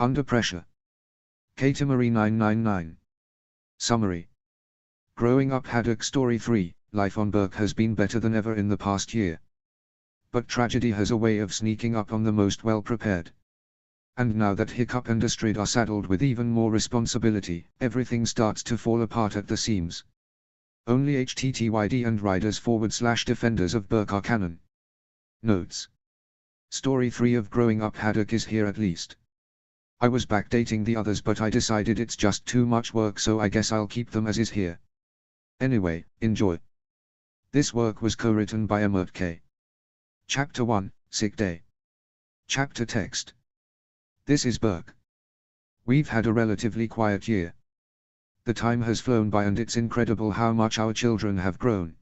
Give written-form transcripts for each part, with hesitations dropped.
Under Pressure. Katie Marie 999. Summary. Growing Up Haddock Story 3, life on Berk has been better than ever in the past year. But tragedy has a way of sneaking up on the most well-prepared. And now that Hiccup and Astrid are saddled with even more responsibility, everything starts to fall apart at the seams. Only HTTYD and riders /defenders of Berk are canon. Notes. Story 3 of Growing Up Haddock is here at least. I was backdating the others but I decided it's just too much work, so I guess I'll keep them as is here. Anyway, enjoy. This work was co-written by Emmert K. Chapter 1, Sick Day. Chapter Text. This is Berk. We've had a relatively quiet year. The time has flown by and it's incredible how much our children have grown.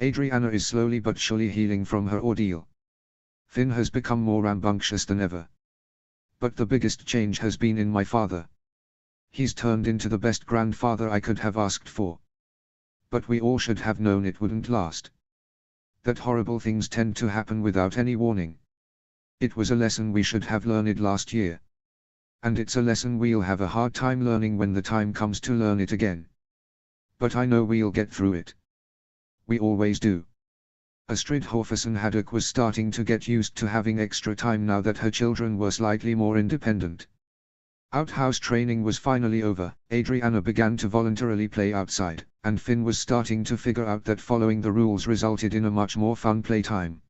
Adriana is slowly but surely healing from her ordeal. Finn has become more rambunctious than ever. But the biggest change has been in my father. He's turned into the best grandfather I could have asked for. But we all should have known it wouldn't last. That horrible things tend to happen without any warning. It was a lesson we should have learned last year. And it's a lesson we'll have a hard time learning when the time comes to learn it again. But I know we'll get through it. We always do. Astrid Horferson Haddock was starting to get used to having extra time now that her children were slightly more independent. Outhouse training was finally over, Adriana began to voluntarily play outside, and Finn was starting to figure out that following the rules resulted in a much more fun playtime.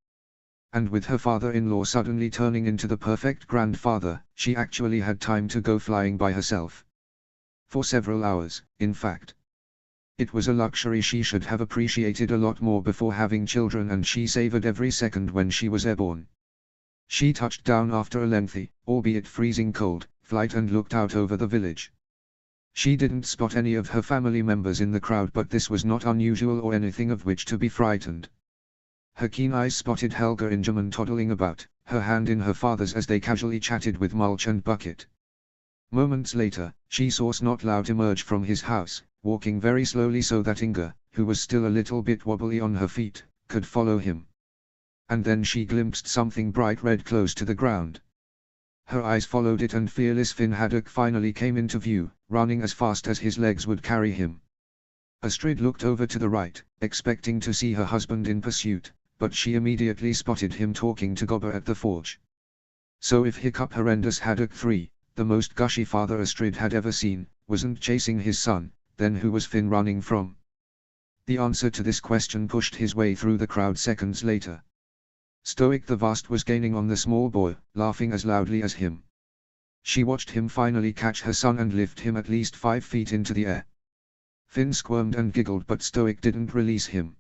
And with her father-in-law suddenly turning into the perfect grandfather, she actually had time to go flying by herself. For several hours, in fact. It was a luxury she should have appreciated a lot more before having children, and she savored every second when she was airborne. She touched down after a lengthy, albeit freezing cold, flight and looked out over the village. She didn't spot any of her family members in the crowd, but this was not unusual or anything of which to be frightened. Her keen eyes spotted Helga Ingerman toddling about, her hand in her father's as they casually chatted with Mulch and Bucket. Moments later, she saw Snotlout emerge from his house, walking very slowly so that Inga, who was still a little bit wobbly on her feet, could follow him. And then she glimpsed something bright red close to the ground. Her eyes followed it and fearless Finn Haddock finally came into view, running as fast as his legs would carry him. Astrid looked over to the right, expecting to see her husband in pursuit, but she immediately spotted him talking to Gobber at the forge. So if Hiccup Horrendous Haddock 3, the most gushy father Astrid had ever seen, wasn't chasing his son, then who was Finn running from? The answer to this question pushed his way through the crowd seconds later. Stoic the Vast was gaining on the small boy, laughing as loudly as him. She watched him finally catch her son and lift him at least 5 feet into the air. Finn squirmed and giggled, but Stoic didn't release him.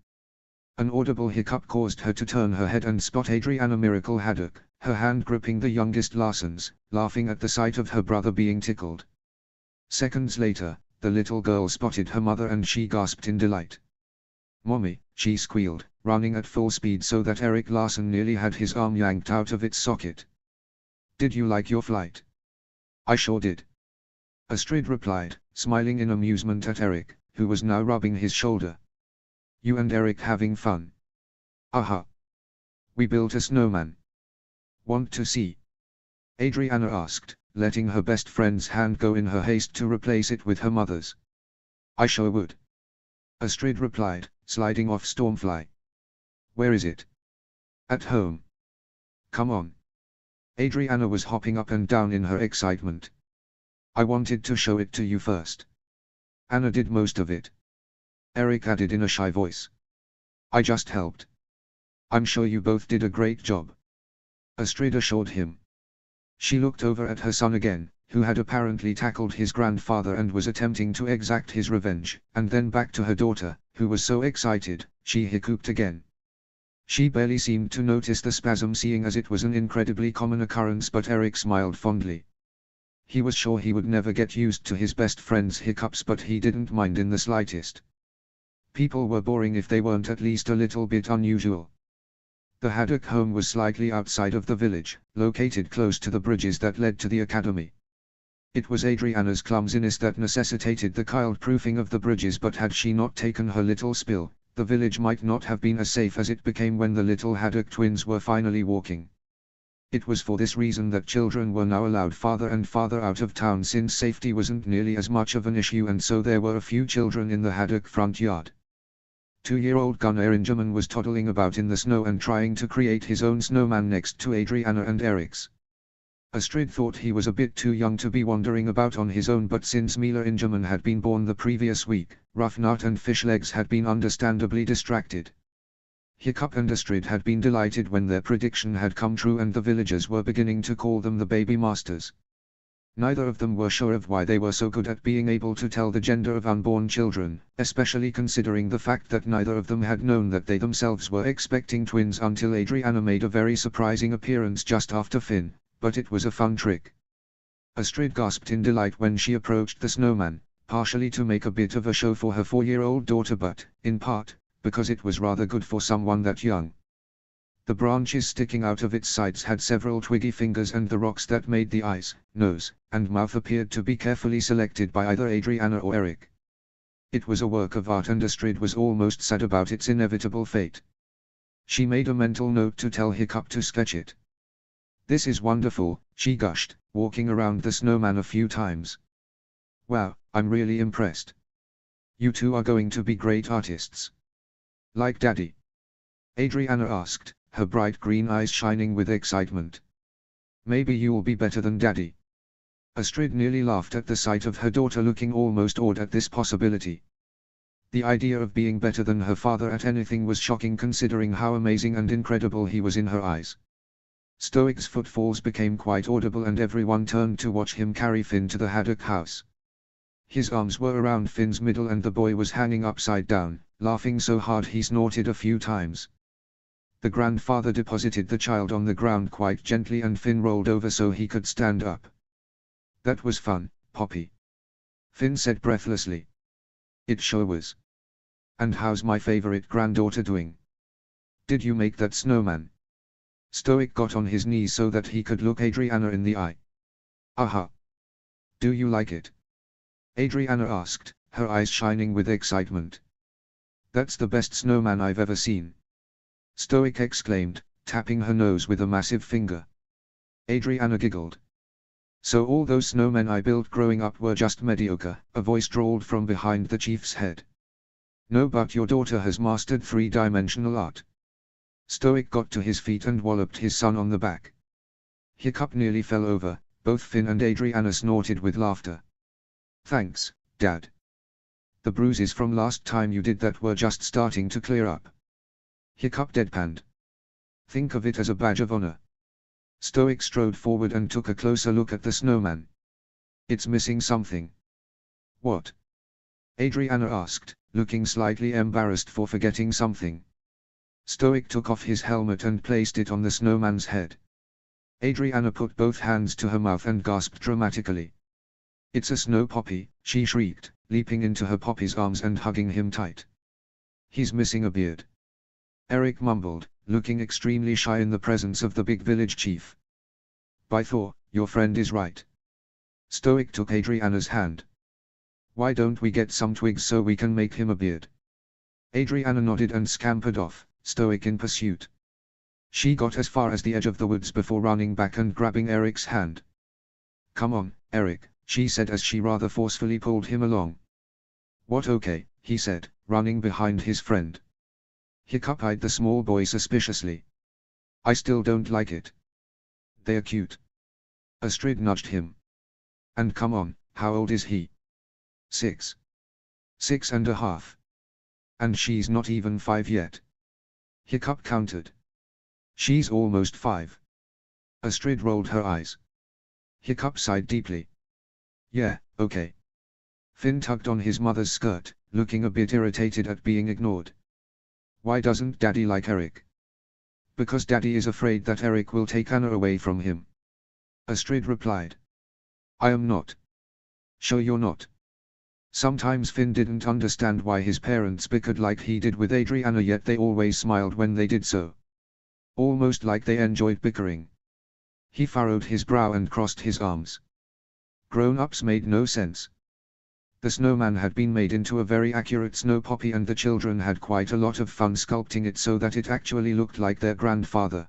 An audible hiccup caused her to turn her head and spot Adriana Miracle Haddock, her hand gripping the youngest Larsens, laughing at the sight of her brother being tickled. Seconds later, the little girl spotted her mother and she gasped in delight. "Mommy," she squealed, running at full speed so that Eric Larsen nearly had his arm yanked out of its socket. "Did you like your flight?" "I sure did," Astrid replied, smiling in amusement at Eric, who was now rubbing his shoulder. "You and Eric having fun?" "Aha. We built a snowman." "Want to see?" Adriana asked, letting her best friend's hand go in her haste to replace it with her mother's. "I sure would," Astrid replied, sliding off Stormfly. "Where is it?" "At home." "Come on." Adriana was hopping up and down in her excitement. "I wanted to show it to you first. Anna did most of it," Eric added in a shy voice. "I just helped." "I'm sure you both did a great job," Astrid assured him. She looked over at her son again, who had apparently tackled his grandfather and was attempting to exact his revenge, and then back to her daughter, who was so excited, she hiccuped again. She barely seemed to notice the spasm, seeing as it was an incredibly common occurrence, but Eric smiled fondly. He was sure he would never get used to his best friend's hiccups, but he didn't mind in the slightest. People were boring if they weren't at least a little bit unusual. The Haddock home was slightly outside of the village, located close to the bridges that led to the academy. It was Adriana's clumsiness that necessitated the child-proofing of the bridges, but had she not taken her little spill, the village might not have been as safe as it became when the little Haddock twins were finally walking. It was for this reason that children were now allowed farther and farther out of town, since safety wasn't nearly as much of an issue, and so there were a few children in the Haddock front yard. 2-year-old Gunnar Ingerman was toddling about in the snow and trying to create his own snowman next to Adriana and Eric's. Astrid thought he was a bit too young to be wandering about on his own, but since Mila Ingerman had been born the previous week, Rough Nut and Fishlegs had been understandably distracted. Hiccup and Astrid had been delighted when their prediction had come true and the villagers were beginning to call them the baby masters. Neither of them were sure of why they were so good at being able to tell the gender of unborn children, especially considering the fact that neither of them had known that they themselves were expecting twins until Adriana made a very surprising appearance just after Finn, but it was a fun trick. Astrid gasped in delight when she approached the snowman, partially to make a bit of a show for her 4-year-old daughter, but, in part, because it was rather good for someone that young. The branches sticking out of its sides had several twiggy fingers, and the rocks that made the eyes, nose, and mouth appeared to be carefully selected by either Adriana or Eric. It was a work of art, and Astrid was almost sad about its inevitable fate. She made a mental note to tell Hiccup to sketch it. "This is wonderful," she gushed, walking around the snowman a few times. "Wow, I'm really impressed. You two are going to be great artists. Like Daddy?" Adriana asked, her bright green eyes shining with excitement. "Maybe you'll be better than Daddy." Astrid nearly laughed at the sight of her daughter looking almost awed at this possibility. The idea of being better than her father at anything was shocking, considering how amazing and incredible he was in her eyes. Stoic's footfalls became quite audible and everyone turned to watch him carry Finn to the Haddock house. His arms were around Finn's middle and the boy was hanging upside down, laughing so hard he snorted a few times. The grandfather deposited the child on the ground quite gently and Finn rolled over so he could stand up. "That was fun, Poppy," Finn said breathlessly. "It sure was. And how's my favorite granddaughter doing? Did you make that snowman?" Stoic got on his knees so that he could look Adriana in the eye. "Aha! Do you like it?" Adriana asked, her eyes shining with excitement. "That's the best snowman I've ever seen," Stoic exclaimed, tapping her nose with a massive finger. Adriana giggled. "So all those snowmen I built growing up were just mediocre," a voice drawled from behind the chief's head. "No, but your daughter has mastered 3-dimensional art." Stoic got to his feet and walloped his son on the back. Hiccup nearly fell over, both Finn and Adriana snorted with laughter. "Thanks, Dad. The bruises from last time you did that were just starting to clear up." Hiccup deadpanned. "Think of it as a badge of honor." Stoic strode forward and took a closer look at the snowman. "It's missing something." "What?" Adriana asked, looking slightly embarrassed for forgetting something. Stoic took off his helmet and placed it on the snowman's head. Adriana put both hands to her mouth and gasped dramatically. "It's a snow poppy," she shrieked, leaping into her poppy's arms and hugging him tight. "He's missing a beard," Eric mumbled, looking extremely shy in the presence of the big village chief. "By Thor, your friend is right." Stoic took Adriana's hand. "Why don't we get some twigs so we can make him a beard?" Adriana nodded and scampered off, Stoic in pursuit. She got as far as the edge of the woods before running back and grabbing Eric's hand. "Come on, Eric," she said as she rather forcefully pulled him along. "What, okay," he said, running behind his friend. Hiccup eyed the small boy suspiciously. "I still don't like it. They're cute." Astrid nudged him. "And come on, how old is he?" 6. 6.5. And she's not even 5 yet." Hiccup countered. "She's almost 5. Astrid rolled her eyes. Hiccup sighed deeply. "Yeah, okay." Finn tugged on his mother's skirt, looking a bit irritated at being ignored. "Why doesn't Daddy like Eric?" "Because Daddy is afraid that Eric will take Anna away from him," Astrid replied. "I am not." "Sure you're not?" Sometimes Finn didn't understand why his parents bickered like he did with Adriana, yet they always smiled when they did so. Almost like they enjoyed bickering. He furrowed his brow and crossed his arms. Grown-ups made no sense. The snowman had been made into a very accurate snow poppy and the children had quite a lot of fun sculpting it so that it actually looked like their grandfather.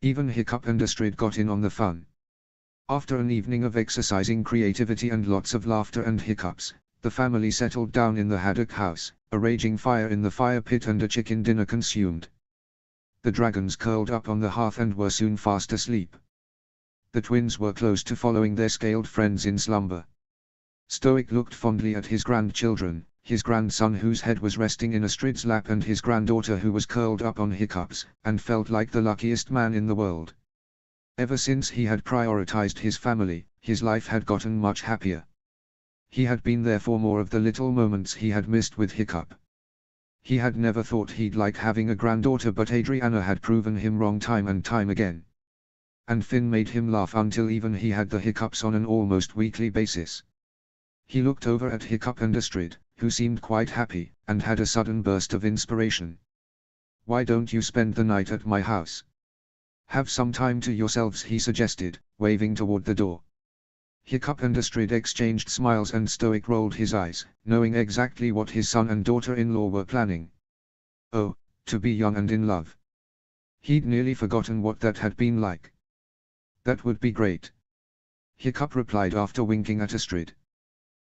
Even Hiccup and Astrid got in on the fun. After an evening of exercising creativity and lots of laughter and hiccups, the family settled down in the haddock house, a raging fire in the fire pit and a chicken dinner consumed. The dragons curled up on the hearth and were soon fast asleep. The twins were close to following their scaled friends in slumber. Stoic looked fondly at his grandchildren, his grandson whose head was resting in Astrid's lap and his granddaughter who was curled up on Hiccups, and felt like the luckiest man in the world. Ever since he had prioritized his family, his life had gotten much happier. He had been there for more of the little moments he had missed with Hiccup. He had never thought he'd like having a granddaughter, but Adriana had proven him wrong time and time again. And Finn made him laugh until even he had the hiccups on an almost weekly basis. He looked over at Hiccup and Astrid, who seemed quite happy, and had a sudden burst of inspiration. "Why don't you spend the night at my house? Have some time to yourselves," he suggested, waving toward the door. Hiccup and Astrid exchanged smiles and Stoic rolled his eyes, knowing exactly what his son and daughter-in-law were planning. Oh, to be young and in love. He'd nearly forgotten what that had been like. That would be great. Hiccup replied after winking at Astrid.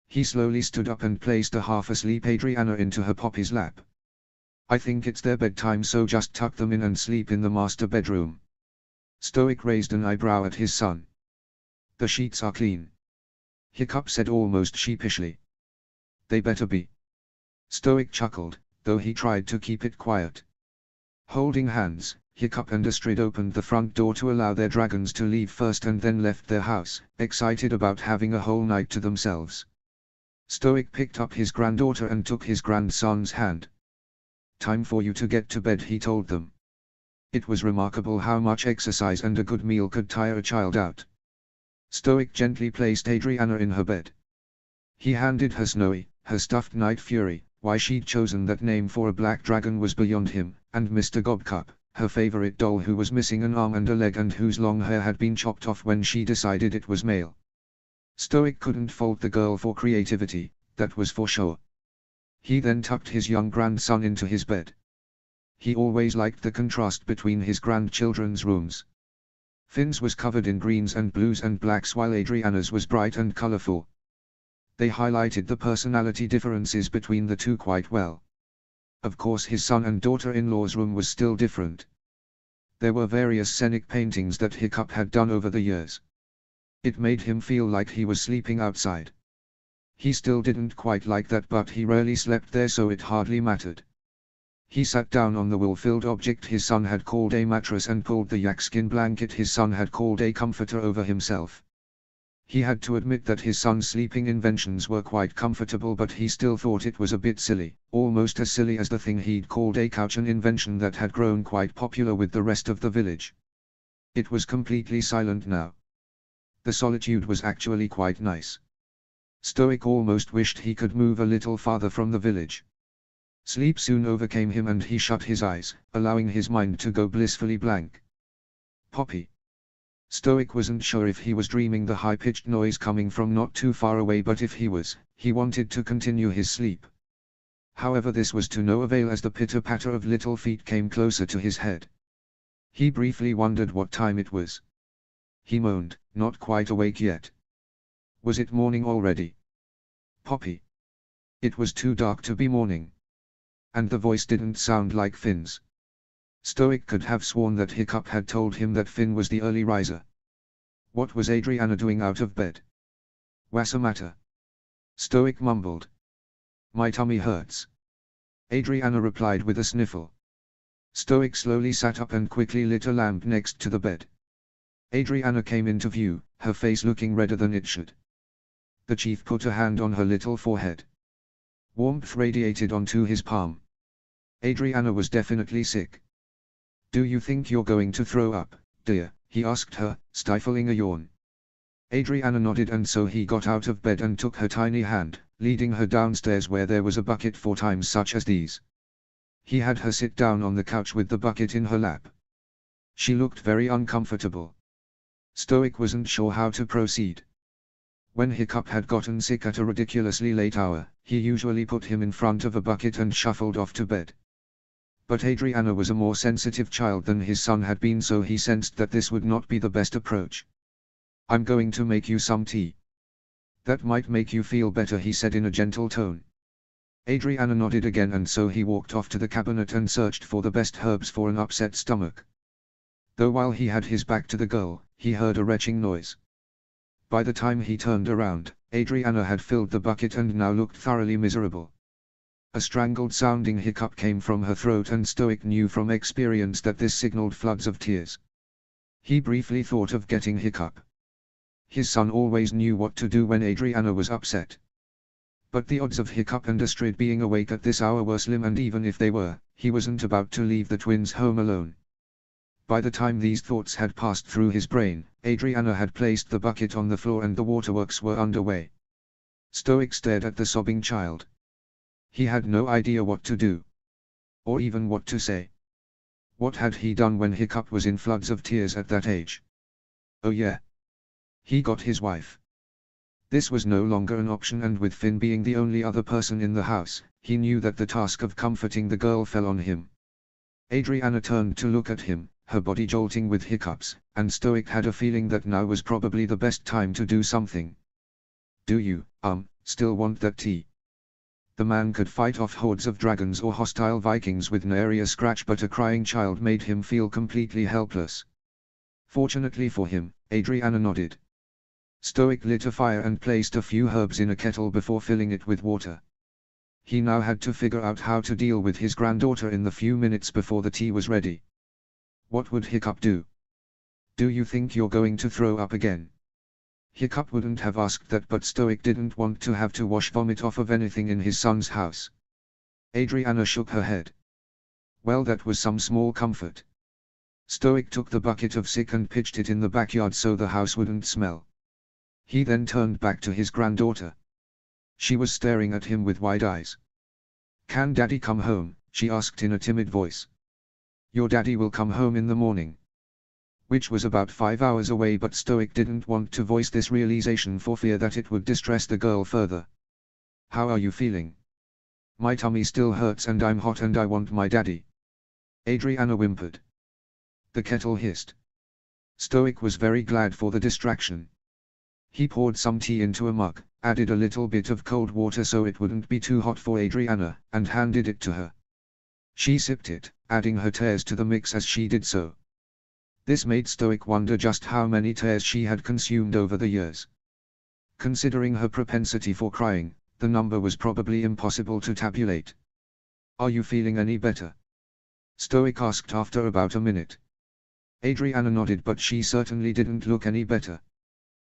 He slowly stood up and placed a half-asleep Adriana into her Poppy's lap. "I think it's their bedtime, so just tuck them in and sleep in the master bedroom." Stoic raised an eyebrow at his son. "The sheets are clean," Hiccup said almost sheepishly. "They better be." Stoic chuckled, though he tried to keep it quiet. Holding hands, Hiccup and Astrid opened the front door to allow their dragons to leave first and then left their house, excited about having a whole night to themselves. Stoic picked up his granddaughter and took his grandson's hand. "Time for you to get to bed," he told them. It was remarkable how much exercise and a good meal could tire a child out. Stoic gently placed Adriana in her bed. He handed her Snowy, her stuffed Night Fury. Why she'd chosen that name for a black dragon was beyond him, and Mr. Gobcup, her favorite doll who was missing an arm and a leg and whose long hair had been chopped off when she decided it was male. Stoic couldn't fault the girl for creativity, that was for sure. He then tucked his young grandson into his bed. He always liked the contrast between his grandchildren's rooms. Finn's was covered in greens and blues and blacks while Adriana's was bright and colorful. They highlighted the personality differences between the two quite well. Of course his son and daughter-in-law's room was still different. There were various scenic paintings that Hiccup had done over the years. It made him feel like he was sleeping outside. He still didn't quite like that, but he rarely slept there, so it hardly mattered. He sat down on the wool-filled object his son had called a mattress and pulled the yakskin blanket his son had called a comforter over himself. He had to admit that his son's sleeping inventions were quite comfortable, but he still thought it was a bit silly, almost as silly as the thing he'd called a couch, an invention that had grown quite popular with the rest of the village. It was completely silent now. The solitude was actually quite nice. Stoic almost wished he could move a little farther from the village. Sleep soon overcame him and he shut his eyes, allowing his mind to go blissfully blank. Poppy. Stoic wasn't sure if he was dreaming the high-pitched noise coming from not too far away, but if he was, he wanted to continue his sleep. However, this was to no avail as the pitter-patter of little feet came closer to his head. He briefly wondered what time it was. He moaned, not quite awake yet. Was it morning already? Poppy. It was too dark to be morning. And the voice didn't sound like Finn's. Stoic could have sworn that Hiccup had told him that Finn was the early riser. What was Adriana doing out of bed? "What's the matter?" Stoic mumbled. "My tummy hurts," Adriana replied with a sniffle. Stoic slowly sat up and quickly lit a lamp next to the bed. Adriana came into view, her face looking redder than it should. The chief put a hand on her little forehead. Warmth radiated onto his palm. Adriana was definitely sick. "Do you think you're going to throw up, dear?" he asked her, stifling a yawn. Adriana nodded, and so he got out of bed and took her tiny hand, leading her downstairs where there was a bucket for times such as these. He had her sit down on the couch with the bucket in her lap. She looked very uncomfortable. Stoic wasn't sure how to proceed. When Hiccup had gotten sick at a ridiculously late hour, he usually put him in front of a bucket and shuffled off to bed. But Adriana was a more sensitive child than his son had been, so he sensed that this would not be the best approach. "I'm going to make you some tea. That might make you feel better," he said in a gentle tone. Adriana nodded again, and so he walked off to the cabinet and searched for the best herbs for an upset stomach. Though while he had his back to the girl, he heard a retching noise. By the time he turned around, Adriana had filled the bucket and now looked thoroughly miserable. A strangled-sounding hiccup came from her throat, and Stoic knew from experience that this signaled floods of tears. He briefly thought of getting hiccup. His son always knew what to do when Adriana was upset. But the odds of Hiccup and Astrid being awake at this hour were slim, and even if they were, he wasn't about to leave the twins home alone. By the time these thoughts had passed through his brain, Adriana had placed the bucket on the floor and the waterworks were underway. Stoic stared at the sobbing child. He had no idea what to do. Or even what to say. What had he done when Hiccup was in floods of tears at that age? Oh yeah. He got his wife. This was no longer an option, and with Finn being the only other person in the house, he knew that the task of comforting the girl fell on him. Adriana turned to look at him, her body jolting with hiccups, and Stoic had a feeling that now was probably the best time to do something. "Do you, still want that tea?" The man could fight off hordes of dragons or hostile Vikings with nary a scratch, but a crying child made him feel completely helpless. Fortunately for him, Adriana nodded. Stoic lit a fire and placed a few herbs in a kettle before filling it with water. He now had to figure out how to deal with his granddaughter in the few minutes before the tea was ready. What would Hiccup do? "Do you think you're going to throw up again?" Hiccup wouldn't have asked that, but Stoic didn't want to have to wash vomit off of anything in his son's house. Adriana shook her head. Well, that was some small comfort. Stoic took the bucket of sick and pitched it in the backyard so the house wouldn't smell. He then turned back to his granddaughter. She was staring at him with wide eyes. "Can Daddy come home?" she asked in a timid voice. "Your daddy will come home in the morning." Which was about 5 hours away, but Stoic didn't want to voice this realization for fear that it would distress the girl further. "How are you feeling?" "My tummy still hurts and I'm hot and I want my daddy," Adriana whimpered. The kettle hissed. Stoic was very glad for the distraction. He poured some tea into a mug, added a little bit of cold water so it wouldn't be too hot for Adriana, and handed it to her. She sipped it, adding her tears to the mix as she did so. This made Stoic wonder just how many tears she had consumed over the years. Considering her propensity for crying, the number was probably impossible to tabulate. "Are you feeling any better?" Stoic asked after about a minute. Adriana nodded, but she certainly didn't look any better.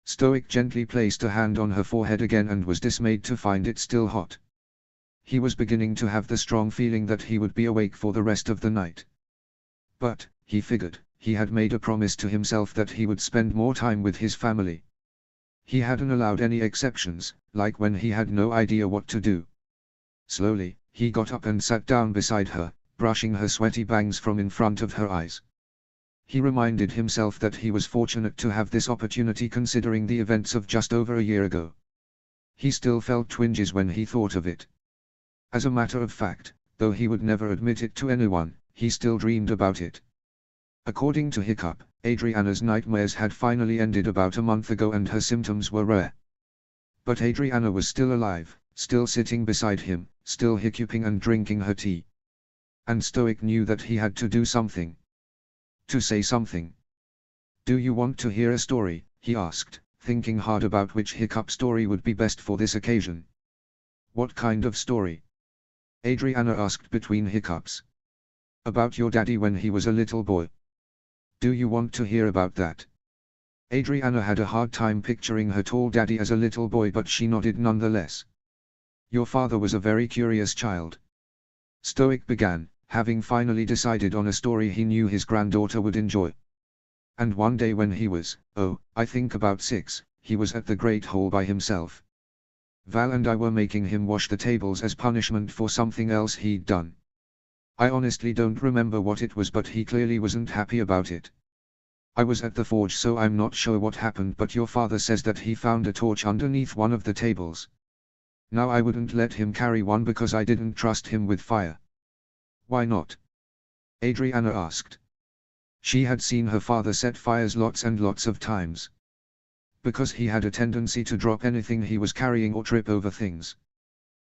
Stoic gently placed a hand on her forehead again and was dismayed to find it still hot. He was beginning to have the strong feeling that he would be awake for the rest of the night. But, he figured, he had made a promise to himself that he would spend more time with his family. He hadn't allowed any exceptions, like when he had no idea what to do. Slowly, he got up and sat down beside her, brushing her sweaty bangs from in front of her eyes. He reminded himself that he was fortunate to have this opportunity considering the events of just over a year ago. He still felt twinges when he thought of it. As a matter of fact, though he would never admit it to anyone, he still dreamed about it. According to Hiccup, Adriana's nightmares had finally ended about a month ago and her symptoms were rare. But Adriana was still alive, still sitting beside him, still hiccuping and drinking her tea. And Stoic knew that he had to do something. To say something. "Do you want to hear a story?" he asked, thinking hard about which Hiccup story would be best for this occasion. "What kind of story?" Adriana asked between hiccups. "About your daddy when he was a little boy." "Do you want to hear about that?" Adriana had a hard time picturing her tall daddy as a little boy, but she nodded nonetheless. "Your father was a very curious child," Stoic began, having finally decided on a story he knew his granddaughter would enjoy. "And one day when he was, I think about 6, he was at the Great Hall by himself. Val and I were making him wash the tables as punishment for something else he'd done. I honestly don't remember what it was, but he clearly wasn't happy about it. I was at the forge so I'm not sure what happened, but your father says that he found a torch underneath one of the tables. Now I wouldn't let him carry one because I didn't trust him with fire." "Why not?" Adriana asked. She had seen her father set fires lots and lots of times. Because he had a tendency to drop anything he was carrying or trip over things.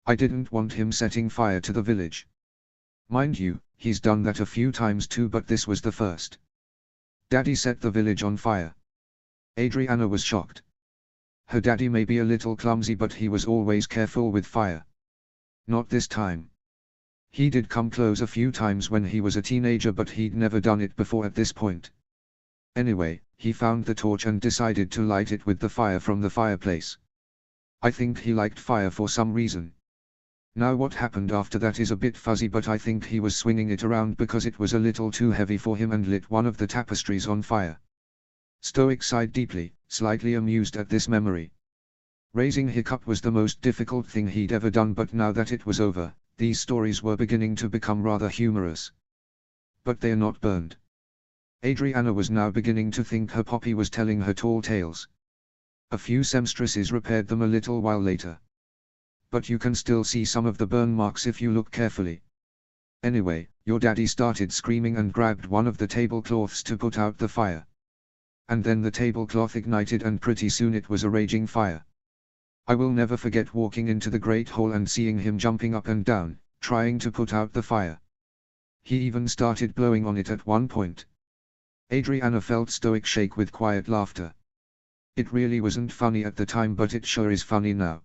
I didn't want him setting fire to the village. Mind you, he's done that a few times too, but this was the first. Daddy set the village on fire. Adriana was shocked. Her daddy may be a little clumsy, but he was always careful with fire. Not this time. He did come close a few times when he was a teenager, but he'd never done it before at this point. Anyway, he found the torch and decided to light it with the fire from the fireplace. I think he liked fire for some reason. Now what happened after that is a bit fuzzy, but I think he was swinging it around because it was a little too heavy for him and lit one of the tapestries on fire. Stoic sighed deeply, slightly amused at this memory. Raising Hiccup was the most difficult thing he'd ever done, but now that it was over, these stories were beginning to become rather humorous. But they're not burned. Adriana was now beginning to think her Poppy was telling her tall tales. A few seamstresses repaired them a little while later. But you can still see some of the burn marks if you look carefully. Anyway, your daddy started screaming and grabbed one of the tablecloths to put out the fire. And then the tablecloth ignited and pretty soon it was a raging fire. I will never forget walking into the great hall and seeing him jumping up and down, trying to put out the fire. He even started blowing on it at one point. Adriana felt Stoic shake with quiet laughter. It really wasn't funny at the time, but it sure is funny now.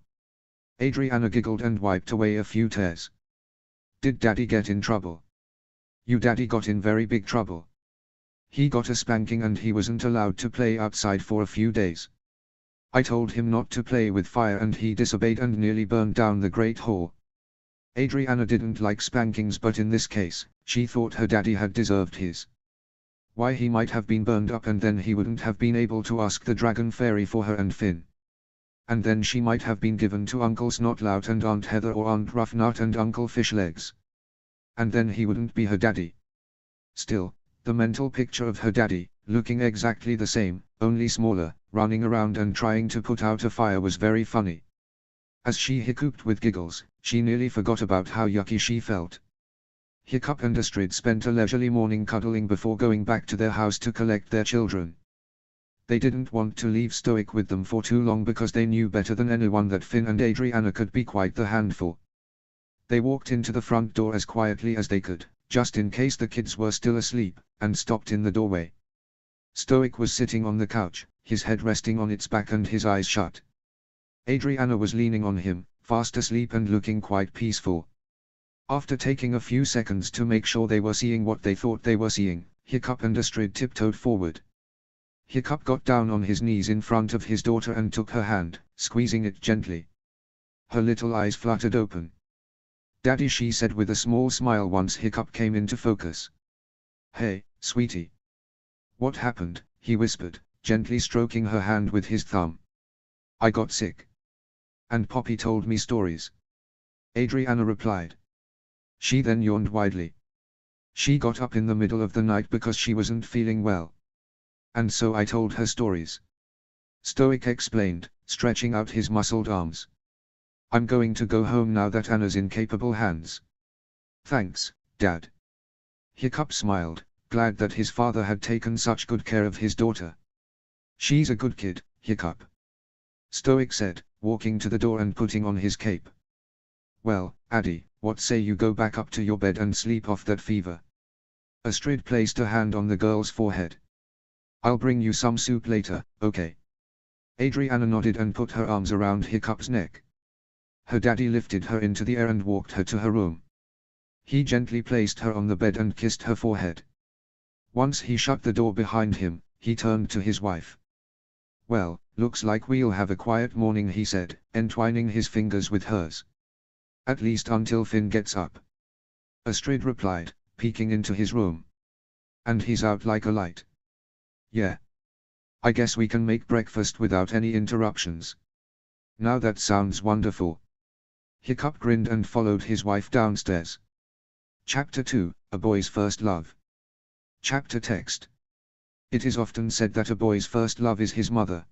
Adriana giggled and wiped away a few tears. Did Daddy get in trouble? Your daddy got in very big trouble. He got a spanking and he wasn't allowed to play outside for a few days. I told him not to play with fire and he disobeyed and nearly burned down the Great Hall. Adriana didn't like spankings, but in this case, she thought her daddy had deserved his. Why, he might have been burned up and then he wouldn't have been able to ask the Dragon Fairy for her and Finn. And then she might have been given to Uncle Snotlout and Aunt Heather or Aunt Ruffnut and Uncle Fishlegs. And then he wouldn't be her daddy. Still, the mental picture of her daddy, looking exactly the same, only smaller, running around and trying to put out a fire was very funny. As she hiccuped with giggles, she nearly forgot about how yucky she felt. Hiccup and Astrid spent a leisurely morning cuddling before going back to their house to collect their children. They didn't want to leave Stoic with them for too long because they knew better than anyone that Finn and Adriana could be quite the handful. They walked into the front door as quietly as they could, just in case the kids were still asleep, and stopped in the doorway. Stoic was sitting on the couch, his head resting on its back and his eyes shut. Adriana was leaning on him, fast asleep and looking quite peaceful. After taking a few seconds to make sure they were seeing what they thought they were seeing, Hiccup and Astrid tiptoed forward. Hiccup got down on his knees in front of his daughter and took her hand, squeezing it gently. Her little eyes fluttered open. "Daddy," she said with a small smile once Hiccup came into focus. "Hey, sweetie. What happened?" he whispered, gently stroking her hand with his thumb. "I got sick. And Poppy told me stories," Adriana replied. She then yawned widely. She got up in the middle of the night because she wasn't feeling well. And so I told her stories. Stoic explained, stretching out his muscled arms. "I'm going to go home now that Anna's in capable hands." "Thanks, Dad." Hiccup smiled, glad that his father had taken such good care of his daughter. "She's a good kid, Hiccup," Stoic said, walking to the door and putting on his cape. "Well, Addie, what say you go back up to your bed and sleep off that fever?" Astrid placed a hand on the girl's forehead. "I'll bring you some soup later, okay?" Adriana nodded and put her arms around Hiccup's neck. Her daddy lifted her into the air and walked her to her room. He gently placed her on the bed and kissed her forehead. Once he shut the door behind him, he turned to his wife. "Well, looks like we'll have a quiet morning," he said, entwining his fingers with hers. "At least until Finn gets up," Astrid replied, peeking into his room. "And he's out like a light." "Yeah. I guess we can make breakfast without any interruptions." "Now that sounds wonderful." Hiccup grinned and followed his wife downstairs. Chapter 2, A Boy's First Love. Chapter text. It is often said that a boy's first love is his mother.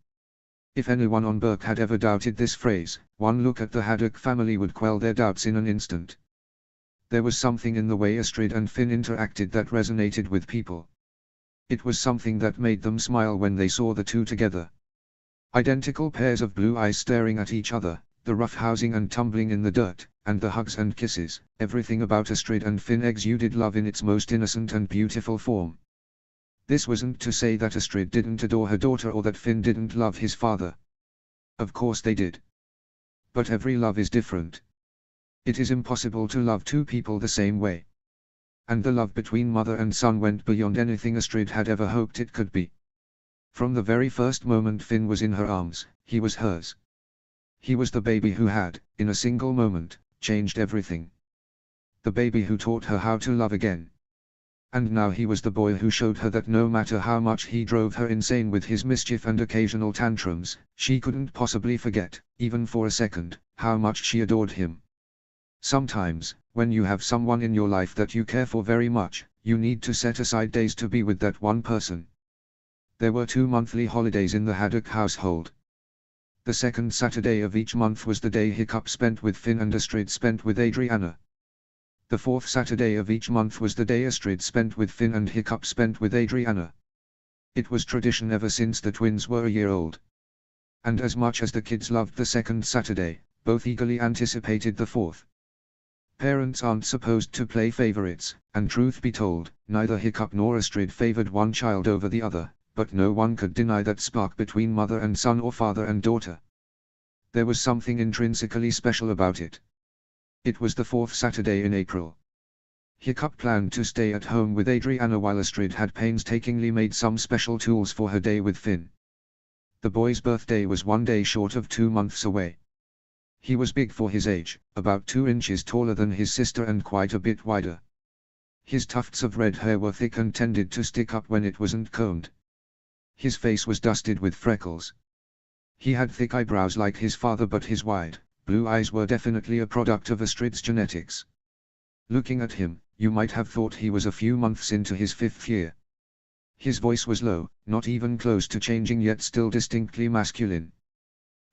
If anyone on Berk had ever doubted this phrase, one look at the Haddock family would quell their doubts in an instant. There was something in the way Astrid and Finn interacted that resonated with people. It was something that made them smile when they saw the two together. Identical pairs of blue eyes staring at each other, the roughhousing and tumbling in the dirt, and the hugs and kisses, everything about Astrid and Finn exuded love in its most innocent and beautiful form. This wasn't to say that Astrid didn't adore her daughter or that Finn didn't love his father. Of course they did. But every love is different. It is impossible to love two people the same way. And the love between mother and son went beyond anything Astrid had ever hoped it could be. From the very first moment Finn was in her arms, he was hers. He was the baby who had, in a single moment, changed everything. The baby who taught her how to love again. And now he was the boy who showed her that no matter how much he drove her insane with his mischief and occasional tantrums, she couldn't possibly forget, even for a second, how much she adored him. Sometimes, when you have someone in your life that you care for very much, you need to set aside days to be with that one person. There were 2 monthly holidays in the Haddock household. The second Saturday of each month was the day Hiccup spent with Finn and Astrid spent with Adriana. The fourth Saturday of each month was the day Astrid spent with Finn and Hiccup spent with Adriana. It was tradition ever since the twins were a year old. And as much as the kids loved the second Saturday, both eagerly anticipated the fourth. Parents aren't supposed to play favorites, and truth be told, neither Hiccup nor Astrid favored one child over the other, but no one could deny that spark between mother and son or father and daughter. There was something intrinsically special about it. It was the fourth Saturday in April. Hiccup planned to stay at home with Adriana while Astrid had painstakingly made some special tools for her day with Finn. The boy's birthday was 1 day short of 2 months away. He was big for his age, about 2 inches taller than his sister and quite a bit wider. His tufts of red hair were thick and tended to stick up when it wasn't combed. His face was dusted with freckles. He had thick eyebrows like his father, but his wide, blue eyes were definitely a product of Astrid's genetics. Looking at him, you might have thought he was a few months into his 5th year. His voice was low, not even close to changing yet still distinctly masculine.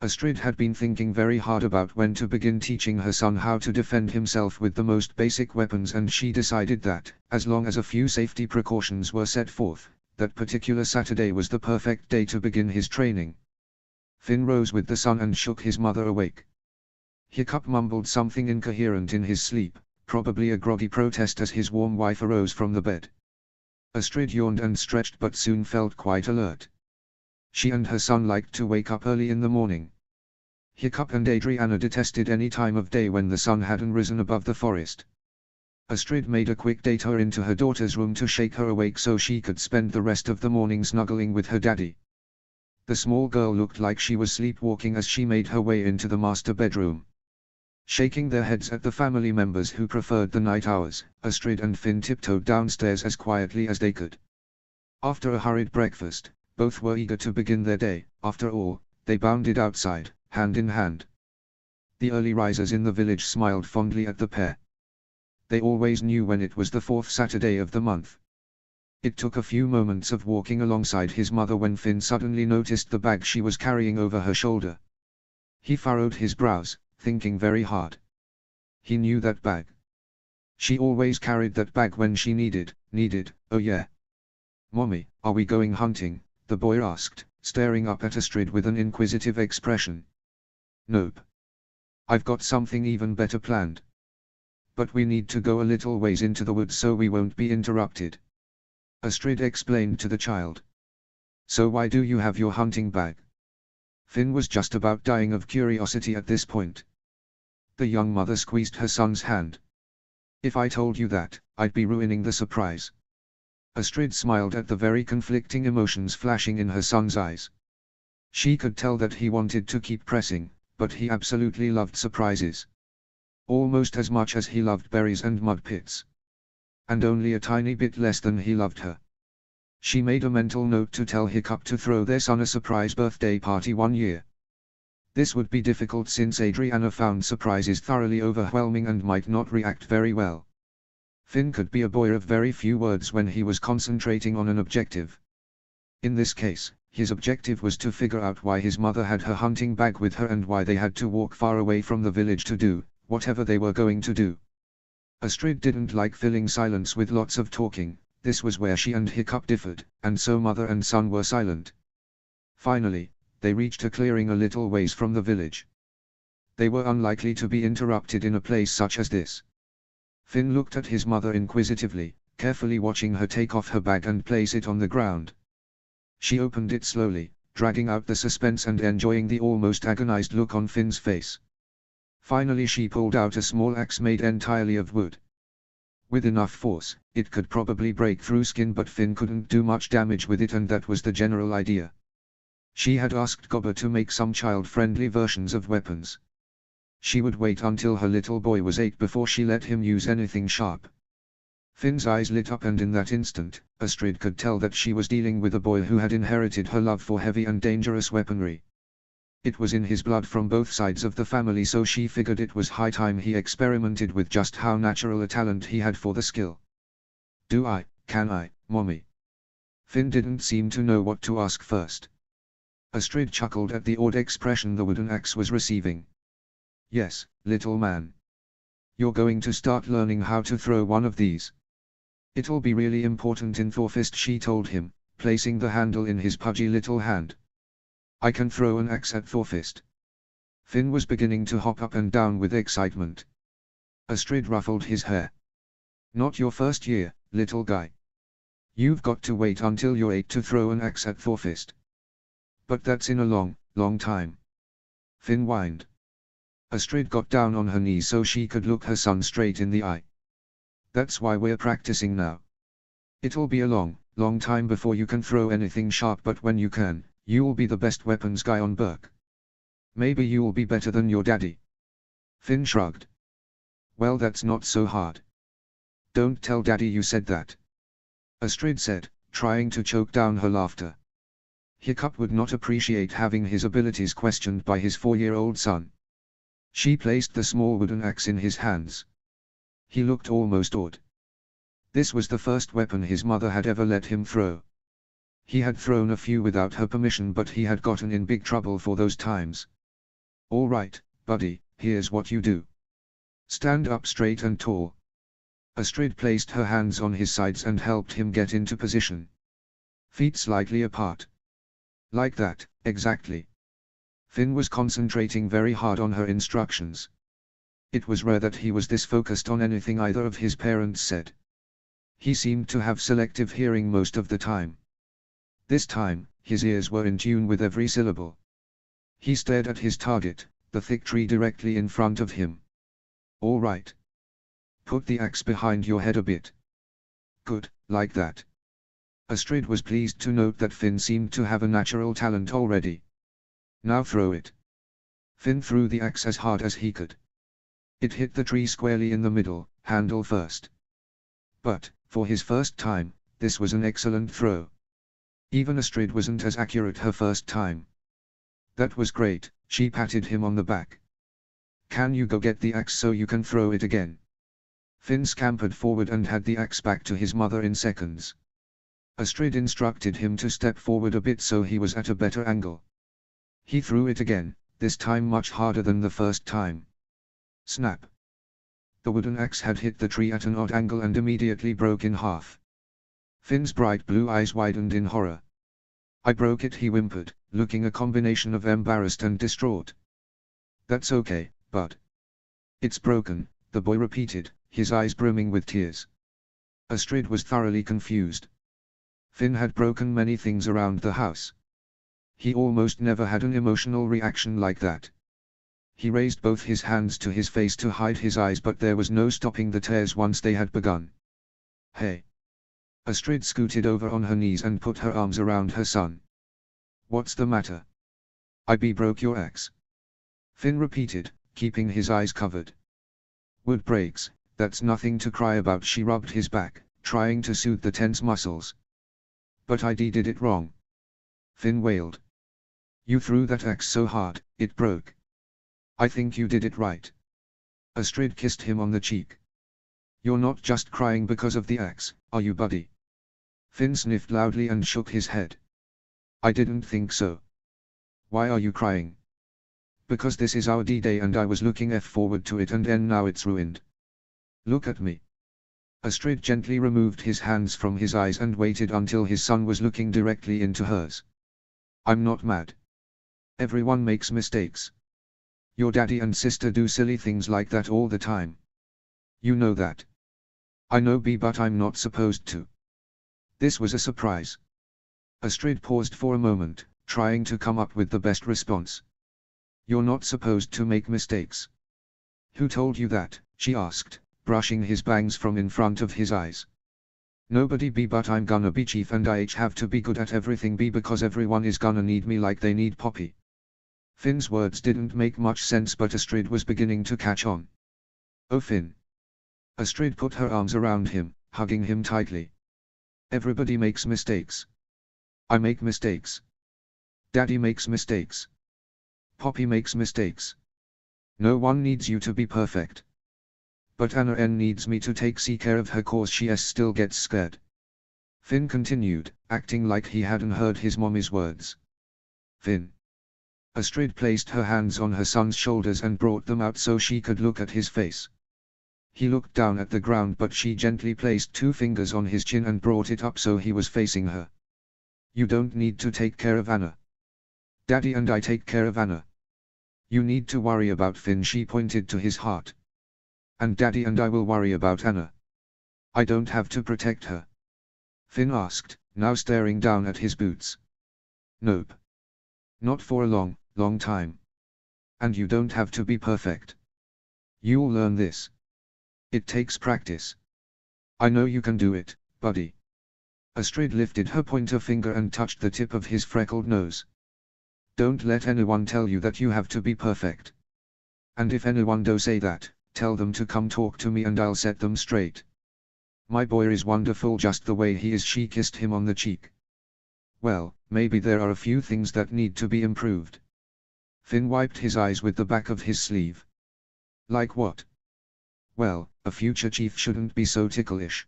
Astrid had been thinking very hard about when to begin teaching her son how to defend himself with the most basic weapons, and she decided that, as long as a few safety precautions were set forth, that particular Saturday was the perfect day to begin his training. Finn rose with the sun and shook his mother awake. Hiccup mumbled something incoherent in his sleep, probably a groggy protest as his warm wife arose from the bed. Astrid yawned and stretched but soon felt quite alert. She and her son liked to wake up early in the morning. Hiccup and Adriana detested any time of day when the sun hadn't risen above the forest. Astrid made a quick detour into her daughter's room to shake her awake so she could spend the rest of the morning snuggling with her daddy. The small girl looked like she was sleepwalking as she made her way into the master bedroom. Shaking their heads at the family members who preferred the night hours, Astrid and Finn tiptoed downstairs as quietly as they could. After a hurried breakfast, both were eager to begin their day. After all, they bounded outside, hand in hand. The early risers in the village smiled fondly at the pair. They always knew when it was the 4th Saturday of the month. It took a few moments of walking alongside his mother when Finn suddenly noticed the bag she was carrying over her shoulder. He furrowed his brows, thinking very hard. He knew that bag. She always carried that bag when she needed, oh yeah. "Mommy, are we going hunting?" the boy asked, staring up at Astrid with an inquisitive expression. "Nope. I've got something even better planned. But we need to go a little ways into the woods so we won't be interrupted," Astrid explained to the child. "So why do you have your hunting bag?" Finn was just about dying of curiosity at this point. The young mother squeezed her son's hand. "If I told you that, I'd be ruining the surprise." Astrid smiled at the very conflicting emotions flashing in her son's eyes. She could tell that he wanted to keep pressing, but he absolutely loved surprises. Almost as much as he loved berries and mud pits. And only a tiny bit less than he loved her. She made a mental note to tell Hiccup to throw their son a surprise birthday party one year. This would be difficult since Adriana found surprises thoroughly overwhelming and might not react very well. Finn could be a boy of very few words when he was concentrating on an objective. In this case, his objective was to figure out why his mother had her hunting bag with her and why they had to walk far away from the village to do whatever they were going to do. Astrid didn't like filling silence with lots of talking. This was where she and Hiccup differed, and so mother and son were silent. Finally, they reached a clearing a little ways from the village. They were unlikely to be interrupted in a place such as this. Finn looked at his mother inquisitively, carefully watching her take off her bag and place it on the ground. She opened it slowly, dragging out the suspense and enjoying the almost agonized look on Finn's face. Finally she pulled out a small axe made entirely of wood. With enough force, it could probably break through skin, but Finn couldn't do much damage with it, and that was the general idea. She had asked Gobber to make some child-friendly versions of weapons. She would wait until her little boy was 8 before she let him use anything sharp. Finn's eyes lit up, and in that instant, Astrid could tell that she was dealing with a boy who had inherited her love for heavy and dangerous weaponry. It was in his blood from both sides of the family, so she figured it was high time he experimented with just how natural a talent he had for the skill. Can I, Mommy? Finn didn't seem to know what to ask first. Astrid chuckled at the odd expression the wooden axe was receiving. Yes, little man. You're going to start learning how to throw one of these. It'll be really important in Thorfist, she told him, placing the handle in his pudgy little hand. I can throw an axe at Thorfist. Finn was beginning to hop up and down with excitement. Astrid ruffled his hair. Not your first year, little guy. You've got to wait until you're 8 to throw an axe at Thorfist. But that's in a long, long time. Finn whined. Astrid got down on her knees so she could look her son straight in the eye. That's why we're practicing now. It'll be a long, long time before you can throw anything sharp, but when you can, you'll be the best weapons guy on Berk. Maybe you'll be better than your daddy. Finn shrugged. Well, that's not so hard. Don't tell daddy you said that. Astrid said, trying to choke down her laughter. Hiccup would not appreciate having his abilities questioned by his 4-year-old son. She placed the small wooden axe in his hands. He looked almost awed. This was the first weapon his mother had ever let him throw. He had thrown a few without her permission, but he had gotten in big trouble for those times. All right, buddy, here's what you do. Stand up straight and tall. Astrid placed her hands on his sides and helped him get into position. Feet slightly apart. Like that, exactly. Finn was concentrating very hard on her instructions. It was rare that he was this focused on anything either of his parents said. He seemed to have selective hearing most of the time. This time, his ears were in tune with every syllable. He stared at his target, the thick tree directly in front of him. All right. Put the axe behind your head a bit. Good, like that. Astrid was pleased to note that Finn seemed to have a natural talent already. Now throw it. Finn threw the axe as hard as he could. It hit the tree squarely in the middle, handle first. But, for his first time, this was an excellent throw. Even Astrid wasn't as accurate her first time. That was great, she patted him on the back. Can you go get the axe so you can throw it again? Finn scampered forward and had the axe back to his mother in seconds. Astrid instructed him to step forward a bit so he was at a better angle. He threw it again, this time much harder than the first time. Snap! The wooden axe had hit the tree at an odd angle and immediately broke in half. Finn's bright blue eyes widened in horror. I broke it, he whimpered, looking a combination of embarrassed and distraught. That's okay, bud. It's broken, the boy repeated, his eyes brimming with tears. Astrid was thoroughly confused. Finn had broken many things around the house. He almost never had an emotional reaction like that. He raised both his hands to his face to hide his eyes, but there was no stopping the tears once they had begun. Hey! Astrid scooted over on her knees and put her arms around her son. What's the matter? I broke your axe. Finn repeated, keeping his eyes covered. Wood breaks, that's nothing to cry about, she rubbed his back, trying to soothe the tense muscles. But I did it wrong. Finn wailed. You threw that axe so hard, it broke. I think you did it right. Astrid kissed him on the cheek. You're not just crying because of the axe, are you, buddy? Finn sniffed loudly and shook his head. I didn't think so. Why are you crying? Because this is our D-Day and I was looking forward to it, and then now it's ruined. Look at me. Astrid gently removed his hands from his eyes and waited until his son was looking directly into hers. I'm not mad. Everyone makes mistakes. Your daddy and sister do silly things like that all the time. You know that. I know B, but I'm not supposed to. This was a surprise. Astrid paused for a moment, trying to come up with the best response. You're not supposed to make mistakes. Who told you that? She asked, brushing his bangs from in front of his eyes. Nobody B, but I'm gonna be chief and I have to be good at everything B because everyone is gonna need me like they need Poppy. Finn's words didn't make much sense, but Astrid was beginning to catch on. Oh Finn. Astrid put her arms around him, hugging him tightly. Everybody makes mistakes. I make mistakes. Daddy makes mistakes. Poppy makes mistakes. No one needs you to be perfect. But Anna N needs me to take care of her cause she still gets scared. Finn continued, acting like he hadn't heard his mommy's words. Finn. Astrid placed her hands on her son's shoulders and brought them out so she could look at his face. He looked down at the ground, but she gently placed 2 fingers on his chin and brought it up so he was facing her. You don't need to take care of Anna. Daddy and I take care of Anna. You need to worry about Finn. She pointed to his heart. And Daddy and I will worry about Anna. I don't have to protect her. Finn asked, now staring down at his boots. Nope. Not for a long, long time. And you don't have to be perfect. You'll learn this. It takes practice. I know you can do it, buddy. Astrid lifted her pointer finger and touched the tip of his freckled nose. Don't let anyone tell you that you have to be perfect. And if anyone do say that, tell them to come talk to me and I'll set them straight. My boy is wonderful just the way he is. She kissed him on the cheek. Well, maybe there are a few things that need to be improved. Finn wiped his eyes with the back of his sleeve. Like what? Well, a future chief shouldn't be so ticklish.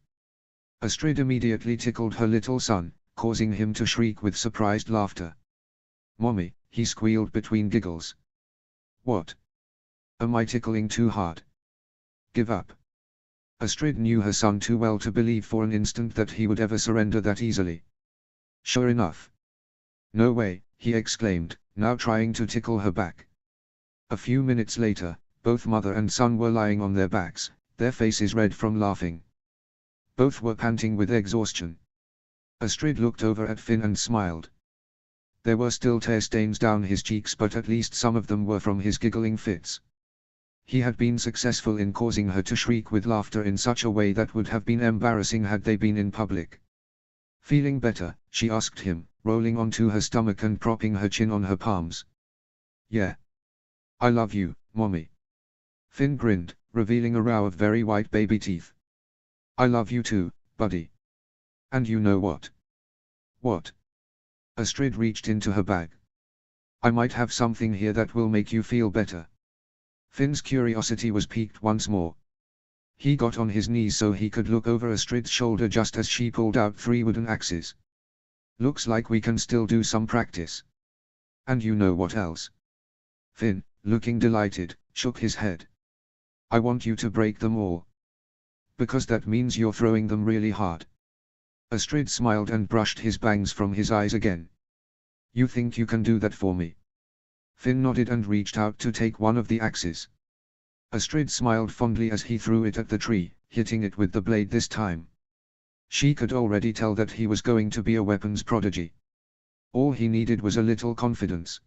Astrid immediately tickled her little son, causing him to shriek with surprised laughter. Mommy, he squealed between giggles. What? Am I tickling too hard? Give up. Astrid knew her son too well to believe for an instant that he would ever surrender that easily. Sure enough. No way, he exclaimed, now trying to tickle her back. A few minutes later, both mother and son were lying on their backs, their faces red from laughing. Both were panting with exhaustion. Astrid looked over at Finn and smiled. There were still tear stains down his cheeks, but at least some of them were from his giggling fits. He had been successful in causing her to shriek with laughter in such a way that would have been embarrassing had they been in public. Feeling better, she asked him, rolling onto her stomach and propping her chin on her palms. Yeah. I love you, Mommy. Finn grinned, revealing a row of very white baby teeth. I love you too, buddy. And you know what? What? Astrid reached into her bag. I might have something here that will make you feel better. Finn's curiosity was piqued once more. He got on his knees so he could look over Astrid's shoulder just as she pulled out 3 wooden axes. Looks like we can still do some practice. And you know what else? Finn, looking delighted, shook his head. I want you to break them all. Because that means you're throwing them really hard. Astrid smiled and brushed his bangs from his eyes again. You think you can do that for me? Finn nodded and reached out to take one of the axes. Astrid smiled fondly as he threw it at the tree, hitting it with the blade this time. She could already tell that he was going to be a weapons prodigy. All he needed was a little confidence.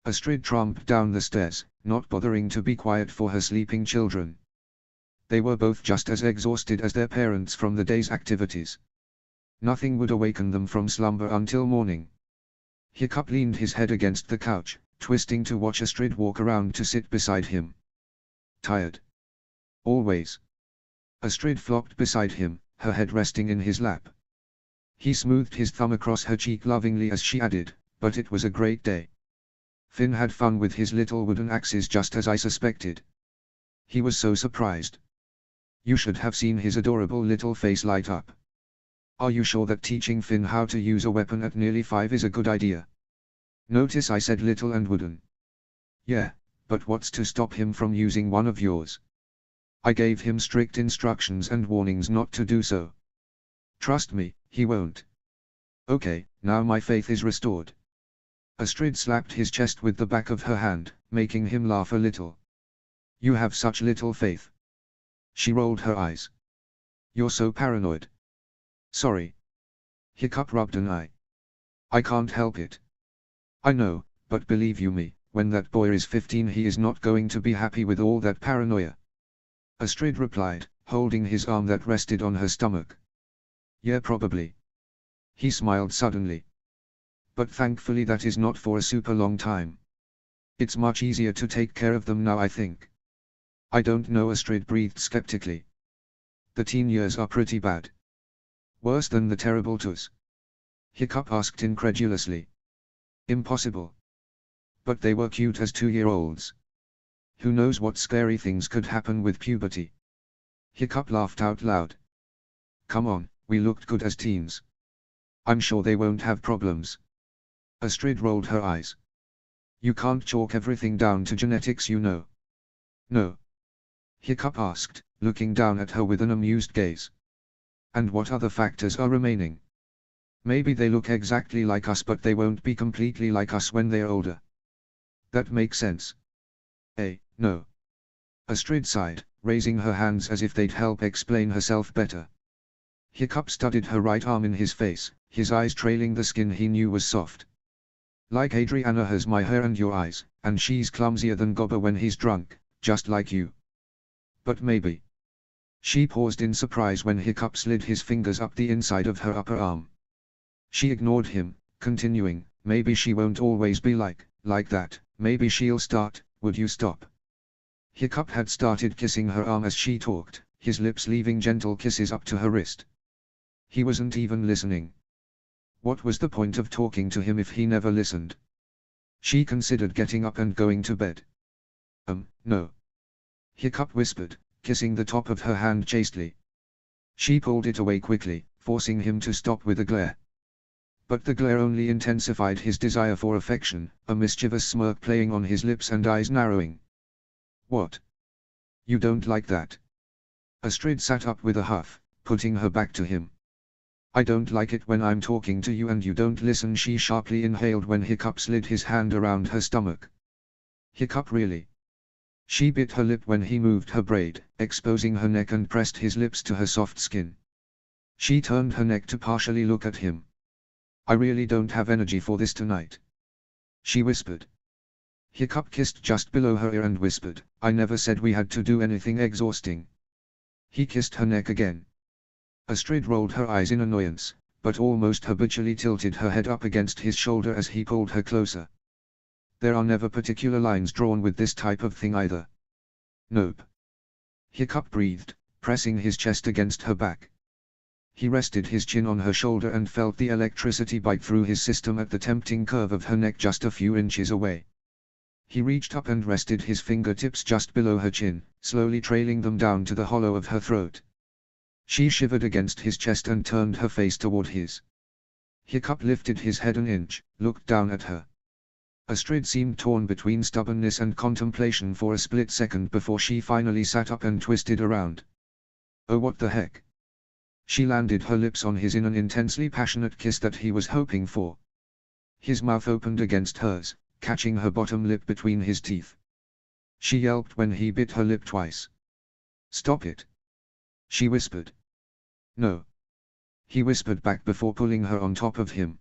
Astrid tramped down the stairs, not bothering to be quiet for her sleeping children. They were both just as exhausted as their parents from the day's activities. Nothing would awaken them from slumber until morning. Hiccup leaned his head against the couch, twisting to watch Astrid walk around to sit beside him. Tired? Always. Astrid flopped beside him, her head resting in his lap. He smoothed his thumb across her cheek lovingly as she added, but it was a great day. Finn had fun with his little wooden axes just as I suspected. He was so surprised. You should have seen his adorable little face light up. Are you sure that teaching Finn how to use a weapon at nearly 5 is a good idea? Notice I said little and wooden. Yeah, but what's to stop him from using one of yours? I gave him strict instructions and warnings not to do so. Trust me, he won't. Okay, now my faith is restored. Astrid slapped his chest with the back of her hand, making him laugh a little. You have such little faith. She rolled her eyes. You're so paranoid. Sorry. Hiccup rubbed an eye. I can't help it. I know, but believe you me, when that boy is 15 he is not going to be happy with all that paranoia. Astrid replied, holding his arm that rested on her stomach. Yeah, probably. He smiled suddenly. But thankfully that is not for a super long time. It's much easier to take care of them now, I think. I don't know, Astrid breathed skeptically. The teen years are pretty bad. Worse than the terrible twos? Hiccup asked incredulously. Impossible. But they were cute as 2-year-olds. Who knows what scary things could happen with puberty? Hiccup laughed out loud. Come on, we looked good as teens. I'm sure they won't have problems. Astrid rolled her eyes. You can't chalk everything down to genetics, you know. No. Hiccup asked, looking down at her with an amused gaze. And what other factors are remaining? Maybe they look exactly like us, but they won't be completely like us when they're older. That makes sense. No. Astrid sighed, raising her hands as if they'd help explain herself better. Hiccup studied her right arm in his face, his eyes trailing the skin he knew was soft. Like Adriana has my hair and your eyes, and she's clumsier than Gobber when he's drunk, just like you. But maybe. She paused in surprise when Hiccup slid his fingers up the inside of her upper arm. She ignored him, continuing, maybe she won't always be like that, maybe she'll start, would you stop? Hiccup had started kissing her arm as she talked, his lips leaving gentle kisses up to her wrist. He wasn't even listening. What was the point of talking to him if he never listened? She considered getting up and going to bed. No. Hiccup whispered, kissing the top of her hand chastely. She pulled it away quickly, forcing him to stop with a glare. But the glare only intensified his desire for affection, a mischievous smirk playing on his lips and eyes narrowing. What? You don't like that? Astrid sat up with a huff, putting her back to him. I don't like it when I'm talking to you and you don't listen, she sharply inhaled when Hiccup slid his hand around her stomach. Hiccup, really? She bit her lip when he moved her braid, exposing her neck, and pressed his lips to her soft skin. She turned her neck to partially look at him. I really don't have energy for this tonight, she whispered. Hiccup kissed just below her ear and whispered, I never said we had to do anything exhausting. He kissed her neck again. Astrid rolled her eyes in annoyance, but almost habitually tilted her head up against his shoulder as he pulled her closer. There are never particular lines drawn with this type of thing either. Nope. Hiccup breathed, pressing his chest against her back. He rested his chin on her shoulder and felt the electricity bite through his system at the tempting curve of her neck just a few inches away. He reached up and rested his fingertips just below her chin, slowly trailing them down to the hollow of her throat. She shivered against his chest and turned her face toward his. Hiccup lifted his head an inch, looked down at her. Astrid seemed torn between stubbornness and contemplation for a split second before she finally sat up and twisted around. Oh, what the heck? She landed her lips on his in an intensely passionate kiss that he was hoping for. His mouth opened against hers, catching her bottom lip between his teeth. She yelped when he bit her lip twice. Stop it, she whispered. No, he whispered back before pulling her on top of him.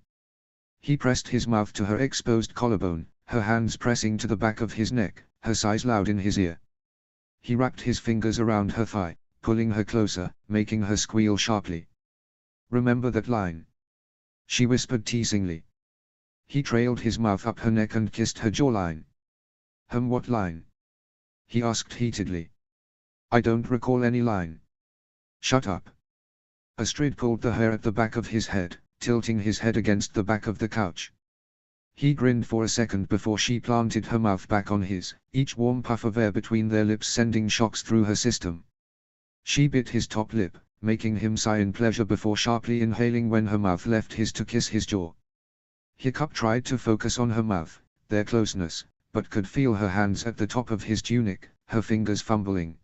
He pressed his mouth to her exposed collarbone, her hands pressing to the back of his neck, her sighs loud in his ear. He wrapped his fingers around her thigh, pulling her closer, making her squeal sharply. Remember that line? She whispered teasingly. He trailed his mouth up her neck and kissed her jawline. What line? He asked heatedly. I don't recall any line. Shut up. Astrid pulled the hair at the back of his head, tilting his head against the back of the couch. He grinned for a second before she planted her mouth back on his, each warm puff of air between their lips sending shocks through her system. She bit his top lip, making him sigh in pleasure before sharply inhaling when her mouth left his to kiss his jaw. Hiccup tried to focus on her mouth, their closeness, but could feel her hands at the top of his tunic, her fingers fumbling.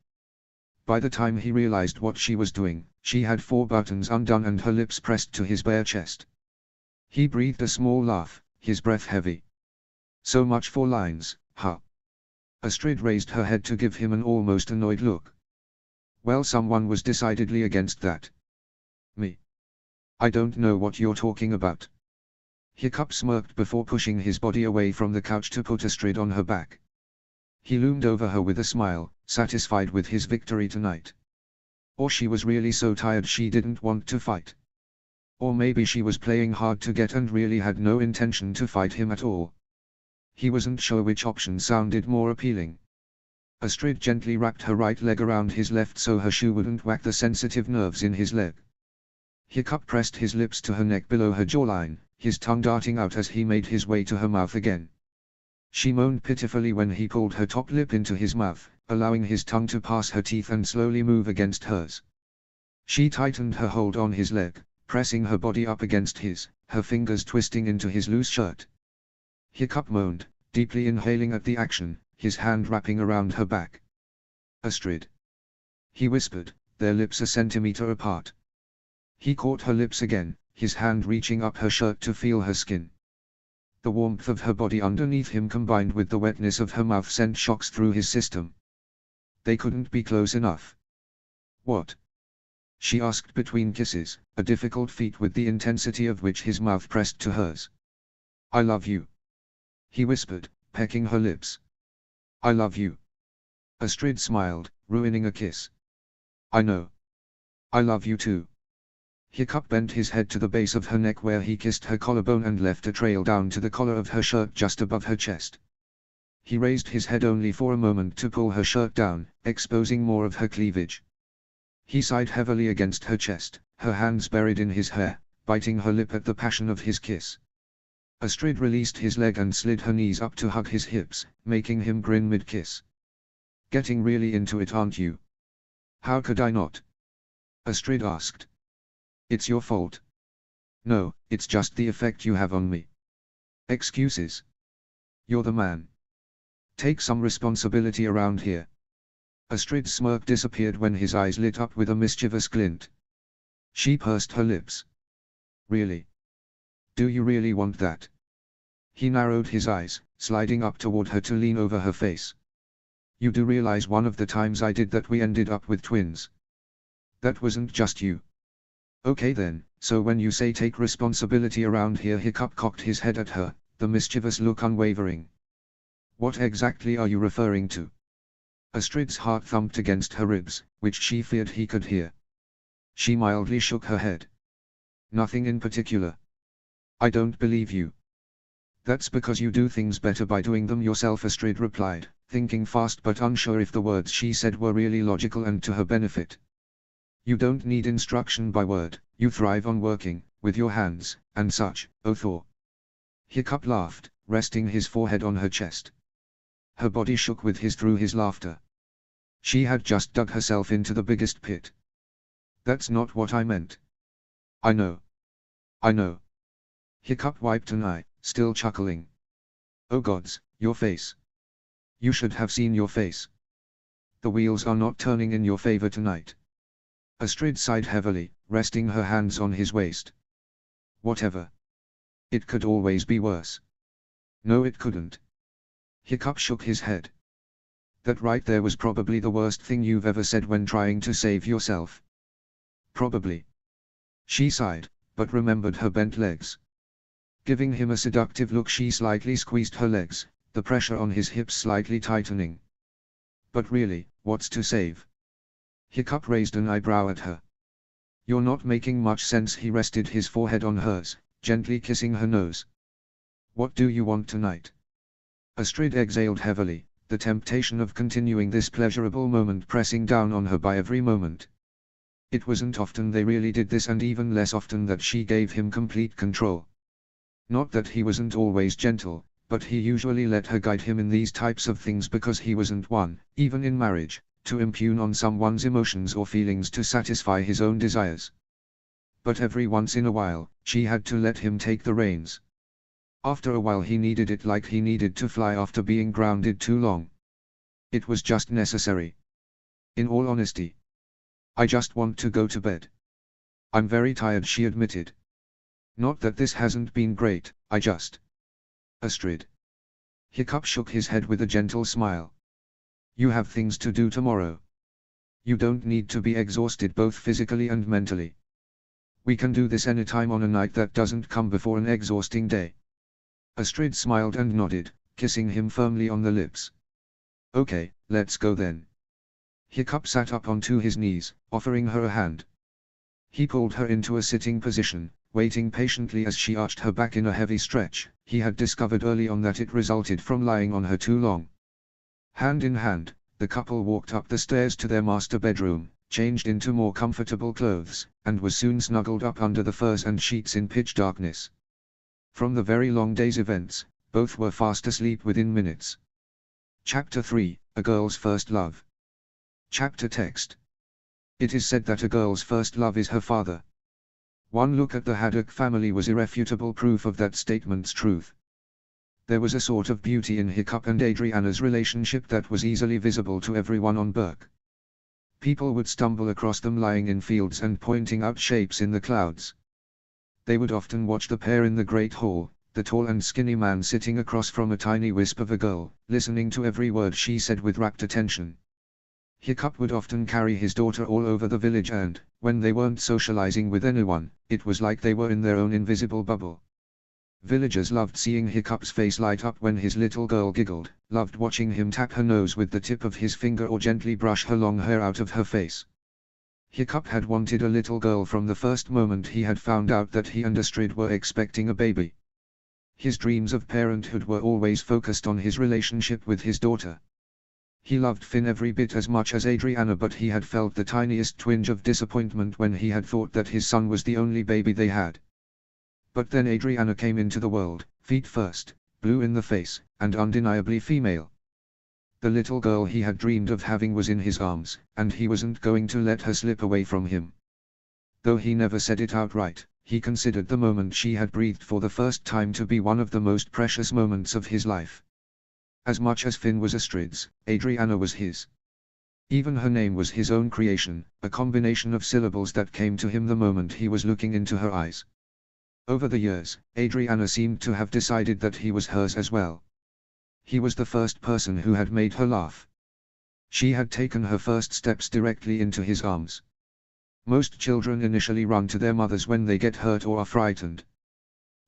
By the time he realized what she was doing, she had 4 buttons undone and her lips pressed to his bare chest. He breathed a small laugh, his breath heavy. So much for lines, huh? Astrid raised her head to give him an almost annoyed look. Well, someone was decidedly against that. Me? I don't know what you're talking about. Hiccup smirked before pushing his body away from the couch to put Astrid on her back. He loomed over her with a smile, satisfied with his victory tonight. Or she was really so tired she didn't want to fight. Or maybe she was playing hard to get and really had no intention to fight him at all. He wasn't sure which option sounded more appealing. Astrid gently wrapped her right leg around his left so her shoe wouldn't whack the sensitive nerves in his leg. Hiccup pressed his lips to her neck below her jawline, his tongue darting out as he made his way to her mouth again. She moaned pitifully when he pulled her top lip into his mouth, allowing his tongue to pass her teeth and slowly move against hers. She tightened her hold on his leg, pressing her body up against his, her fingers twisting into his loose shirt. Hiccup moaned, deeply inhaling at the action, his hand wrapping around her back. Astrid. He whispered, their lips a centimeter apart. He caught her lips again, his hand reaching up her shirt to feel her skin. The warmth of her body underneath him combined with the wetness of her mouth sent shocks through his system. They couldn't be close enough. What? She asked between kisses, a difficult feat with the intensity of which his mouth pressed to hers. I love you. He whispered, pecking her lips. I love you. Astrid smiled, ruining a kiss. I know. I love you too. Hiccup bent his head to the base of her neck where he kissed her collarbone and left a trail down to the collar of her shirt just above her chest. He raised his head only for a moment to pull her shirt down, exposing more of her cleavage. He sighed heavily against her chest, her hands buried in his hair, biting her lip at the passion of his kiss. Astrid released his leg and slid her knees up to hug his hips, making him grin mid-kiss. Getting really into it, aren't you? How could I not? Astrid asked. It's your fault. No, it's just the effect you have on me. Excuses. You're the man. Take some responsibility around here. Astrid's smirk disappeared when his eyes lit up with a mischievous glint. She pursed her lips. Really? Do you really want that? He narrowed his eyes, sliding up toward her to lean over her face. You do realize one of the times I did that we ended up with twins. That wasn't just you. Okay then, so when you say take responsibility around here, Hiccup cocked his head at her, the mischievous look unwavering. What exactly are you referring to? Astrid's heart thumped against her ribs, which she feared he could hear. She mildly shook her head. Nothing in particular. I don't believe you. That's because you do things better by doing them yourself, Astrid replied, thinking fast but unsure if the words she said were really logical and to her benefit. You don't need instruction by word, you thrive on working, with your hands, and such, oh Thor. Hiccup laughed, resting his forehead on her chest. Her body shook with his through his laughter. She had just dug herself into the biggest pit. That's not what I meant. I know. I know. Hiccup wiped an eye, still chuckling. Oh gods, your face. You should have seen your face. The wheels are not turning in your favor tonight. Astrid sighed heavily, resting her hands on his waist. Whatever. It could always be worse. No, it couldn't. Hiccup shook his head. That right there was probably the worst thing you've ever said when trying to save yourself. Probably. She sighed, but remembered her bent legs. Giving him a seductive look, she slightly squeezed her legs, the pressure on his hips slightly tightening. But really, what's to save? Hiccup raised an eyebrow at her. You're not making much sense. He rested his forehead on hers, gently kissing her nose. What do you want tonight? Astrid exhaled heavily, the temptation of continuing this pleasurable moment pressing down on her by every moment. It wasn't often they really did this, and even less often that she gave him complete control. Not that he wasn't always gentle, but he usually let her guide him in these types of things because he wasn't one, even in marriage, to impugn on someone's emotions or feelings to satisfy his own desires. But every once in a while, she had to let him take the reins. After a while he needed it like he needed to fly after being grounded too long. It was just necessary. In all honesty, I just want to go to bed. I'm very tired, she admitted. Not that this hasn't been great, I just... Astrid. Hiccup shook his head with a gentle smile. You have things to do tomorrow. You don't need to be exhausted both physically and mentally. We can do this anytime on a night that doesn't come before an exhausting day. Astrid smiled and nodded, kissing him firmly on the lips. Okay, let's go then. Hiccup sat up onto his knees, offering her a hand. He pulled her into a sitting position, waiting patiently as she arched her back in a heavy stretch. He had discovered early on that it resulted from lying on her too long. Hand in hand, the couple walked up the stairs to their master bedroom, changed into more comfortable clothes, and was soon snuggled up under the furs and sheets in pitch darkness. From the very long day's events, both were fast asleep within minutes. Chapter 3, A Girl's First Love. Chapter text. It is said that a girl's first love is her father. One look at the Haddock family was irrefutable proof of that statement's truth. There was a sort of beauty in Hiccup and Adriana's relationship that was easily visible to everyone on Berk. People would stumble across them lying in fields and pointing out shapes in the clouds. They would often watch the pair in the great hall, the tall and skinny man sitting across from a tiny wisp of a girl, listening to every word she said with rapt attention. Hiccup would often carry his daughter all over the village and, when they weren't socializing with anyone, it was like they were in their own invisible bubble. Villagers loved seeing Hiccup's face light up when his little girl giggled, loved watching him tap her nose with the tip of his finger or gently brush her long hair out of her face. Hiccup had wanted a little girl from the first moment he had found out that he and Astrid were expecting a baby. His dreams of parenthood were always focused on his relationship with his daughter. He loved Finn every bit as much as Adriana, but he had felt the tiniest twinge of disappointment when he had thought that his son was the only baby they had. But then Adriana came into the world, feet first, blue in the face, and undeniably female. The little girl he had dreamed of having was in his arms, and he wasn't going to let her slip away from him. Though he never said it outright, he considered the moment she had breathed for the first time to be one of the most precious moments of his life. As much as Finn was Astrid's, Adriana was his. Even her name was his own creation, a combination of syllables that came to him the moment he was looking into her eyes. Over the years, Adriana seemed to have decided that he was hers as well. He was the first person who had made her laugh. She had taken her first steps directly into his arms. Most children initially run to their mothers when they get hurt or are frightened.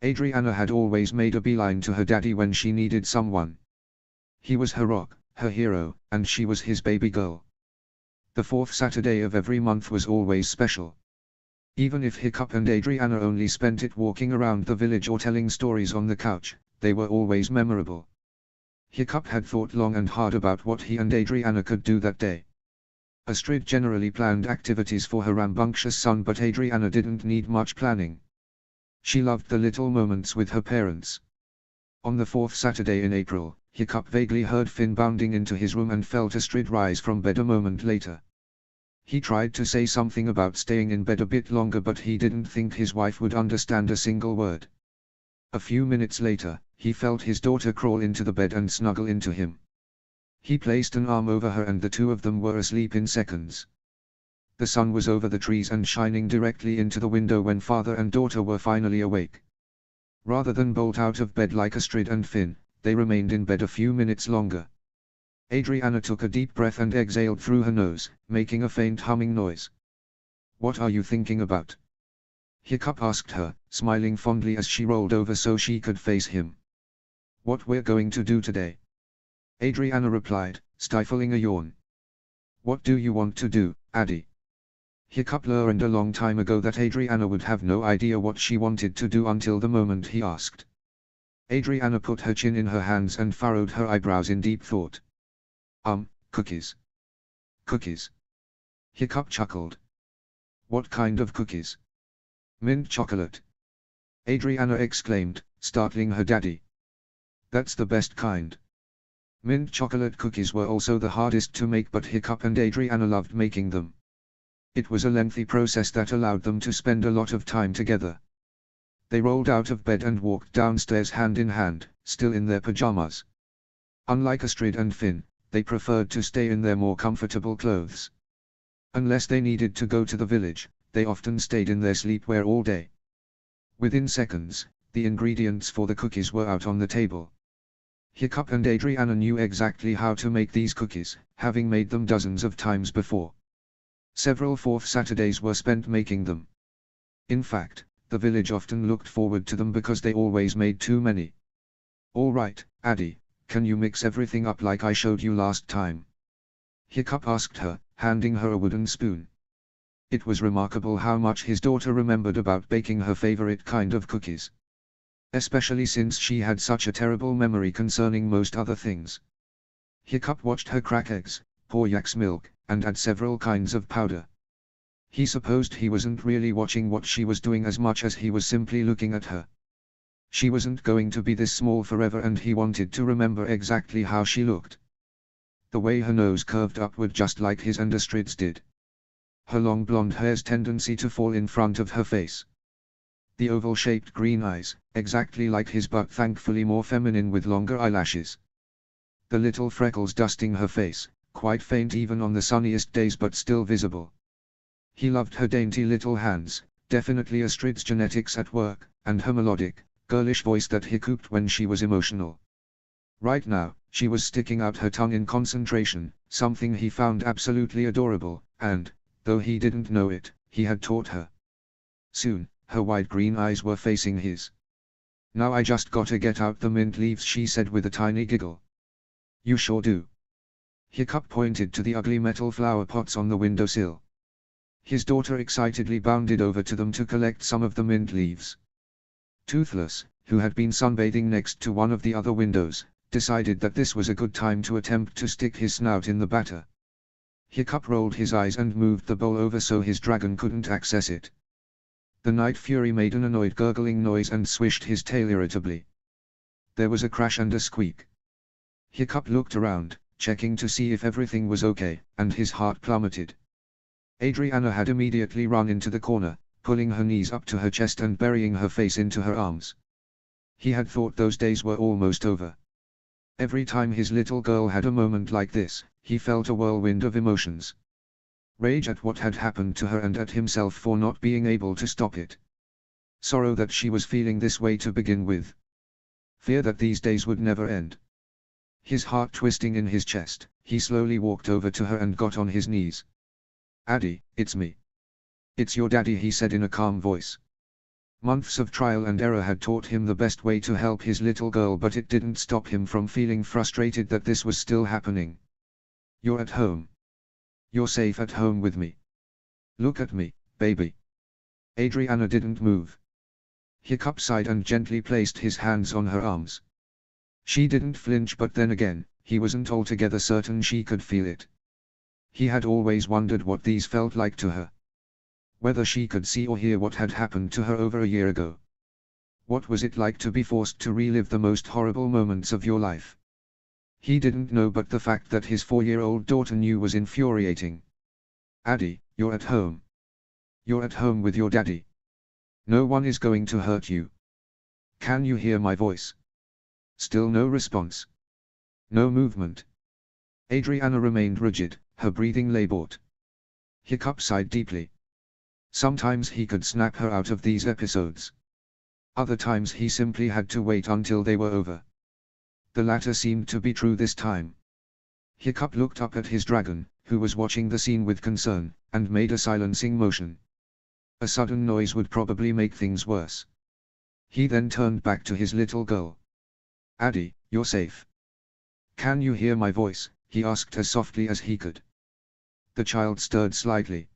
Adriana had always made a beeline to her daddy when she needed someone. He was her rock, her hero, and she was his baby girl. The fourth Saturday of every month was always special. Even if Hiccup and Adriana only spent it walking around the village or telling stories on the couch, they were always memorable. Hiccup had thought long and hard about what he and Adriana could do that day. Astrid generally planned activities for her rambunctious son, but Adriana didn't need much planning. She loved the little moments with her parents. On the fourth Saturday in April, Hiccup vaguely heard Finn bounding into his room and felt Astrid rise from bed a moment later. He tried to say something about staying in bed a bit longer, but he didn't think his wife would understand a single word. A few minutes later, he felt his daughter crawl into the bed and snuggle into him. He placed an arm over her and the two of them were asleep in seconds. The sun was over the trees and shining directly into the window when father and daughter were finally awake. Rather than bolt out of bed like Astrid and Finn, they remained in bed a few minutes longer. Adriana took a deep breath and exhaled through her nose, making a faint humming noise. "What are you thinking about?" Hiccup asked her, smiling fondly as she rolled over so she could face him. "What we're going to do today," Adriana replied, stifling a yawn. "What do you want to do, Addy?" Hiccup learned a long time ago that Adriana would have no idea what she wanted to do until the moment he asked. Adriana put her chin in her hands and furrowed her eyebrows in deep thought. Cookies. Cookies. Hiccup chuckled. "What kind of cookies?" "Mint chocolate," Adriana exclaimed, startling her daddy. "That's the best kind." Mint chocolate cookies were also the hardest to make, but Hiccup and Adriana loved making them. It was a lengthy process that allowed them to spend a lot of time together. They rolled out of bed and walked downstairs hand in hand, still in their pajamas. Unlike Astrid and Finn, they preferred to stay in their more comfortable clothes. Unless they needed to go to the village, they often stayed in their sleepwear all day. Within seconds, the ingredients for the cookies were out on the table. Hiccup and Adriana knew exactly how to make these cookies, having made them dozens of times before. Several fourth Saturdays were spent making them. In fact, the village often looked forward to them because they always made too many. "All right, Addie, can you mix everything up like I showed you last time?" Hiccup asked her, handing her a wooden spoon. It was remarkable how much his daughter remembered about baking her favorite kind of cookies. Especially since she had such a terrible memory concerning most other things. Hiccup watched her crack eggs, pour yak's milk, and add several kinds of powder. He supposed he wasn't really watching what she was doing as much as he was simply looking at her. She wasn't going to be this small forever, and he wanted to remember exactly how she looked. The way her nose curved upward just like his and Astrid's did. Her long blonde hair's tendency to fall in front of her face. The oval-shaped green eyes, exactly like his but thankfully more feminine with longer eyelashes. The little freckles dusting her face, quite faint even on the sunniest days but still visible. He loved her dainty little hands, definitely Astrid's genetics at work, and her melodic, girlish voice that hiccuped when she was emotional. Right now, she was sticking out her tongue in concentration, something he found absolutely adorable, and, though he didn't know it, he had taught her. Soon, her wide green eyes were facing his. "Now I just gotta get out the mint leaves," she said with a tiny giggle. "You sure do." Hiccup pointed to the ugly metal flower pots on the windowsill. His daughter excitedly bounded over to them to collect some of the mint leaves. Toothless, who had been sunbathing next to one of the other windows, decided that this was a good time to attempt to stick his snout in the batter. Hiccup rolled his eyes and moved the bowl over so his dragon couldn't access it. The Night Fury made an annoyed gurgling noise and swished his tail irritably. There was a crash and a squeak. Hiccup looked around, checking to see if everything was okay, and his heart plummeted. Adriana had immediately run into the corner, pulling her knees up to her chest and burying her face into her arms. He had thought those days were almost over. Every time his little girl had a moment like this, he felt a whirlwind of emotions. Rage at what had happened to her and at himself for not being able to stop it. Sorrow that she was feeling this way to begin with. Fear that these days would never end. His heart twisting in his chest, he slowly walked over to her and got on his knees. "Addie, it's me. It's your daddy," he said in a calm voice. Months of trial and error had taught him the best way to help his little girl, but it didn't stop him from feeling frustrated that this was still happening. "You're at home. You're safe at home with me. Look at me, baby." Adriana didn't move. Hiccup sighed and gently placed his hands on her arms. She didn't flinch, but then again, he wasn't altogether certain she could feel it. He had always wondered what these felt like to her. Whether she could see or hear what had happened to her over a year ago. What was it like to be forced to relive the most horrible moments of your life? He didn't know, but the fact that his 4-year-old daughter knew was infuriating. "Addie, you're at home. You're at home with your daddy. No one is going to hurt you. Can you hear my voice?" Still no response. No movement. Adriana remained rigid, her breathing labored. Hiccup sighed deeply. Sometimes he could snap her out of these episodes. Other times he simply had to wait until they were over. The latter seemed to be true this time. Hiccup looked up at his dragon, who was watching the scene with concern, and made a silencing motion. A sudden noise would probably make things worse. He then turned back to his little girl. "Addie, you're safe. Can you hear my voice?" he asked as softly as he could. The child stirred slightly.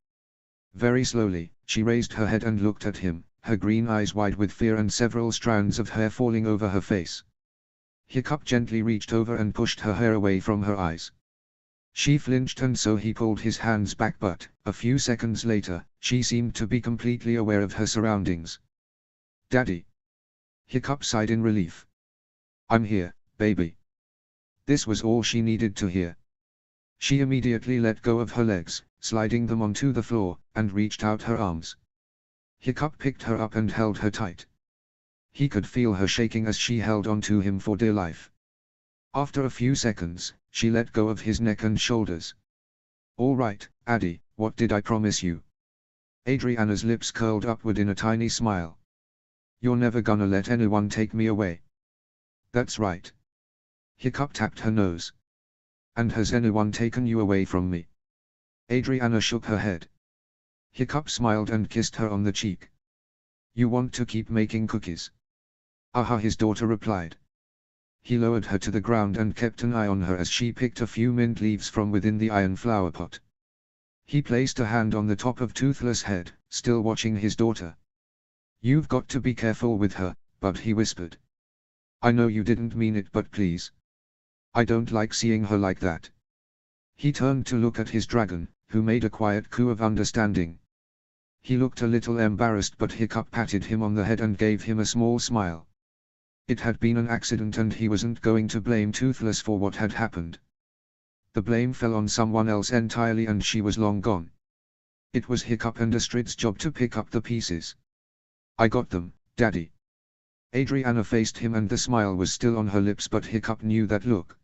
Very slowly, she raised her head and looked at him, her green eyes wide with fear and several strands of hair falling over her face. Hiccup gently reached over and pushed her hair away from her eyes. She flinched and so he pulled his hands back, but, a few seconds later, she seemed to be completely aware of her surroundings. "Daddy." Hiccup sighed in relief. "I'm here, baby." This was all she needed to hear. She immediately let go of her legs, sliding them onto the floor, and reached out her arms. Hiccup picked her up and held her tight. He could feel her shaking as she held on to him for dear life. After a few seconds, She let go of his neck and shoulders. "All right, Addie, what did I promise you?" Adriana's lips curled upward in a tiny smile. "You're never gonna let anyone take me away." "That's right." Hiccup tapped her nose. "And has anyone taken you away from me?" Adriana shook her head. Hiccup smiled and kissed her on the cheek. "You want to keep making cookies?" "Aha," his daughter replied. He lowered her to the ground and kept an eye on her as she picked a few mint leaves from within the iron flower pot. He placed a hand on the top of Toothless' head, still watching his daughter. "You've got to be careful with her, Bud," he whispered. "I know you didn't mean it, but please. I don't like seeing her like that." He turned to look at his dragon, who made a quiet coo of understanding. He looked a little embarrassed, but Hiccup patted him on the head and gave him a small smile. It had been an accident and he wasn't going to blame Toothless for what had happened. The blame fell on someone else entirely and she was long gone. It was Hiccup and Astrid's job to pick up the pieces. "I got them, Daddy." Adriana faced him and the smile was still on her lips, but Hiccup knew that look.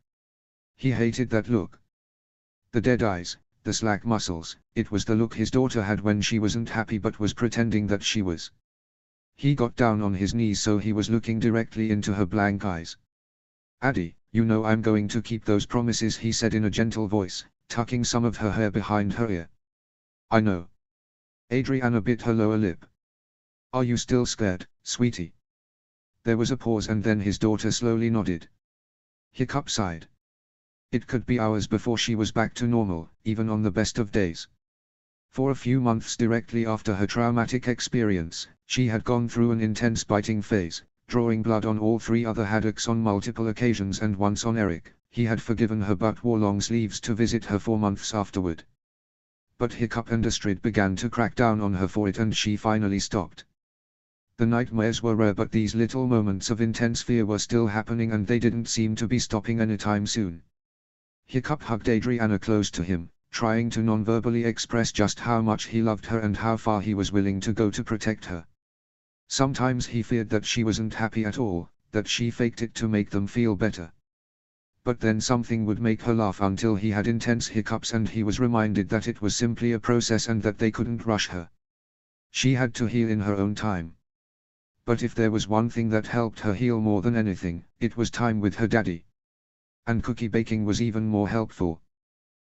He hated that look. The dead eyes, the slack muscles, it was the look his daughter had when she wasn't happy but was pretending that she was. He got down on his knees so he was looking directly into her blank eyes. "Addie, you know I'm going to keep those promises," he said in a gentle voice, tucking some of her hair behind her ear. "I know." Adriana bit her lower lip. "Are you still scared, sweetie?" There was a pause and then his daughter slowly nodded. Hiccup sighed. It could be hours before she was back to normal, even on the best of days. For a few months directly after her traumatic experience, she had gone through an intense biting phase, drawing blood on all three other Haddocks on multiple occasions, and once on Eric. He had forgiven her but wore long sleeves to visit her for months afterward. But Hiccup and Astrid began to crack down on her for it and she finally stopped. The nightmares were rare, but these little moments of intense fear were still happening and they didn't seem to be stopping anytime soon. Hiccup hugged Adriana close to him, trying to non-verbally express just how much he loved her and how far he was willing to go to protect her. Sometimes he feared that she wasn't happy at all, that she faked it to make them feel better. But then something would make her laugh until he had intense hiccups and he was reminded that it was simply a process and that they couldn't rush her. She had to heal in her own time. But if there was one thing that helped her heal more than anything, it was time with her daddy. And cookie baking was even more helpful.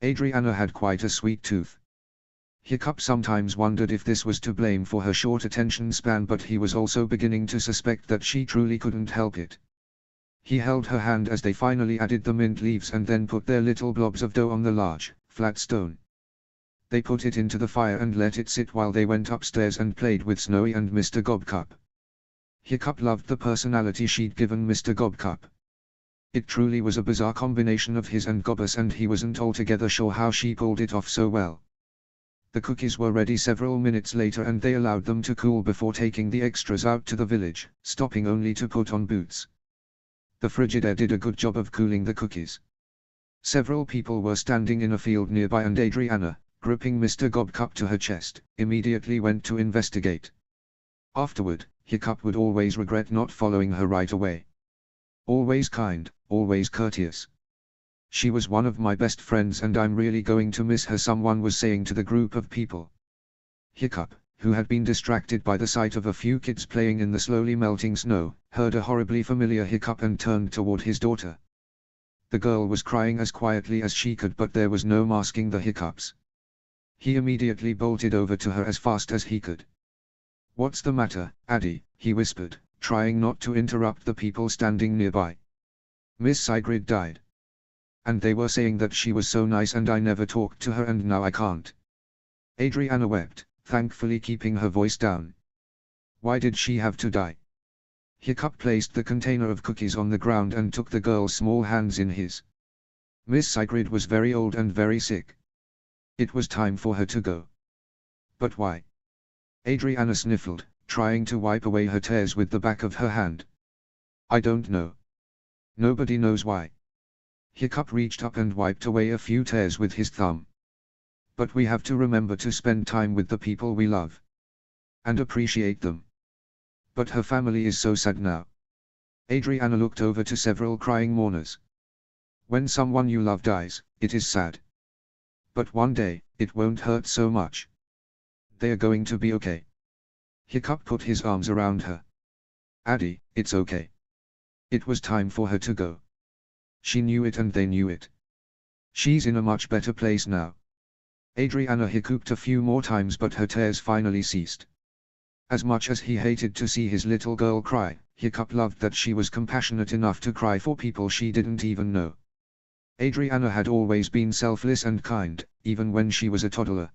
Adriana had quite a sweet tooth. Hiccup sometimes wondered if this was to blame for her short attention span, but he was also beginning to suspect that she truly couldn't help it. He held her hand as they finally added the mint leaves and then put their little blobs of dough on the large, flat stone. They put it into the fire and let it sit while they went upstairs and played with Snowy and Mr. Gobcup. Hiccup loved the personality she'd given Mr. Gobcup. It truly was a bizarre combination of his and Gobbus, and he wasn't altogether sure how she pulled it off so well. The cookies were ready several minutes later and they allowed them to cool before taking the extras out to the village, stopping only to put on boots. The Frigidaire did a good job of cooling the cookies. Several people were standing in a field nearby and Adriana, gripping Mr. Gobcup to her chest, immediately went to investigate. Afterward, Hiccup would always regret not following her right away. Always kind, always courteous. "She was one of my best friends and I'm really going to miss her," someone was saying to the group of people. Hiccup, who had been distracted by the sight of a few kids playing in the slowly melting snow, heard a horribly familiar hiccup and turned toward his daughter. The girl was crying as quietly as she could, but there was no masking the hiccups. He immediately bolted over to her as fast as he could. "What's the matter, Addie?" he whispered, trying not to interrupt the people standing nearby. "Miss Sigrid died. And they were saying that she was so nice and I never talked to her and now I can't." Adriana wept, thankfully keeping her voice down. "Why did she have to die?" Hiccup placed the container of cookies on the ground and took the girl's small hands in his. "Miss Sigrid was very old and very sick. It was time for her to go." "But why?" Adriana sniffled, trying to wipe away her tears with the back of her hand. "I don't know. Nobody knows why." Hiccup reached up and wiped away a few tears with his thumb. "But we have to remember to spend time with the people we love. And appreciate them. But her family is so sad now." Adriana looked over to several crying mourners. When someone you love dies, it is sad. But one day, it won't hurt so much. They're going to be okay. Hiccup put his arms around her. Addie, it's okay. It was time for her to go. She knew it and they knew it. She's in a much better place now. Adriana hiccuped a few more times but her tears finally ceased. As much as he hated to see his little girl cry, Hiccup loved that she was compassionate enough to cry for people she didn't even know. Adriana had always been selfless and kind, even when she was a toddler.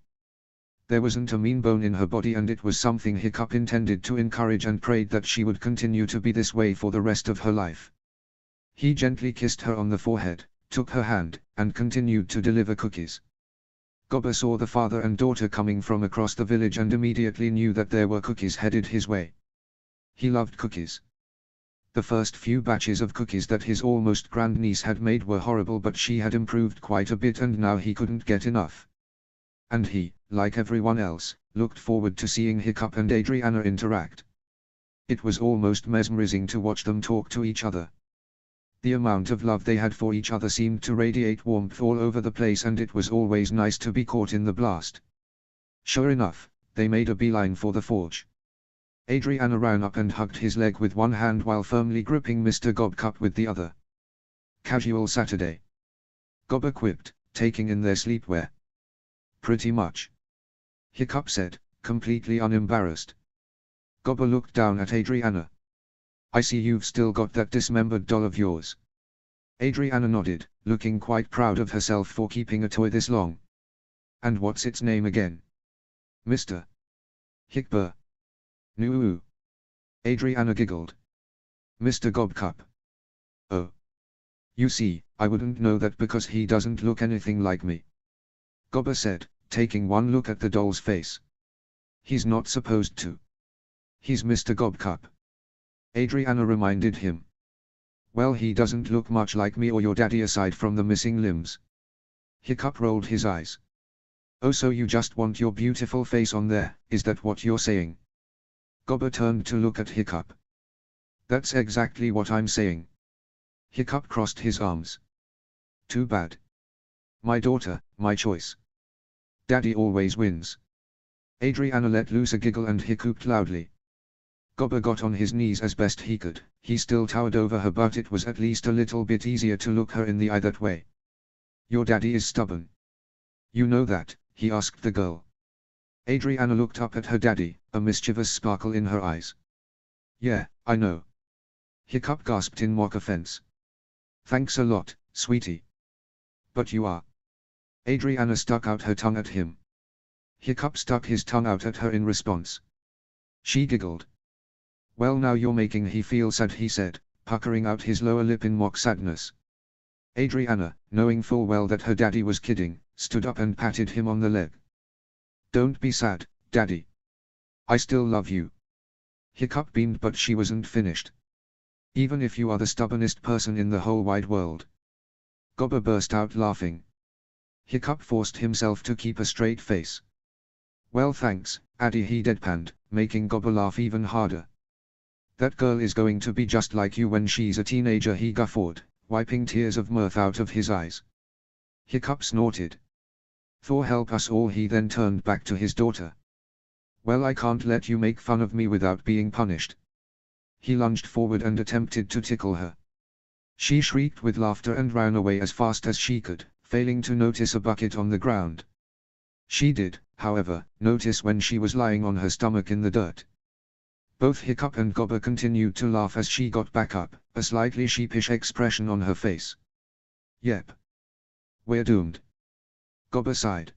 There wasn't a mean bone in her body and it was something Hiccup intended to encourage and prayed that she would continue to be this way for the rest of her life. He gently kissed her on the forehead, took her hand, and continued to deliver cookies. Gobber saw the father and daughter coming from across the village and immediately knew that there were cookies headed his way. He loved cookies. The first few batches of cookies that his almost grandniece had made were horrible but she had improved quite a bit and now he couldn't get enough. And he, like everyone else, looked forward to seeing Hiccup and Adriana interact. It was almost mesmerizing to watch them talk to each other. The amount of love they had for each other seemed to radiate warmth all over the place and it was always nice to be caught in the blast. Sure enough, they made a beeline for the forge. Adriana ran up and hugged his leg with one hand while firmly gripping Mr. Gobcup with the other. Casual Saturday. Gobber quipped, taking in their sleepwear. Pretty much. Hiccup said, completely unembarrassed. Gobber looked down at Adriana. I see you've still got that dismembered doll of yours. Adriana nodded, looking quite proud of herself for keeping a toy this long. And what's its name again? Mr. Hickbur. Noo. Adriana giggled. Mr. Gobcup. Oh. You see, I wouldn't know that because he doesn't look anything like me. Gobber said, taking one look at the doll's face. He's not supposed to. He's Mr. Gobcup. Adriana reminded him. Well, he doesn't look much like me or your daddy aside from the missing limbs. Hiccup rolled his eyes. Oh, so you just want your beautiful face on there, is that what you're saying? Gobber turned to look at Hiccup. That's exactly what I'm saying. Hiccup crossed his arms. Too bad. My daughter, my choice. Daddy always wins. Adriana let loose a giggle and hiccuped loudly. Gobber got on his knees as best he could. He still towered over her but it was at least a little bit easier to look her in the eye that way. Your daddy is stubborn. You know that, he asked the girl. Adriana looked up at her daddy, a mischievous sparkle in her eyes. Yeah, I know. Hiccup gasped in mock offense. Thanks a lot, sweetie. But you are. Adriana stuck out her tongue at him. Hiccup stuck his tongue out at her in response. She giggled. Well, now you're making he feel sad, he said, puckering out his lower lip in mock sadness. Adriana, knowing full well that her daddy was kidding, stood up and patted him on the leg. Don't be sad, Daddy. I still love you. Hiccup beamed but she wasn't finished. Even if you are the stubbornest person in the whole wide world. Gobber burst out laughing. Hiccup forced himself to keep a straight face. Well, thanks, Addie, he deadpanned, making Gobber laugh even harder. That girl is going to be just like you when she's a teenager, he guffawed, wiping tears of mirth out of his eyes. Hiccup snorted. Thor help us all, he then turned back to his daughter. Well, I can't let you make fun of me without being punished. He lunged forward and attempted to tickle her. She shrieked with laughter and ran away as fast as she could, failing to notice a bucket on the ground. She did, however, notice when she was lying on her stomach in the dirt. Both Hiccup and Gobber continued to laugh as she got back up, a slightly sheepish expression on her face. Yep. We're doomed. Gobber sighed.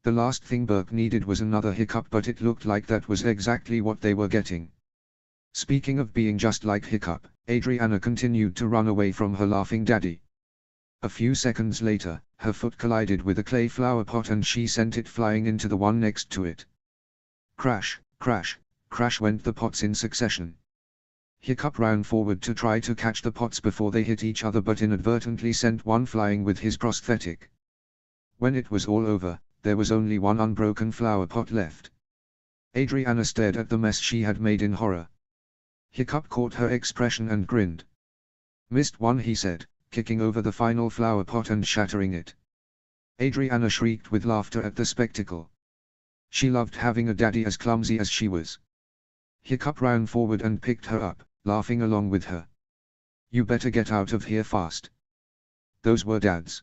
The last thing Burke needed was another hiccup, but it looked like that was exactly what they were getting. Speaking of being just like Hiccup, Adriana continued to run away from her laughing daddy. A few seconds later, her foot collided with a clay flower pot and she sent it flying into the one next to it. Crash, crash, crash went the pots in succession. Hiccup ran forward to try to catch the pots before they hit each other but inadvertently sent one flying with his prosthetic. When it was all over, there was only one unbroken flower pot left. Adriana stared at the mess she had made in horror. Hiccup caught her expression and grinned. Missed one, he said, kicking over the final flower pot and shattering it. Adriana shrieked with laughter at the spectacle. She loved having a daddy as clumsy as she was. Hiccup ran forward and picked her up, laughing along with her. "You better get out of here fast." "Those were Dad's,"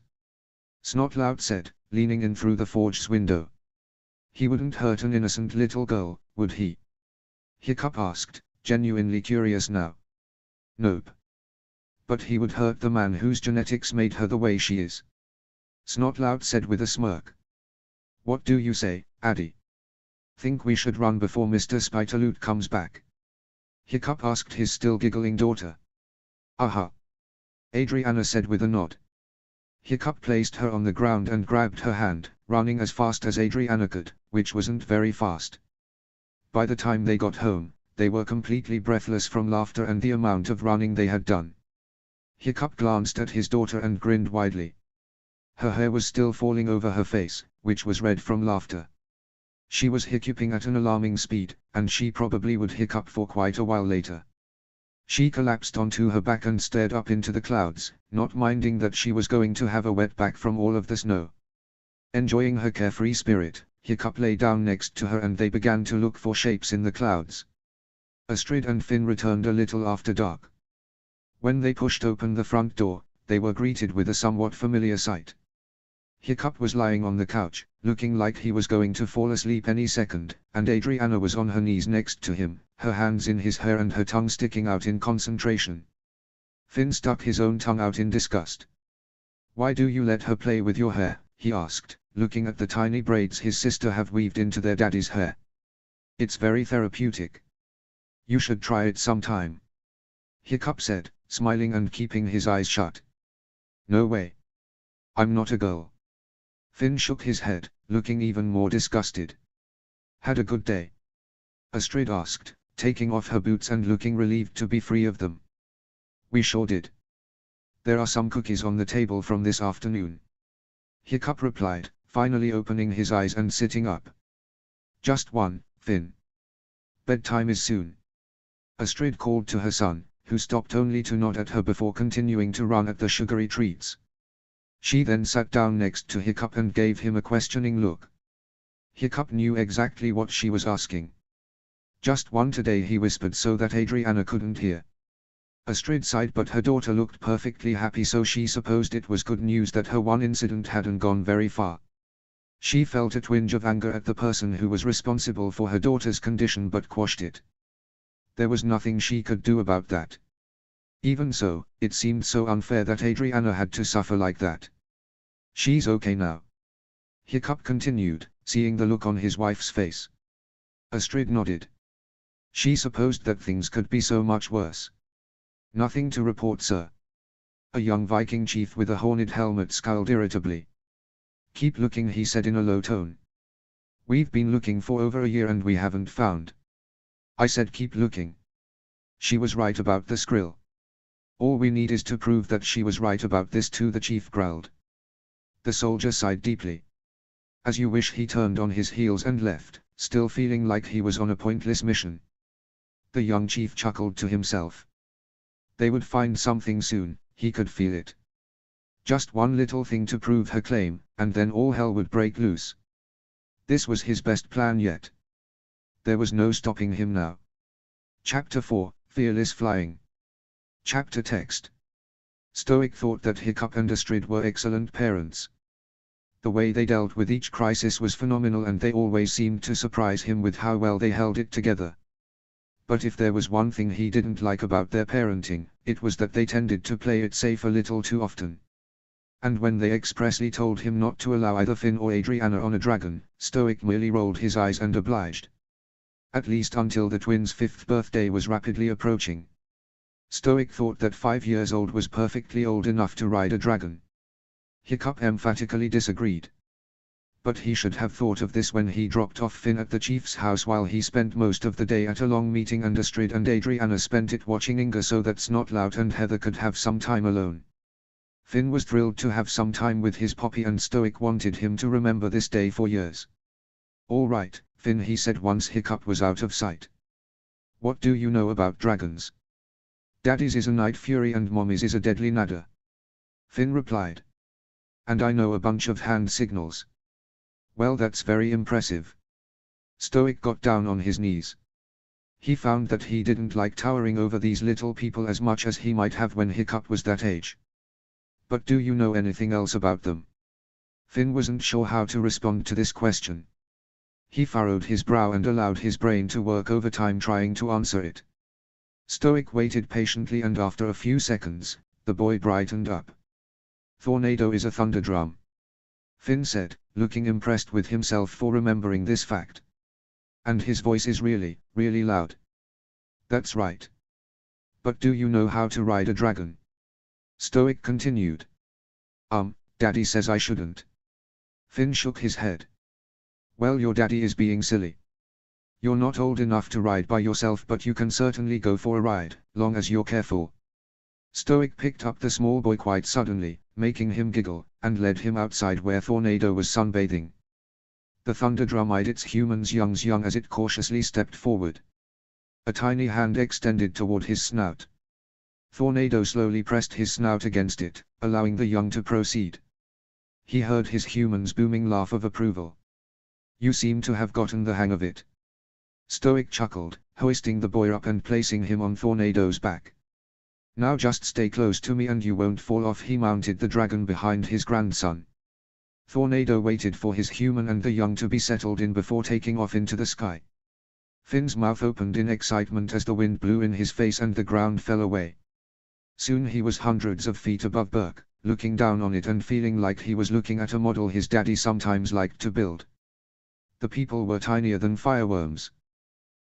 Snotlout said, leaning in through the forge's window. "He wouldn't hurt an innocent little girl, would he?" Hiccup asked, genuinely curious now. "Nope. But he would hurt the man whose genetics made her the way she is," Snotlout said with a smirk. "What do you say, Addy? Think we should run before Mr. Spitaloot comes back?" Hiccup asked his still giggling daughter. "Aha!" Adriana said with a nod. Hiccup placed her on the ground and grabbed her hand, running as fast as Adriana could, which wasn't very fast. By the time they got home, they were completely breathless from laughter and the amount of running they had done. Hiccup glanced at his daughter and grinned widely. Her hair was still falling over her face, which was red from laughter. She was hiccuping at an alarming speed, and she probably would hiccup for quite a while later. She collapsed onto her back and stared up into the clouds, not minding that she was going to have a wet back from all of the snow. Enjoying her carefree spirit, Hiccup lay down next to her and they began to look for shapes in the clouds. Astrid and Finn returned a little after dark. When they pushed open the front door, they were greeted with a somewhat familiar sight. Hiccup was lying on the couch, looking like he was going to fall asleep any second, and Adriana was on her knees next to him, her hands in his hair and her tongue sticking out in concentration. Finn stuck his own tongue out in disgust. "Why do you let her play with your hair?" he asked, looking at the tiny braids his sister have weaved into their daddy's hair. "It's very therapeutic. You should try it sometime," Hiccup said, smiling and keeping his eyes shut. "No way. I'm not a girl." Finn shook his head, looking even more disgusted. "Had a good day?" Astrid asked, taking off her boots and looking relieved to be free of them. "We sure did. There are some cookies on the table from this afternoon," Hiccup replied, finally opening his eyes and sitting up. "Just one, Finn. Bedtime is soon," Astrid called to her son, who stopped only to nod at her before continuing to run at the sugary treats. She then sat down next to Hiccup and gave him a questioning look. Hiccup knew exactly what she was asking. "Just one today," he whispered so that Adriana couldn't hear. Astrid sighed, but her daughter looked perfectly happy, so she supposed it was good news that her one incident hadn't gone very far. She felt a twinge of anger at the person who was responsible for her daughter's condition but quashed it. There was nothing she could do about that. Even so, it seemed so unfair that Adriana had to suffer like that. "She's okay now," Hiccup continued, seeing the look on his wife's face. Astrid nodded. She supposed that things could be so much worse. "Nothing to report, sir," a young Viking chief with a horned helmet scowled irritably. "Keep looking," he said in a low tone. "We've been looking for over a year and we haven't found." "I said keep looking." "She was right about the Skrill. All we need is to prove that she was right about this too," the chief growled. The soldier sighed deeply. "As you wish," he turned on his heels and left, still feeling like he was on a pointless mission. The young chief chuckled to himself. They would find something soon, he could feel it. Just one little thing to prove her claim, and then all hell would break loose. This was his best plan yet. There was no stopping him now. Chapter 4, Fearless Flying. Chapter text. Stoic thought that Hiccup and Astrid were excellent parents. The way they dealt with each crisis was phenomenal and they always seemed to surprise him with how well they held it together. But if there was one thing he didn't like about their parenting, it was that they tended to play it safe a little too often. And when they expressly told him not to allow either Finn or Adriana on a dragon, Stoic merely rolled his eyes and obliged. At least until the twins' 5th birthday was rapidly approaching. Stoic thought that 5 years old was perfectly old enough to ride a dragon. Hiccup emphatically disagreed. But he should have thought of this when he dropped off Finn at the chief's house while he spent most of the day at a long meeting and Astrid and Adriana spent it watching Inga so that Snotlout and Heather could have some time alone. Finn was thrilled to have some time with his Poppy and Stoic wanted him to remember this day for years. "All right, Finn," he said once Hiccup was out of sight. "What do you know about dragons?" "Daddy's is a night fury and Mommy's is a deadly nadder." Finn replied. And I know a bunch of hand signals. Well, that's very impressive. Stoic got down on his knees. He found that he didn't like towering over these little people as much as he might have when Hiccup was that age. But do you know anything else about them? Finn wasn't sure how to respond to this question. He furrowed his brow and allowed his brain to work overtime trying to answer it. Stoic waited patiently, and after a few seconds, the boy brightened up. Tornado is a thunder drum, Finn said, looking impressed with himself for remembering this fact. And his voice is really, really loud. That's right. But do you know how to ride a dragon? Stoic continued. Daddy says I shouldn't. Finn shook his head. Well, your daddy is being silly. You're not old enough to ride by yourself, but you can certainly go for a ride, long as you're careful. Stoic picked up the small boy quite suddenly, making him giggle, and led him outside where Tornado was sunbathing. The thunder drum eyed its humans young as it cautiously stepped forward. A tiny hand extended toward his snout. Tornado slowly pressed his snout against it, allowing the young to proceed. He heard his human's booming laugh of approval. You seem to have gotten the hang of it. Stoic chuckled, hoisting the boy up and placing him on Tornado's back. Now just stay close to me and you won't fall off. He mounted the dragon behind his grandson. Tornado waited for his human and the young to be settled in before taking off into the sky. Finn's mouth opened in excitement as the wind blew in his face and the ground fell away. Soon he was hundreds of feet above Berk, looking down on it and feeling like he was looking at a model his daddy sometimes liked to build. The people were tinier than fireworms.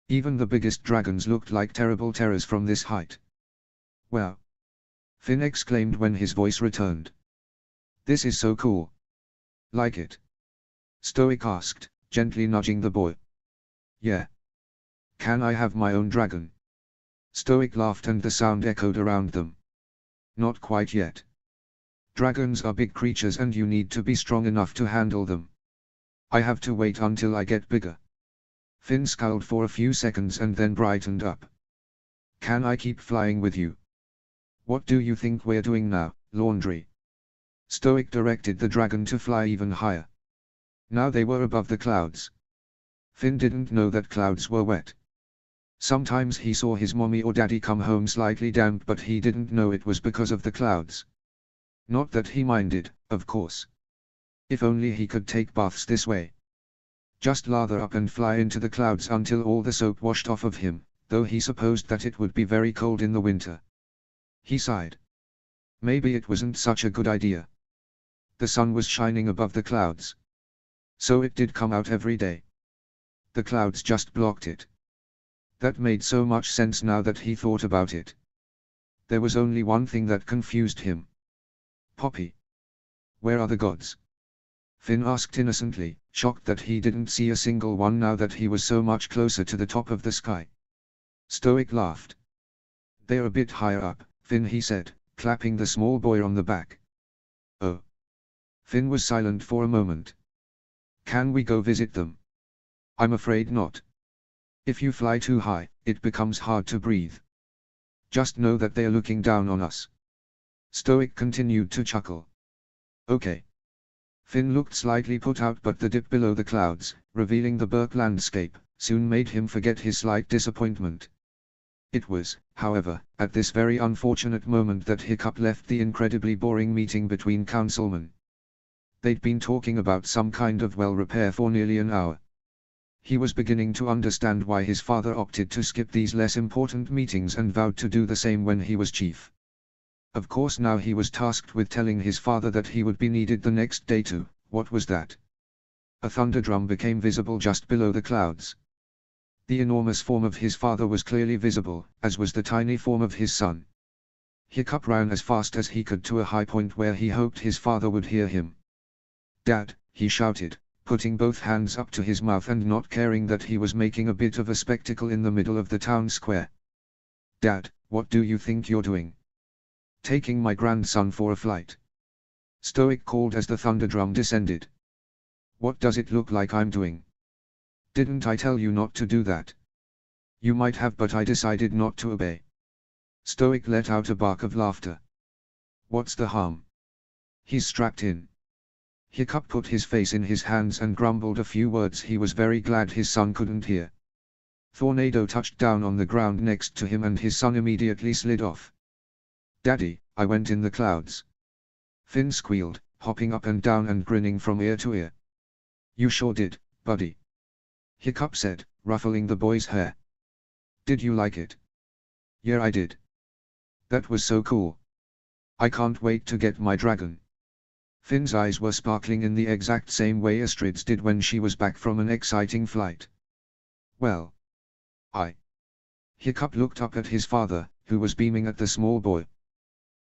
Even the biggest dragons looked like terrible terrors from this height. Wow! Finn exclaimed when his voice returned. This is so cool. Like it? Stoic asked, gently nudging the boy. Yeah. Can I have my own dragon? Stoic laughed and the sound echoed around them. Not quite yet. Dragons are big creatures and you need to be strong enough to handle them. I have to wait until I get bigger. Finn scowled for a few seconds and then brightened up. Can I keep flying with you? What do you think we're doing now, laundry? Stoic directed the dragon to fly even higher. Now they were above the clouds. Finn didn't know that clouds were wet. Sometimes he saw his mommy or daddy come home slightly damp, but he didn't know it was because of the clouds. Not that he minded, of course. If only he could take baths this way. Just lather up and fly into the clouds until all the soap washed off of him, though he supposed that it would be very cold in the winter. He sighed. Maybe it wasn't such a good idea. The sun was shining above the clouds. So it did come out every day. The clouds just blocked it. That made so much sense now that he thought about it. There was only one thing that confused him. Poppy. Where are the gods? Finn asked innocently, shocked that he didn't see a single one now that he was so much closer to the top of the sky. Stoic laughed. They're a bit higher up, Finn, he said, clapping the small boy on the back. Oh. Finn was silent for a moment. Can we go visit them? I'm afraid not. If you fly too high, it becomes hard to breathe. Just know that they're looking down on us. Stoic continued to chuckle. Okay. Finn looked slightly put out, but the dip below the clouds, revealing the Berk landscape, soon made him forget his slight disappointment. It was, however, at this very unfortunate moment that Hiccup left the incredibly boring meeting between councilmen. They'd been talking about some kind of well repair for nearly an hour. He was beginning to understand why his father opted to skip these less important meetings and vowed to do the same when he was chief. Of course now he was tasked with telling his father that he would be needed the next day too. What was that? A thunder drum became visible just below the clouds. The enormous form of his father was clearly visible, as was the tiny form of his son. Hiccup ran as fast as he could to a high point where he hoped his father would hear him. Dad, he shouted, putting both hands up to his mouth and not caring that he was making a bit of a spectacle in the middle of the town square. Dad, what do you think you're doing? Taking my grandson for a flight. Stoic called as the thunder drum descended. What does it look like I'm doing? Didn't I tell you not to do that? You might have, but I decided not to obey. Stoic let out a bark of laughter. What's the harm? He's strapped in. Hiccup put his face in his hands and grumbled a few words he was very glad his son couldn't hear. Tornado touched down on the ground next to him and his son immediately slid off. "Daddy, I went in the clouds," Finn squealed, hopping up and down and grinning from ear to ear. "You sure did, buddy," Hiccup said, ruffling the boy's hair. "Did you like it?" "Yeah, I did. That was so cool. I can't wait to get my dragon." Finn's eyes were sparkling in the exact same way Astrid's did when she was back from an exciting flight. "Well, Hiccup looked up at his father, who was beaming at the small boy.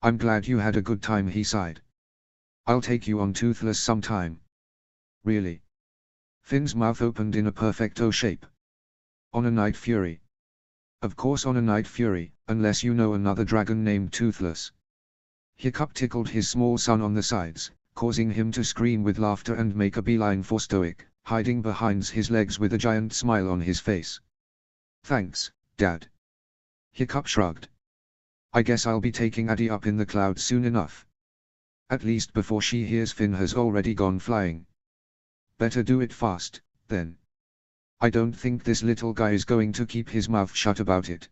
"I'm glad you had a good time," he sighed. "I'll take you on Toothless sometime." "Really?" Finn's mouth opened in a perfect O shape. "On a Night Fury?" "Of course on a Night Fury, unless you know another dragon named Toothless." Hiccup tickled his small son on the sides, causing him to scream with laughter and make a beeline for Stoic, hiding behind his legs with a giant smile on his face. "Thanks, Dad." Hiccup shrugged. "I guess I'll be taking Addie up in the clouds soon enough. At least before she hears Finn has already gone flying. Better do it fast, then. I don't think this little guy is going to keep his mouth shut about it."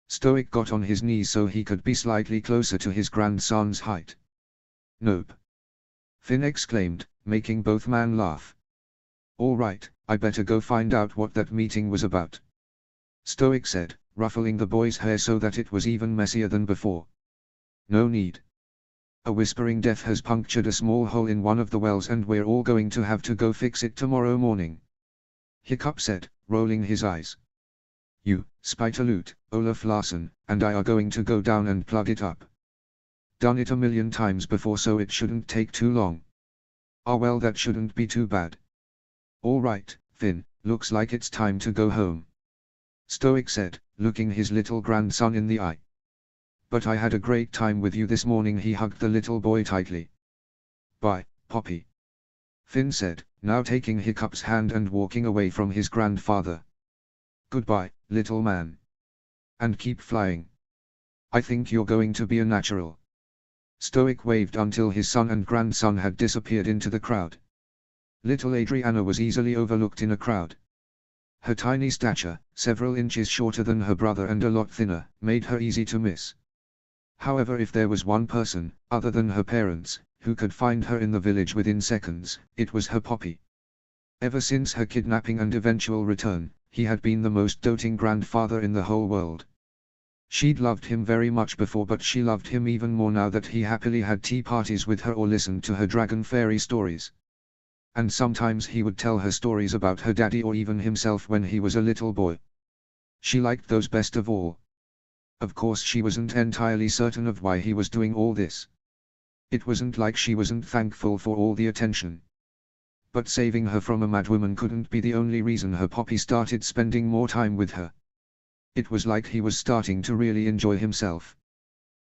Stoic got on his knees so he could be slightly closer to his grandson's height. "Nope," Finn exclaimed, making both men laugh. "All right, I better go find out what that meeting was about," Stoic said, ruffling the boy's hair so that it was even messier than before. "No need. A whispering death has punctured a small hole in one of the wells and we're all going to have to go fix it tomorrow morning," Hiccup said, rolling his eyes. "You, Spitaloot, Olaf Larsen, and I are going to go down and plug it up. Done it a million times before so it shouldn't take too long." "Ah well, that shouldn't be too bad." "All right, Finn, looks like it's time to go home," Stoic said, looking his little grandson in the eye. "But I had a great time with you this morning." He hugged the little boy tightly. "Bye, Poppy," Finn said, now taking Hiccup's hand and walking away from his grandfather. "Goodbye, little man. And keep flying. I think you're going to be a natural." Stoic waved until his son and grandson had disappeared into the crowd. Little Adriana was easily overlooked in a crowd. Her tiny stature, several inches shorter than her brother and a lot thinner, made her easy to miss. However, if there was one person, other than her parents, who could find her in the village within seconds, it was her Poppy. Ever since her kidnapping and eventual return, he had been the most doting grandfather in the whole world. She'd loved him very much before, but she loved him even more now that he happily had tea parties with her or listened to her dragon fairy stories. And sometimes he would tell her stories about her daddy or even himself when he was a little boy. She liked those best of all. Of course she wasn't entirely certain of why he was doing all this. It wasn't like she wasn't thankful for all the attention. But saving her from a madwoman couldn't be the only reason her Poppy started spending more time with her. It was like he was starting to really enjoy himself.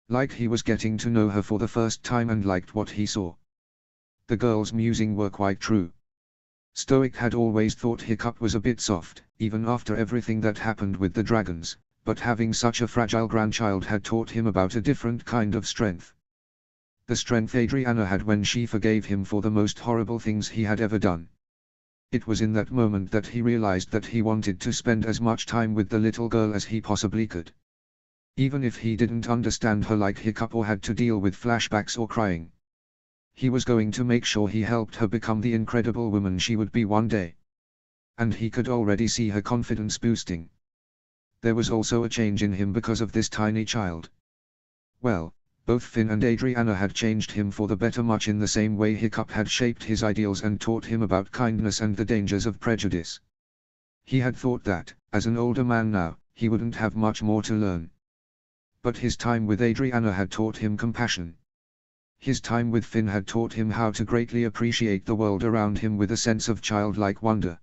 Like he was getting to know her for the first time and liked what he saw. The girl's musings were quite true. Stoic had always thought Hiccup was a bit soft, even after everything that happened with the dragons, but having such a fragile grandchild had taught him about a different kind of strength. The strength Adriana had when she forgave him for the most horrible things he had ever done. It was in that moment that he realized that he wanted to spend as much time with the little girl as he possibly could. Even if he didn't understand her like Hiccup or had to deal with flashbacks or crying. He was going to make sure he helped her become the incredible woman she would be one day. And he could already see her confidence boosting. There was also a change in him because of this tiny child. Well, both Finn and Adriana had changed him for the better, much in the same way Hiccup had shaped his ideals and taught him about kindness and the dangers of prejudice. He had thought that, as an older man now, he wouldn't have much more to learn. But his time with Adriana had taught him compassion. His time with Finn had taught him how to greatly appreciate the world around him with a sense of childlike wonder.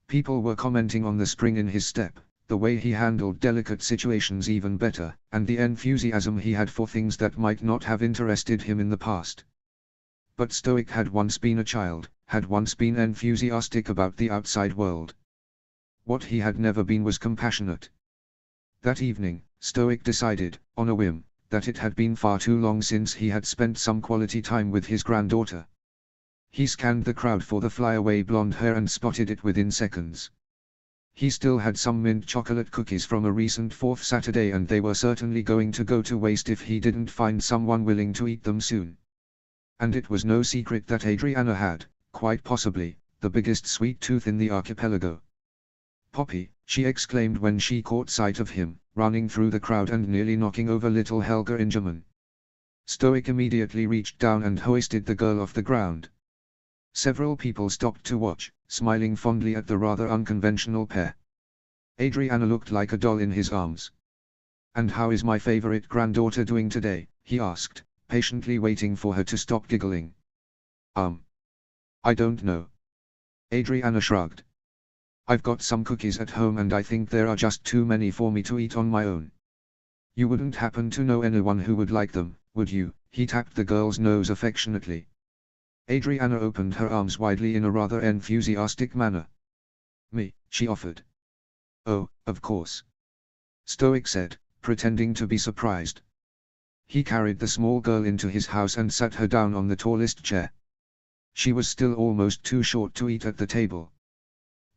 People were commenting on the spring in his step, the way he handled delicate situations even better, and the enthusiasm he had for things that might not have interested him in the past. But Stoic had once been a child, had once been enthusiastic about the outside world. What he had never been was compassionate. That evening, Stoic decided, on a whim, that it had been far too long since he had spent some quality time with his granddaughter. He scanned the crowd for the flyaway blonde hair and spotted it within seconds. He still had some mint chocolate cookies from a recent 4th Saturday, and they were certainly going to go to waste if he didn't find someone willing to eat them soon. And it was no secret that Adriana had, quite possibly, the biggest sweet tooth in the archipelago. "Poppy," she exclaimed when she caught sight of him, running through the crowd and nearly knocking over little Helga Ingerman. Stoic immediately reached down and hoisted the girl off the ground. Several people stopped to watch, smiling fondly at the rather unconventional pair. Adriana looked like a doll in his arms. "And how is my favorite granddaughter doing today?" he asked, patiently waiting for her to stop giggling. I don't know." Adriana shrugged. "I've got some cookies at home and I think there are just too many for me to eat on my own." "You wouldn't happen to know anyone who would like them, would you?" He tapped the girl's nose affectionately. Adriana opened her arms widely in a rather enthusiastic manner. "Me," she offered. "Oh, of course," Stoic said, pretending to be surprised. He carried the small girl into his house and sat her down on the tallest chair. She was still almost too short to eat at the table.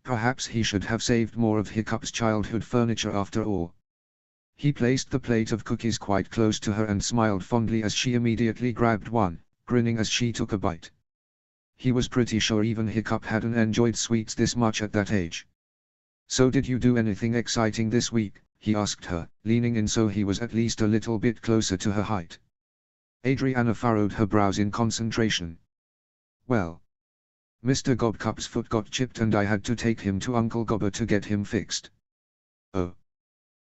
Perhaps he should have saved more of Hiccup's childhood furniture after all. He placed the plate of cookies quite close to her and smiled fondly as she immediately grabbed one, grinning as she took a bite. He was pretty sure even Hiccup hadn't enjoyed sweets this much at that age. "So did you do anything exciting this week?" he asked her, leaning in so he was at least a little bit closer to her height. Adriana furrowed her brows in concentration. "Well, Mr. Gobcup's foot got chipped and I had to take him to Uncle Gobber to get him fixed." "Oh."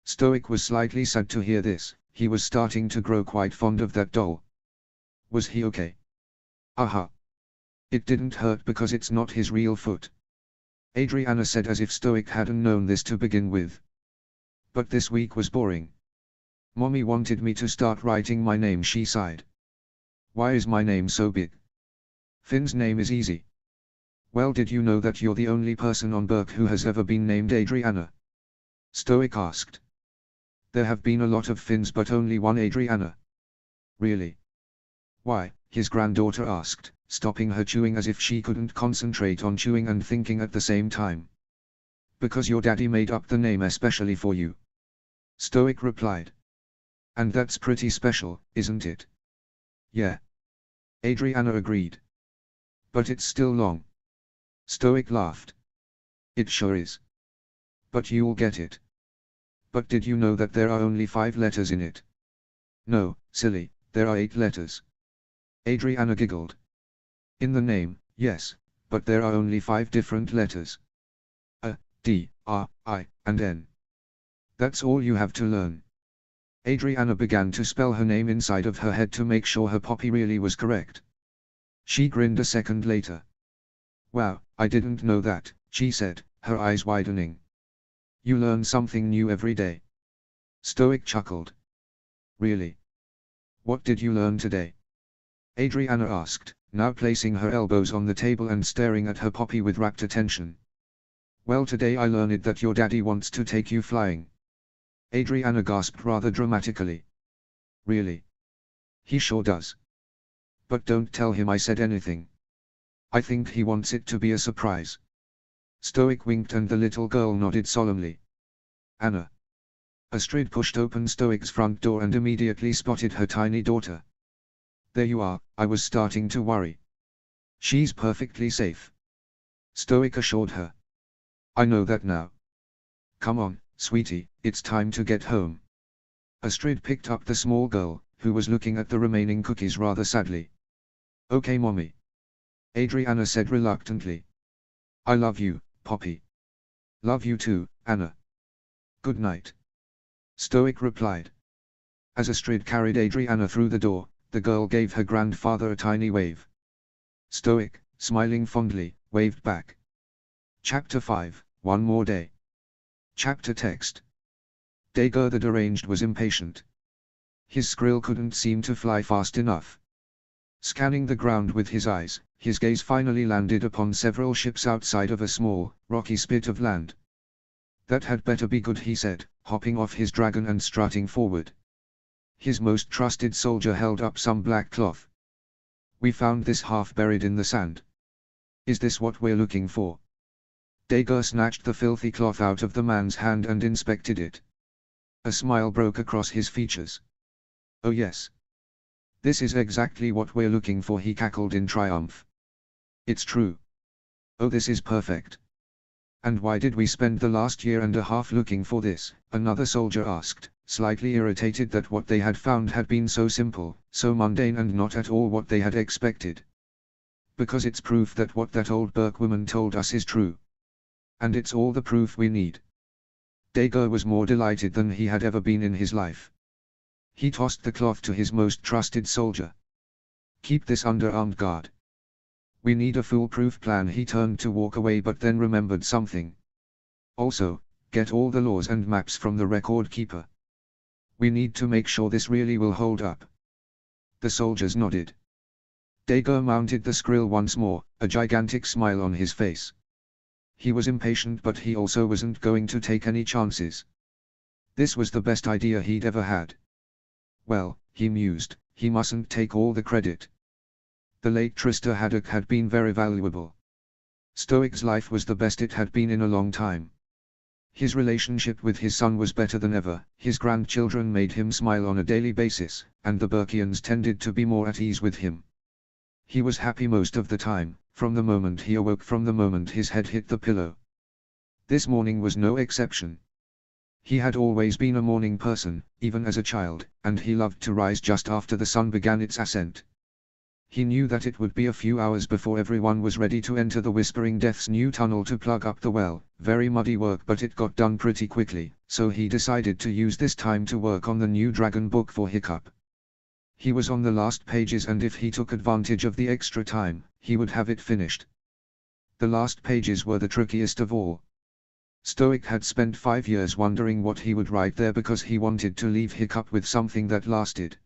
Stoic was slightly sad to hear this. He was starting to grow quite fond of that doll. "Was he okay?" "Aha. It didn't hurt because it's not his real foot," Adriana said as if Stoic hadn't known this to begin with. "But this week was boring. Mommy wanted me to start writing my name," she sighed. "Why is my name so big? Finn's name is easy." "Well, did you know that you're the only person on Berk who has ever been named Adriana?" Stoic asked. "There have been a lot of Finns but only one Adriana." "Really? Why?" his granddaughter asked, stopping her chewing as if she couldn't concentrate on chewing and thinking at the same time. "Because your daddy made up the name especially for you," Stoic replied. "And that's pretty special, isn't it?" "Yeah," Adriana agreed. "But it's still long." Stoic laughed. "It sure is. But you'll get it." "But did you know that there are only 5 letters in it?" "No, silly, there are 8 letters." Adriana giggled. "In the name, yes, but there are only 5 different letters. A, D, R, I, and N. That's all you have to learn." Adriana began to spell her name inside of her head to make sure her Poppy really was correct. She grinned a second later. "Wow, I didn't know that," she said, her eyes widening. "You learn something new every day." Stoic chuckled. "Really? What did you learn today?" Adriana asked, now placing her elbows on the table and staring at her Poppy with rapt attention. "Well, today I learned that your daddy wants to take you flying." Adriana gasped rather dramatically. "Really? He sure does. But don't tell him I said anything. I think he wants it to be a surprise." Stoic winked and the little girl nodded solemnly. "Anna." Astrid pushed open Stoic's front door and immediately spotted her tiny daughter. "There you are, I was starting to worry." "She's perfectly safe," Stoic assured her. "I know that now. Come on, sweetie, it's time to get home." Astrid picked up the small girl, who was looking at the remaining cookies rather sadly. "Okay, Mommy," Adriana said reluctantly. "I love you, Poppy." "Love you too, Anna." "Good night," Stoic replied. As Astrid carried Adriana through the door, the girl gave her grandfather a tiny wave. Stoic, smiling fondly, waved back. Chapter 5, One More Day. Chapter text. Dager the Deranged was impatient. His skrill couldn't seem to fly fast enough. Scanning the ground with his eyes, his gaze finally landed upon several ships outside of a small, rocky spit of land. "That had better be good," he said, hopping off his dragon and strutting forward. His most trusted soldier held up some black cloth. "We found this half buried in the sand. Is this what we're looking for?" Dager snatched the filthy cloth out of the man's hand and inspected it. A smile broke across his features. "Oh yes. This is exactly what we're looking for," he cackled in triumph. "It's true. Oh, this is perfect." "And why did we spend the last year and a half looking for this?" another soldier asked, slightly irritated that what they had found had been so simple, so mundane and not at all what they had expected. "Because it's proof that what that old Burke woman told us is true. And it's all the proof we need." Dager was more delighted than he had ever been in his life. He tossed the cloth to his most trusted soldier. "Keep this under armed guard. We need a foolproof plan." He turned to walk away but then remembered something. "Also, get all the laws and maps from the record keeper. We need to make sure this really will hold up." The soldiers nodded. Dager mounted the skrill once more, a gigantic smile on his face. He was impatient but he also wasn't going to take any chances. This was the best idea he'd ever had. Well, he mused, he mustn't take all the credit. The late Trista Haddock had been very valuable. Stoic's life was the best it had been in a long time. His relationship with his son was better than ever, his grandchildren made him smile on a daily basis, and the Burkians tended to be more at ease with him. He was happy most of the time, from the moment he awoke, from the moment his head hit the pillow. This morning was no exception. He had always been a morning person, even as a child, and he loved to rise just after the sun began its ascent. He knew that it would be a few hours before everyone was ready to enter the Whispering Death's new tunnel to plug up the well, very muddy work but it got done pretty quickly, so he decided to use this time to work on the new dragon book for Hiccup. He was on the last pages and if he took advantage of the extra time, he would have it finished. The last pages were the trickiest of all. Stoic had spent 5 years wondering what he would write there because he wanted to leave Hiccup with something that lasted.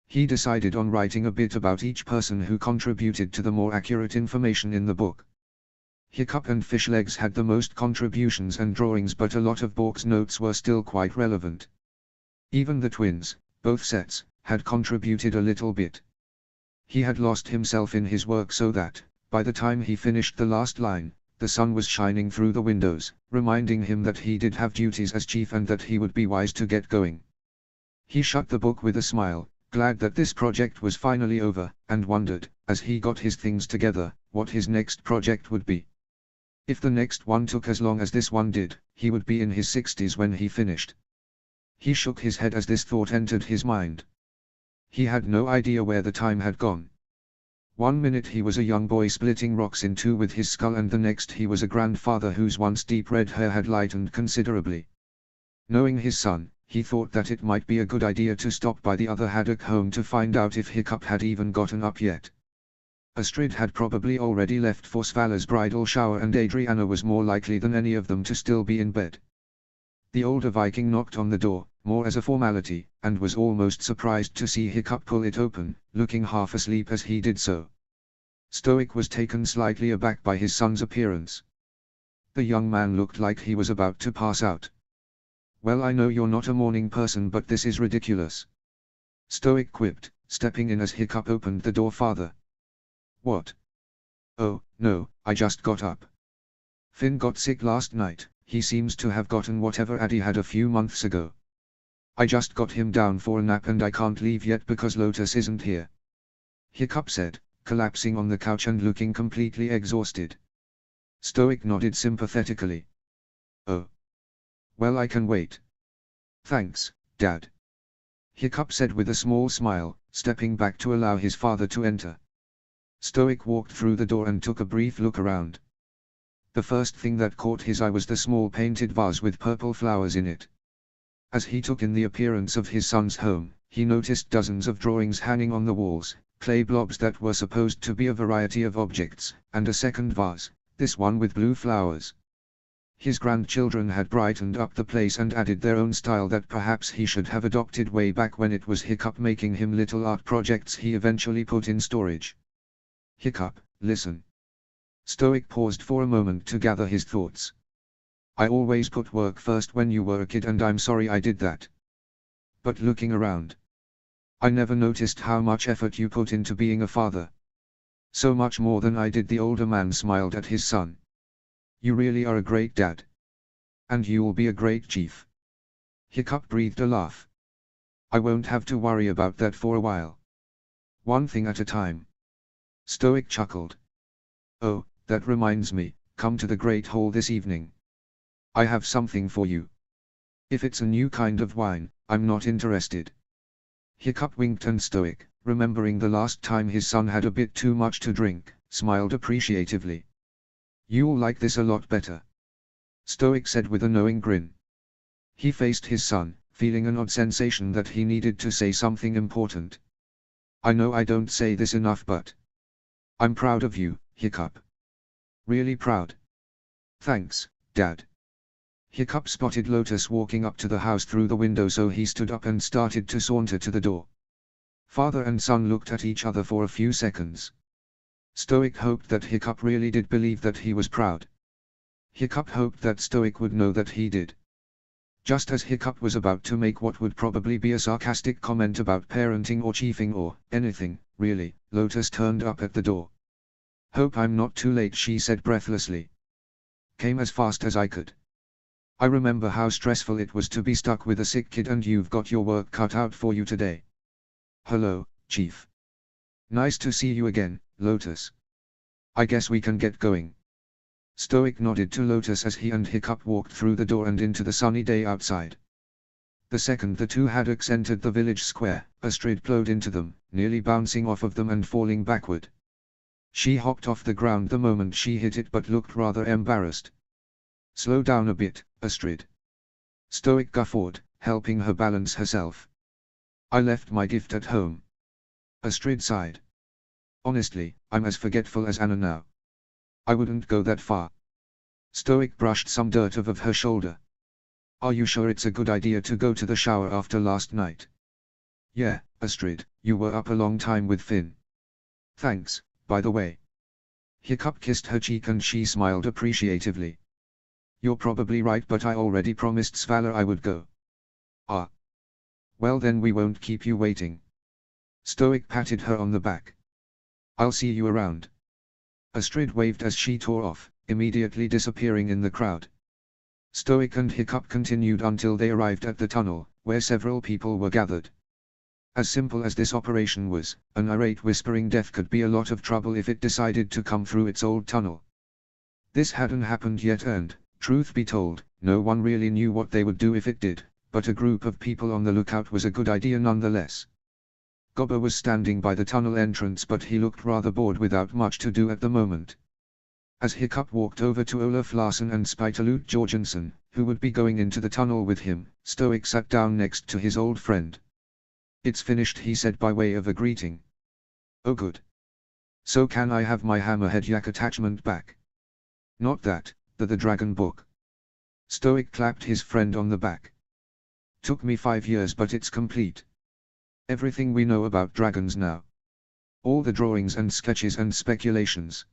He decided on writing a bit about each person who contributed to the more accurate information in the book. Hiccup and Fishlegs had the most contributions and drawings but a lot of Bork's notes were still quite relevant. Even the twins, both sets, had contributed a little bit. He had lost himself in his work so that, by the time he finished the last line, the sun was shining through the windows, reminding him that he did have duties as chief and that he would be wise to get going. He shut the book with a smile, glad that this project was finally over, and wondered, as he got his things together, what his next project would be. If the next one took as long as this one did, he would be in his 60s when he finished. He shook his head as this thought entered his mind. He had no idea where the time had gone. 1 minute he was a young boy splitting rocks in two with his skull and the next he was a grandfather whose once deep red hair had lightened considerably. Knowing his son, he thought that it might be a good idea to stop by the other Haddock home to find out if Hiccup had even gotten up yet. Astrid had probably already left for Svala's bridal shower and Adriana was more likely than any of them to still be in bed. The older Viking knocked on the door, more as a formality, and was almost surprised to see Hiccup pull it open, looking half asleep as he did so. Stoic was taken slightly aback by his son's appearance. The young man looked like he was about to pass out. "Well, I know you're not a morning person but this is ridiculous," Stoic quipped, stepping in as Hiccup opened the door farther. "What? Oh, no, I just got up. Finn got sick last night, he seems to have gotten whatever Addy had a few months ago. I just got him down for a nap and I can't leave yet because Lotus isn't here," Hiccup said, collapsing on the couch and looking completely exhausted. Stoic nodded sympathetically. "Oh. Well, I can wait. Thanks, Dad," Hiccup said with a small smile, stepping back to allow his father to enter. Stoic walked through the door and took a brief look around. The first thing that caught his eye was the small painted vase with purple flowers in it. As he took in the appearance of his son's home, he noticed dozens of drawings hanging on the walls, clay blobs that were supposed to be a variety of objects, and a second vase, this one with blue flowers. His grandchildren had brightened up the place and added their own style that perhaps he should have adopted way back when it was Hiccup making him little art projects he eventually put in storage. "Hiccup, listen." Stoic paused for a moment to gather his thoughts. "I always put work first when you were a kid and I'm sorry I did that. But looking around, I never noticed how much effort you put into being a father. So much more than I did. The older man smiled at his son. You really are a great dad. And you'll be a great chief. Hiccup breathed a laugh. I won't have to worry about that for a while. One thing at a time. Stoic chuckled. Oh, that reminds me, come to the Great Hall this evening. I have something for you. If it's a new kind of wine, I'm not interested. Hiccup winked, and Stoic, remembering the last time his son had a bit too much to drink, smiled appreciatively. You'll like this a lot better. Stoic said with a knowing grin. He faced his son, feeling an odd sensation that he needed to say something important. I know I don't say this enough, but I'm proud of you, Hiccup. Really proud. Thanks, Dad. Hiccup spotted Lotus walking up to the house through the window, so he stood up and started to saunter to the door. Father and son looked at each other for a few seconds. Stoic hoped that Hiccup really did believe that he was proud. Hiccup hoped that Stoic would know that he did. Just as Hiccup was about to make what would probably be a sarcastic comment about parenting or chiefing or anything, really, Lotus turned up at the door. Hope I'm not too late, she said breathlessly. Came as fast as I could. I remember how stressful it was to be stuck with a sick kid, and you've got your work cut out for you today. Hello, Chief. Nice to see you again, Lotus. I guess we can get going. Stoic nodded to Lotus as he and Hiccup walked through the door and into the sunny day outside. The second the two haddocks entered the village square, Astrid plowed into them, nearly bouncing off of them and falling backward. She hopped off the ground the moment she hit it, but looked rather embarrassed. Slow down a bit, Astrid. Stoic guffawed, helping her balance herself. I left my gift at home. Astrid sighed. Honestly, I'm as forgetful as Anna now. I wouldn't go that far. Stoic brushed some dirt off of her shoulder. Are you sure it's a good idea to go to the shower after last night? Yeah, Astrid, you were up a long time with Finn. Thanks, by the way. Hiccup kissed her cheek and she smiled appreciatively. You're probably right, but I already promised Svala I would go. Ah. Well then we won't keep you waiting. Stoic patted her on the back. I'll see you around. Astrid waved as she tore off, immediately disappearing in the crowd. Stoic and Hiccup continued until they arrived at the tunnel, where several people were gathered. As simple as this operation was, an irate whispering death could be a lot of trouble if it decided to come through its old tunnel. This hadn't happened yet, and, truth be told, no one really knew what they would do if it did, but a group of people on the lookout was a good idea nonetheless. Gobber was standing by the tunnel entrance, but he looked rather bored without much to do at the moment. As Hiccup walked over to Olaf Larsson and Spitalut Jorgensen, who would be going into the tunnel with him, Stoic sat down next to his old friend. It's finished, he said by way of a greeting. Oh good. So can I have my hammerhead yak attachment back? Not that, the dragon book. Stoic clapped his friend on the back. Took me 5 years, but it's complete. Everything we know about dragons now. All the drawings and sketches and speculations.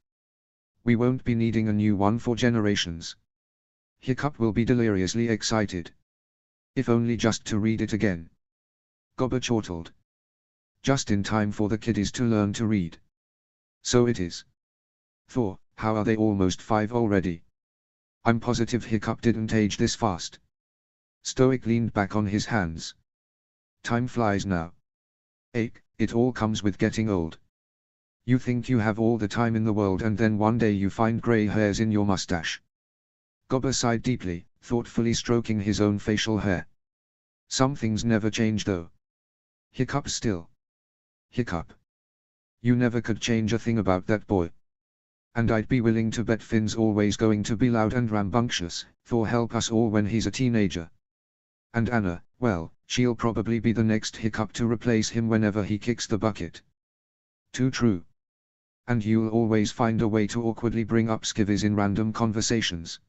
We won't be needing a new one for generations. Hiccup will be deliriously excited. If only just to read it again. Gobber chortled. Just in time for the kiddies to learn to read. So it is. Thor, how are they almost 5 already? I'm positive Hiccup didn't age this fast. Stoic leaned back on his hands. Time flies now. It all comes with getting old. You think you have all the time in the world, and then one day you find grey hairs in your mustache. Gobber sighed deeply, thoughtfully stroking his own facial hair. Some things never change though. Hiccup still. Hiccup. You never could change a thing about that boy. And I'd be willing to bet Finn's always going to be loud and rambunctious, Thor help us all when he's a teenager. And Anna, well, she'll probably be the next Hiccup to replace him whenever he kicks the bucket. Too true. And you'll always find a way to awkwardly bring up skivvies in random conversations.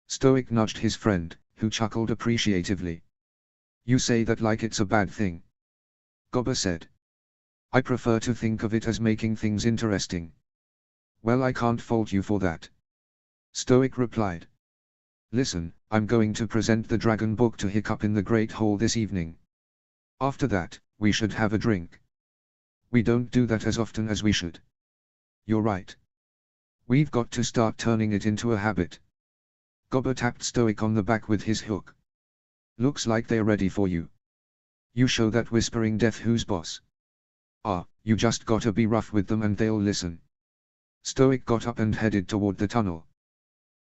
Stoic nudged his friend, who chuckled appreciatively. You say that like it's a bad thing. Gobber said. I prefer to think of it as making things interesting. Well, I can't fault you for that. Stoic replied. Listen, I'm going to present the dragon book to Hiccup in the Great Hall this evening. After that, we should have a drink. We don't do that as often as we should. You're right. We've got to start turning it into a habit. Gobber tapped Stoic on the back with his hook. Looks like they're ready for you. You show that Whispering Death who's boss. You just gotta be rough with them and they'll listen. Stoic got up and headed toward the tunnel.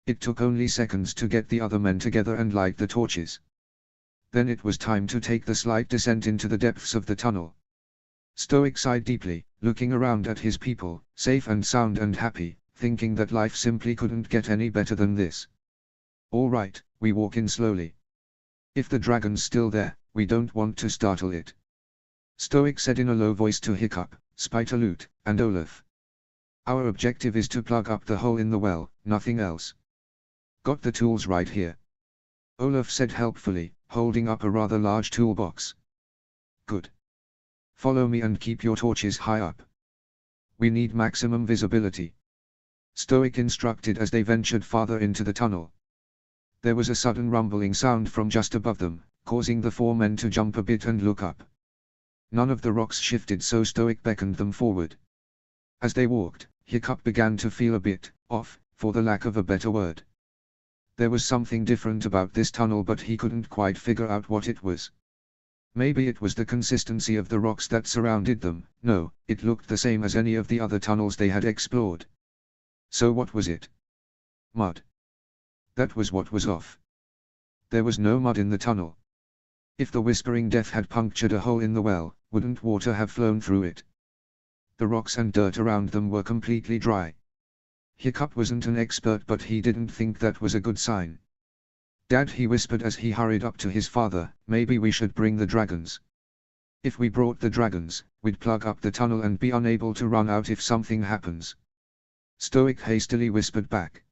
It took only seconds to get the other men together and light the torches. Then it was time to take the slight descent into the depths of the tunnel. Stoic sighed deeply, looking around at his people, safe and sound and happy, thinking that life simply couldn't get any better than this. All right, we walk in slowly. If the dragon's still there, we don't want to startle it. Stoic said in a low voice to Hiccup, Spitaloot, and Olaf. Our objective is to plug up the hole in the well, nothing else. Got the tools right here. Olaf said helpfully, holding up a rather large toolbox. Good. Follow me and keep your torches high up. We need maximum visibility. Stoic instructed as they ventured farther into the tunnel. There was a sudden rumbling sound from just above them, causing the 4 men to jump a bit and look up. None of the rocks shifted, so Stoic beckoned them forward. As they walked, Hiccup began to feel a bit off, for the lack of a better word. There was something different about this tunnel, but he couldn't quite figure out what it was. Maybe it was the consistency of the rocks that surrounded them. No, it looked the same as any of the other tunnels they had explored. So what was it? Mud. That was what was off. There was no mud in the tunnel. If the Whispering Death had punctured a hole in the well, wouldn't water have flown through it? The rocks and dirt around them were completely dry. Hiccup wasn't an expert, but he didn't think that was a good sign. Dad, he whispered as he hurried up to his father, maybe we should bring the dragons. If we brought the dragons, we'd plug up the tunnel and be unable to run out if something happens. Stoic hastily whispered back.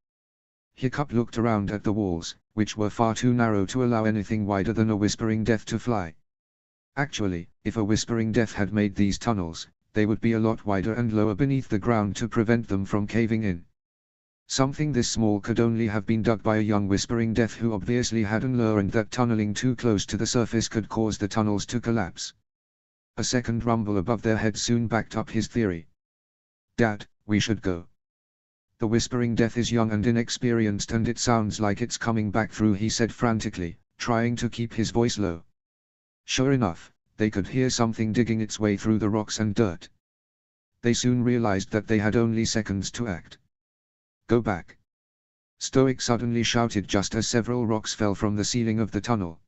Hiccup looked around at the walls, which were far too narrow to allow anything wider than a Whispering Death to fly. Actually, if a Whispering Death had made these tunnels, they would be a lot wider and lower beneath the ground to prevent them from caving in. Something this small could only have been dug by a young Whispering Death who obviously hadn't learned that tunneling too close to the surface could cause the tunnels to collapse. A second rumble above their heads soon backed up his theory. Dad, we should go. The Whispering Death is young and inexperienced and it sounds like it's coming back through, he said frantically, trying to keep his voice low. Sure enough, they could hear something digging its way through the rocks and dirt. They soon realized that they had only seconds to act. Go back. Stoic suddenly shouted just as several rocks fell from the ceiling of the tunnel.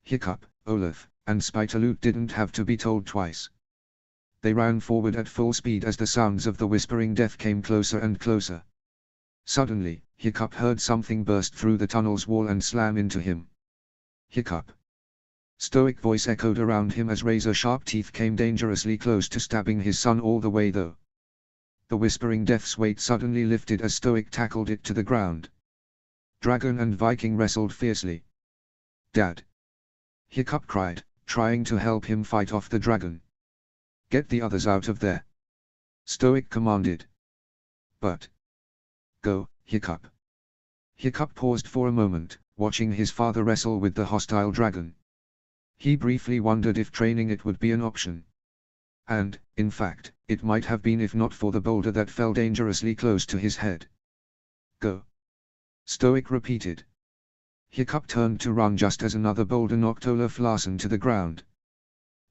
Hiccup, Olaf, and Spitaloot didn't have to be told twice. They ran forward at full speed as the sounds of the Whispering Death came closer and closer. Suddenly, Hiccup heard something burst through the tunnel's wall and slam into him. Hiccup. Stoic voice echoed around him as razor-sharp teeth came dangerously close to stabbing his son all the way though. The Whispering Death's weight suddenly lifted as Stoic tackled it to the ground. Dragon and Viking wrestled fiercely. Dad! Hiccup cried, trying to help him fight off the dragon. Get the others out of there. Stoic commanded. But. Go, Hiccup. Hiccup paused for a moment, watching his father wrestle with the hostile dragon. He briefly wondered if training it would be an option. And, in fact, it might have been if not for the boulder that fell dangerously close to his head. Go. Stoic repeated. Hiccup turned to run just as another boulder knocked Olaf Larsson to the ground.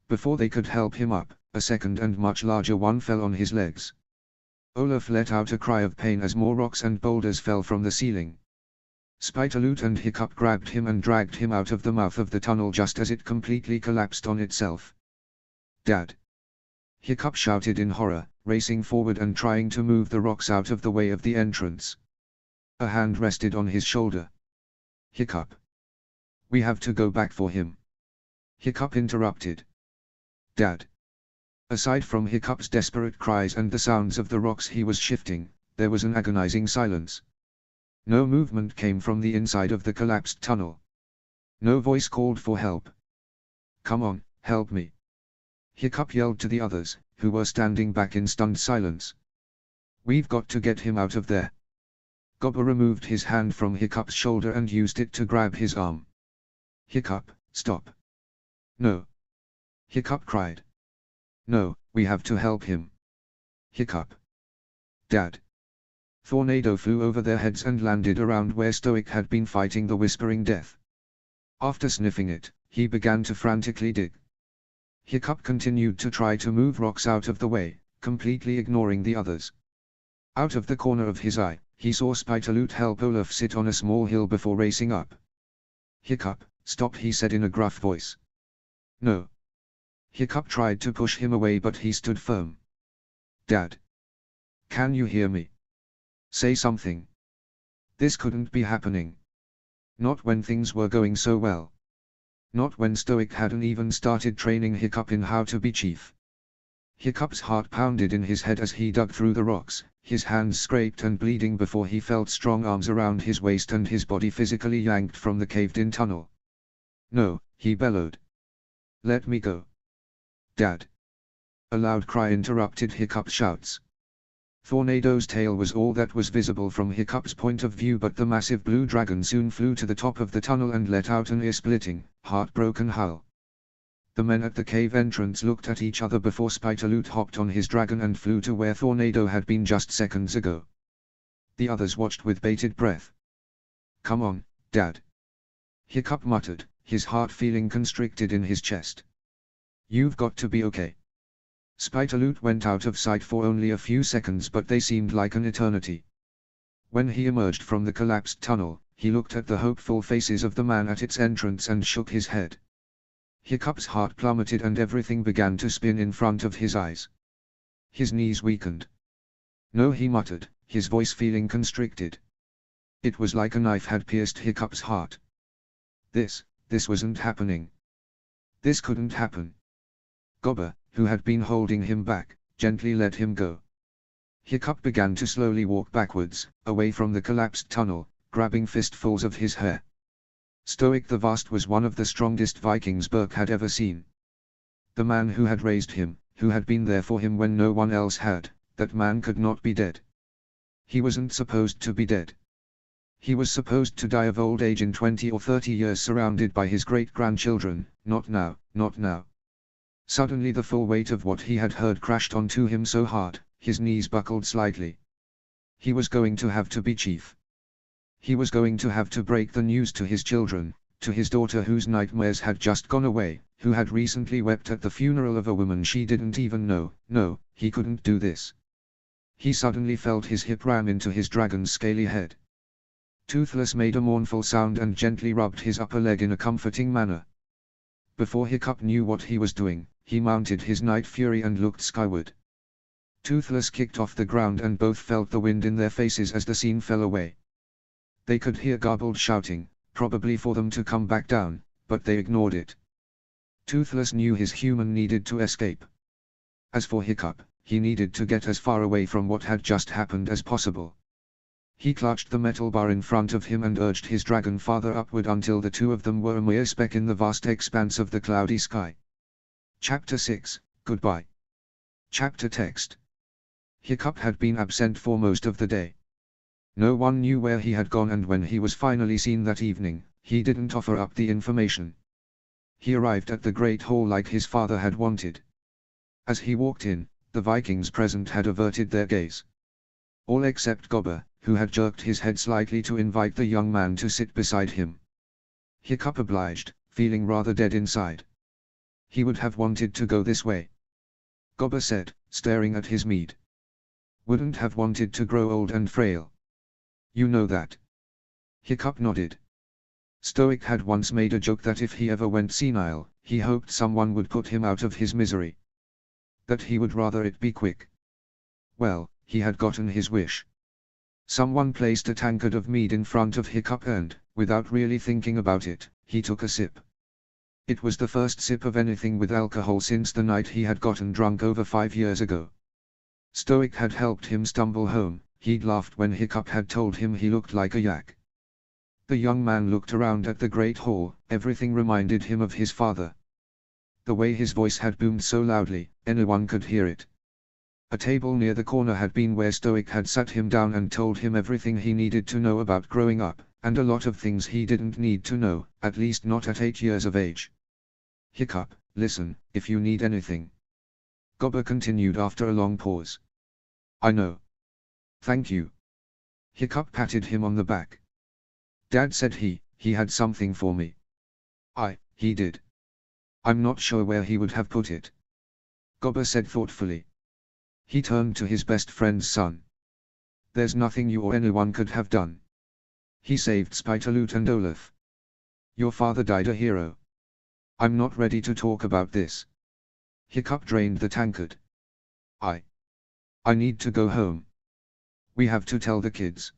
Before they could help him up, a second and much larger one fell on his legs. Olaf let out a cry of pain as more rocks and boulders fell from the ceiling. Spitaloot and Hiccup grabbed him and dragged him out of the mouth of the tunnel just as it completely collapsed on itself. Dad! Hiccup shouted in horror, racing forward and trying to move the rocks out of the way of the entrance. A hand rested on his shoulder. Hiccup! We have to go back for him. Hiccup interrupted. Dad! Aside from Hiccup's desperate cries and the sounds of the rocks he was shifting, there was an agonizing silence. No movement came from the inside of the collapsed tunnel. No voice called for help. Come on, help me! Hiccup yelled to the others, who were standing back in stunned silence. We've got to get him out of there. Gobber removed his hand from Hiccup's shoulder and used it to grab his arm. Hiccup, stop. No. Hiccup cried. No, we have to help him. Hiccup. Dad. Thornado flew over their heads and landed around where Stoic had been fighting the Whispering Death. After sniffing it, he began to frantically dig. Hiccup continued to try to move rocks out of the way, completely ignoring the others. Out of the corner of his eye, he saw Spitaloot help Olaf sit on a small hill before racing up. Hiccup, stop, he said in a gruff voice. No. Hiccup tried to push him away, but he stood firm. Dad. Can you hear me? Say something. This couldn't be happening. Not when things were going so well. Not when Stoic hadn't even started training Hiccup in how to be chief. Hiccup's heart pounded in his head as he dug through the rocks, his hands scraped and bleeding before he felt strong arms around his waist and his body physically yanked from the caved-in tunnel. No, he bellowed. Let me go. Dad. A loud cry interrupted Hiccup's shouts. Thornado's tail was all that was visible from Hiccup's point of view, but the massive blue dragon soon flew to the top of the tunnel and let out an ear-splitting, heartbroken howl. The men at the cave entrance looked at each other before Spitaloot hopped on his dragon and flew to where Thornado had been just seconds ago. The others watched with bated breath. Come on, Dad. Hiccup muttered, his heart feeling constricted in his chest. You've got to be okay. Spitaloot went out of sight for only a few seconds, but they seemed like an eternity. When he emerged from the collapsed tunnel, he looked at the hopeful faces of the man at its entrance and shook his head. Hiccup's heart plummeted and everything began to spin in front of his eyes. His knees weakened. No, he muttered, his voice feeling constricted. It was like a knife had pierced Hiccup's heart. This wasn't happening. This couldn't happen. Gobber, who had been holding him back, gently let him go. Hiccup began to slowly walk backwards, away from the collapsed tunnel, grabbing fistfuls of his hair. Stoic the Vast was one of the strongest Vikings Berk had ever seen. The man who had raised him, who had been there for him when no one else had, that man could not be dead. He wasn't supposed to be dead. He was supposed to die of old age in 20 or 30 years surrounded by his great-grandchildren, not now, not now. Suddenly the full weight of what he had heard crashed onto him so hard, his knees buckled slightly. He was going to have to be chief. He was going to have to break the news to his children, to his daughter whose nightmares had just gone away, who had recently wept at the funeral of a woman she didn't even know. No, he couldn't do this. He suddenly felt his hip ram into his dragon's scaly head. Toothless made a mournful sound and gently rubbed his upper leg in a comforting manner. Before Hiccup knew what he was doing, he mounted his Night Fury and looked skyward. Toothless kicked off the ground and both felt the wind in their faces as the scene fell away. They could hear garbled shouting, probably for them to come back down, but they ignored it. Toothless knew his human needed to escape. As for Hiccup, he needed to get as far away from what had just happened as possible. He clutched the metal bar in front of him and urged his dragon farther upward until the two of them were a mere speck in the vast expanse of the cloudy sky. Chapter 6, Goodbye. Chapter text. Hiccup had been absent for most of the day. No one knew where he had gone, and when he was finally seen that evening, he didn't offer up the information. He arrived at the Great Hall like his father had wanted. As he walked in, the Vikings present had averted their gaze. All except Gobber, who had jerked his head slightly to invite the young man to sit beside him. Hiccup obliged, feeling rather dead inside. He would have wanted to go this way. Gobber said, staring at his mead. Wouldn't have wanted to grow old and frail. You know that. Hiccup nodded. Stoic had once made a joke that if he ever went senile, he hoped someone would put him out of his misery. That he would rather it be quick. Well, he had gotten his wish. Someone placed a tankard of mead in front of Hiccup and, without really thinking about it, he took a sip. It was the first sip of anything with alcohol since the night he had gotten drunk over 5 years ago. Stoic had helped him stumble home. He'd laughed when Hiccup had told him he looked like a yak. The young man looked around at the Great Hall, everything reminded him of his father. The way his voice had boomed so loudly, anyone could hear it. A table near the corner had been where Stoic had sat him down and told him everything he needed to know about growing up, and a lot of things he didn't need to know, at least not at 8 years of age. Hiccup, Listen, if you need anything. Gobber continued after a long pause. I know. Thank you. Hiccup patted him on the back. Dad said he had something for me. He did. I'm not sure where he would have put it. Gobber said thoughtfully. He turned to his best friend's son. There's nothing you or anyone could have done. He saved Spitaloot and Olaf. Your father died a hero. I'm not ready to talk about this. Hiccup drained the tankard. I need to go home. We have to tell the kids.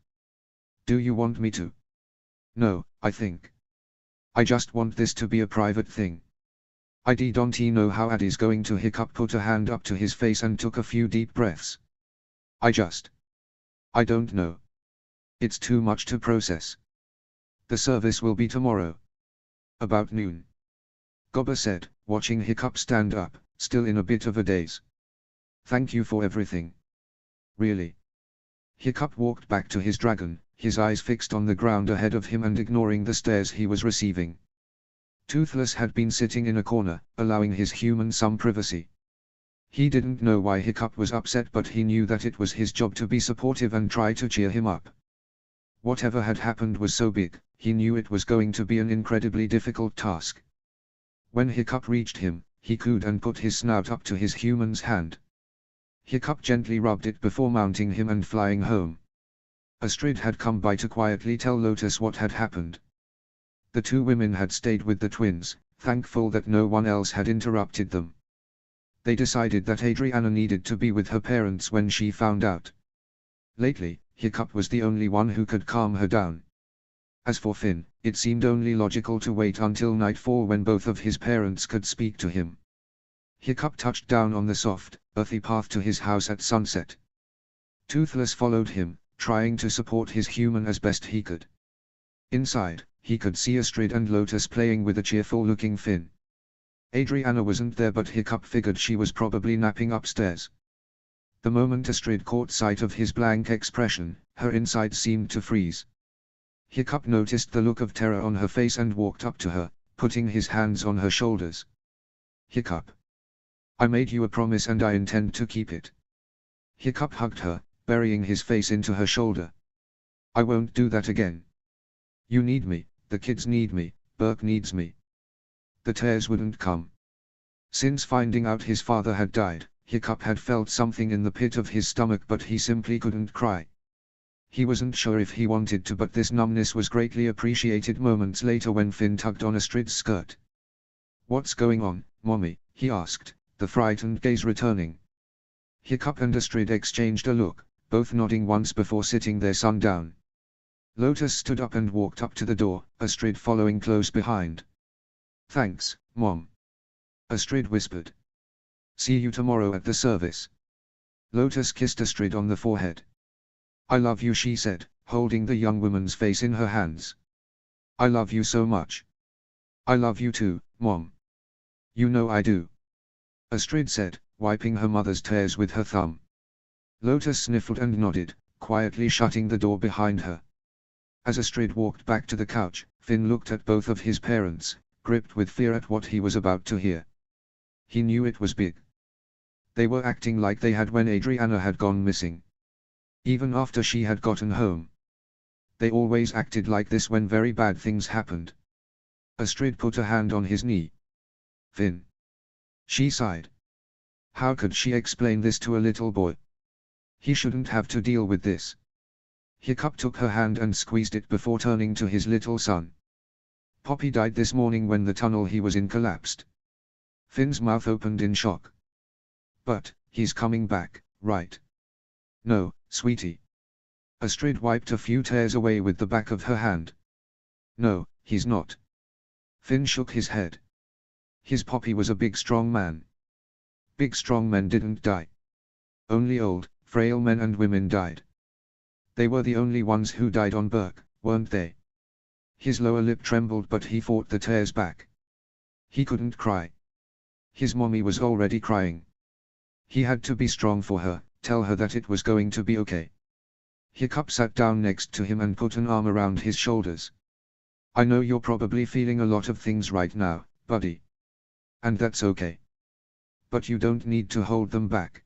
Do you want me to? No, I think. I just want this to be a private thing. I don't know how Addy's going to. Hiccup put a hand up to his face and took a few deep breaths. I don't know. It's too much to process. The service will be tomorrow. About noon. Gobber said, watching Hiccup stand up, still in a bit of a daze. Thank you for everything. Really. Hiccup walked back to his dragon, his eyes fixed on the ground ahead of him and ignoring the stares he was receiving. Toothless had been sitting in a corner, allowing his human some privacy. He didn't know why Hiccup was upset, but he knew that it was his job to be supportive and try to cheer him up. Whatever had happened was so big, he knew it was going to be an incredibly difficult task. When Hiccup reached him, he cooed and put his snout up to his human's hand. Hiccup gently rubbed it before mounting him and flying home. Astrid had come by to quietly tell Lotus what had happened. The two women had stayed with the twins, thankful that no one else had interrupted them. They decided that Adriana needed to be with her parents when she found out. Lately, Hiccup was the only one who could calm her down. As for Finn, it seemed only logical to wait until nightfall when both of his parents could speak to him. Hiccup touched down on the soft, earthy path to his house at sunset. Toothless followed him, trying to support his human as best he could. Inside, he could see Astrid and Lotus playing with a cheerful-looking Finn. Adriana wasn't there, but Hiccup figured she was probably napping upstairs. The moment Astrid caught sight of his blank expression, her insides seemed to freeze. Hiccup noticed the look of terror on her face and walked up to her, putting his hands on her shoulders. Hiccup. I made you a promise and I intend to keep it. Hiccup hugged her, burying his face into her shoulder. I won't do that again. You need me, the kids need me, Burke needs me. The tears wouldn't come. Since finding out his father had died, Hiccup had felt something in the pit of his stomach, but he simply couldn't cry. He wasn't sure if he wanted to, but this numbness was greatly appreciated moments later when Finn tugged on Astrid's skirt. What's going on, Mommy? He asked, the frightened gaze returning. Hiccup and Astrid exchanged a look, both nodding once before sitting their son down. Lotus stood up and walked up to the door, Astrid following close behind. Thanks, Mom. Astrid whispered. See you tomorrow at the service. Lotus kissed Astrid on the forehead. I love you, she said, holding the young woman's face in her hands. I love you so much. I love you too, Mom. You know I do. Astrid said, wiping her mother's tears with her thumb. Lotus sniffled and nodded, quietly shutting the door behind her. As Astrid walked back to the couch, Finn looked at both of his parents, gripped with fear at what he was about to hear. He knew it was big. They were acting like they had when Adriana had gone missing. Even after she had gotten home. They always acted like this when very bad things happened. Astrid put a hand on his knee. Finn. She sighed. How could she explain this to a little boy? He shouldn't have to deal with this. Hiccup took her hand and squeezed it before turning to his little son. Poppy died this morning when the tunnel he was in collapsed. Finn's mouth opened in shock. But, he's coming back, right? No, sweetie. Astrid wiped a few tears away with the back of her hand. No, he's not. Finn shook his head. His Poppy was a big strong man. Big strong men didn't die. Only old, frail men and women died. They were the only ones who died on Burke, weren't they? His lower lip trembled, but he fought the tears back. He couldn't cry. His mommy was already crying. He had to be strong for her, tell her that it was going to be okay. Hiccup sat down next to him and put an arm around his shoulders. I know you're probably feeling a lot of things right now, buddy. And that's okay. But you don't need to hold them back.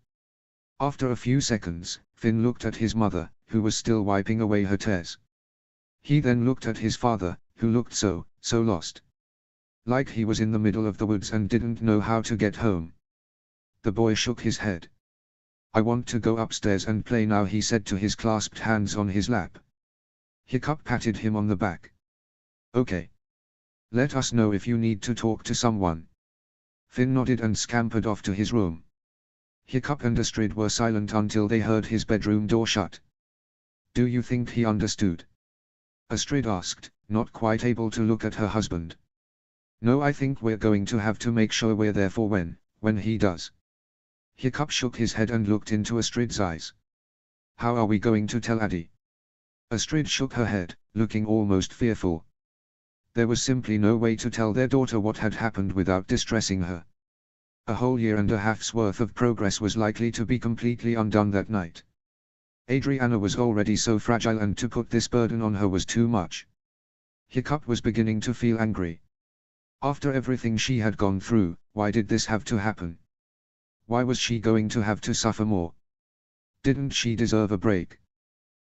After a few seconds, Finn looked at his mother, who was still wiping away her tears. He then looked at his father, who looked so lost. Like he was in the middle of the woods and didn't know how to get home. The boy shook his head. "I want to go upstairs and play now," he said to his clasped hands on his lap. Hiccup patted him on the back. "Okay. Let us know if you need to talk to someone." Finn nodded and scampered off to his room. Hiccup and Astrid were silent until they heard his bedroom door shut. "Do you think he understood?" Astrid asked, not quite able to look at her husband. "No, I think we're going to have to make sure we're there for when he does." Hiccup shook his head and looked into Astrid's eyes. "How are we going to tell Addy?" Astrid shook her head, looking almost fearful. There was simply no way to tell their daughter what had happened without distressing her. A whole year and a half's worth of progress was likely to be completely undone that night. Adriana was already so fragile, and to put this burden on her was too much. Hiccup was beginning to feel angry. After everything she had gone through, why did this have to happen? Why was she going to have to suffer more? Didn't she deserve a break?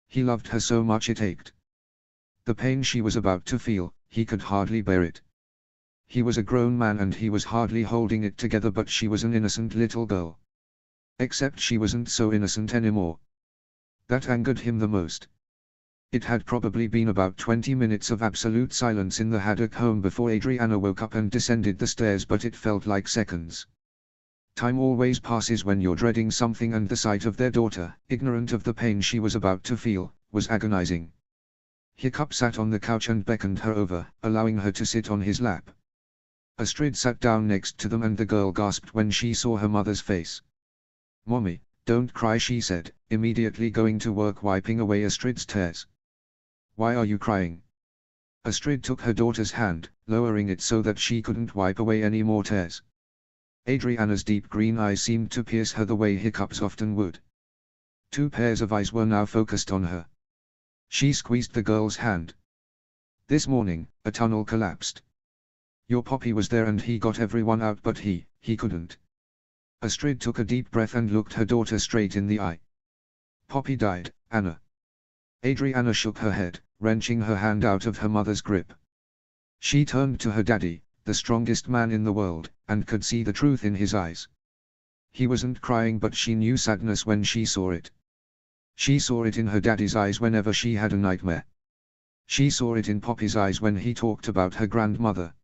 He loved her so much it ached. The pain she was about to feel, he could hardly bear it. He was a grown man and he was hardly holding it together, but she was an innocent little girl. Except she wasn't so innocent anymore. That angered him the most. It had probably been about 20 minutes of absolute silence in the Haddock home before Adriana woke up and descended the stairs, but it felt like seconds. Time always passes when you're dreading something, and the sight of their daughter, ignorant of the pain she was about to feel, was agonizing. Hiccup sat on the couch and beckoned her over, allowing her to sit on his lap. Astrid sat down next to them and the girl gasped when she saw her mother's face. "Mommy, don't cry," she said, immediately going to work wiping away Astrid's tears. "Why are you crying?" Astrid took her daughter's hand, lowering it so that she couldn't wipe away any more tears. Adriana's deep green eyes seemed to pierce her the way Hiccup's often would. Two pairs of eyes were now focused on her. She squeezed the girl's hand. "This morning, a tunnel collapsed. Your Poppy was there and he got everyone out, but he couldn't." Astrid took a deep breath and looked her daughter straight in the eye. "Poppy died, Anna." Adriana shook her head, wrenching her hand out of her mother's grip. She turned to her daddy, the strongest man in the world, and could see the truth in his eyes. He wasn't crying, but she knew sadness when she saw it. She saw it in her daddy's eyes whenever she had a nightmare. She saw it in Poppy's eyes when he talked about her grandmother.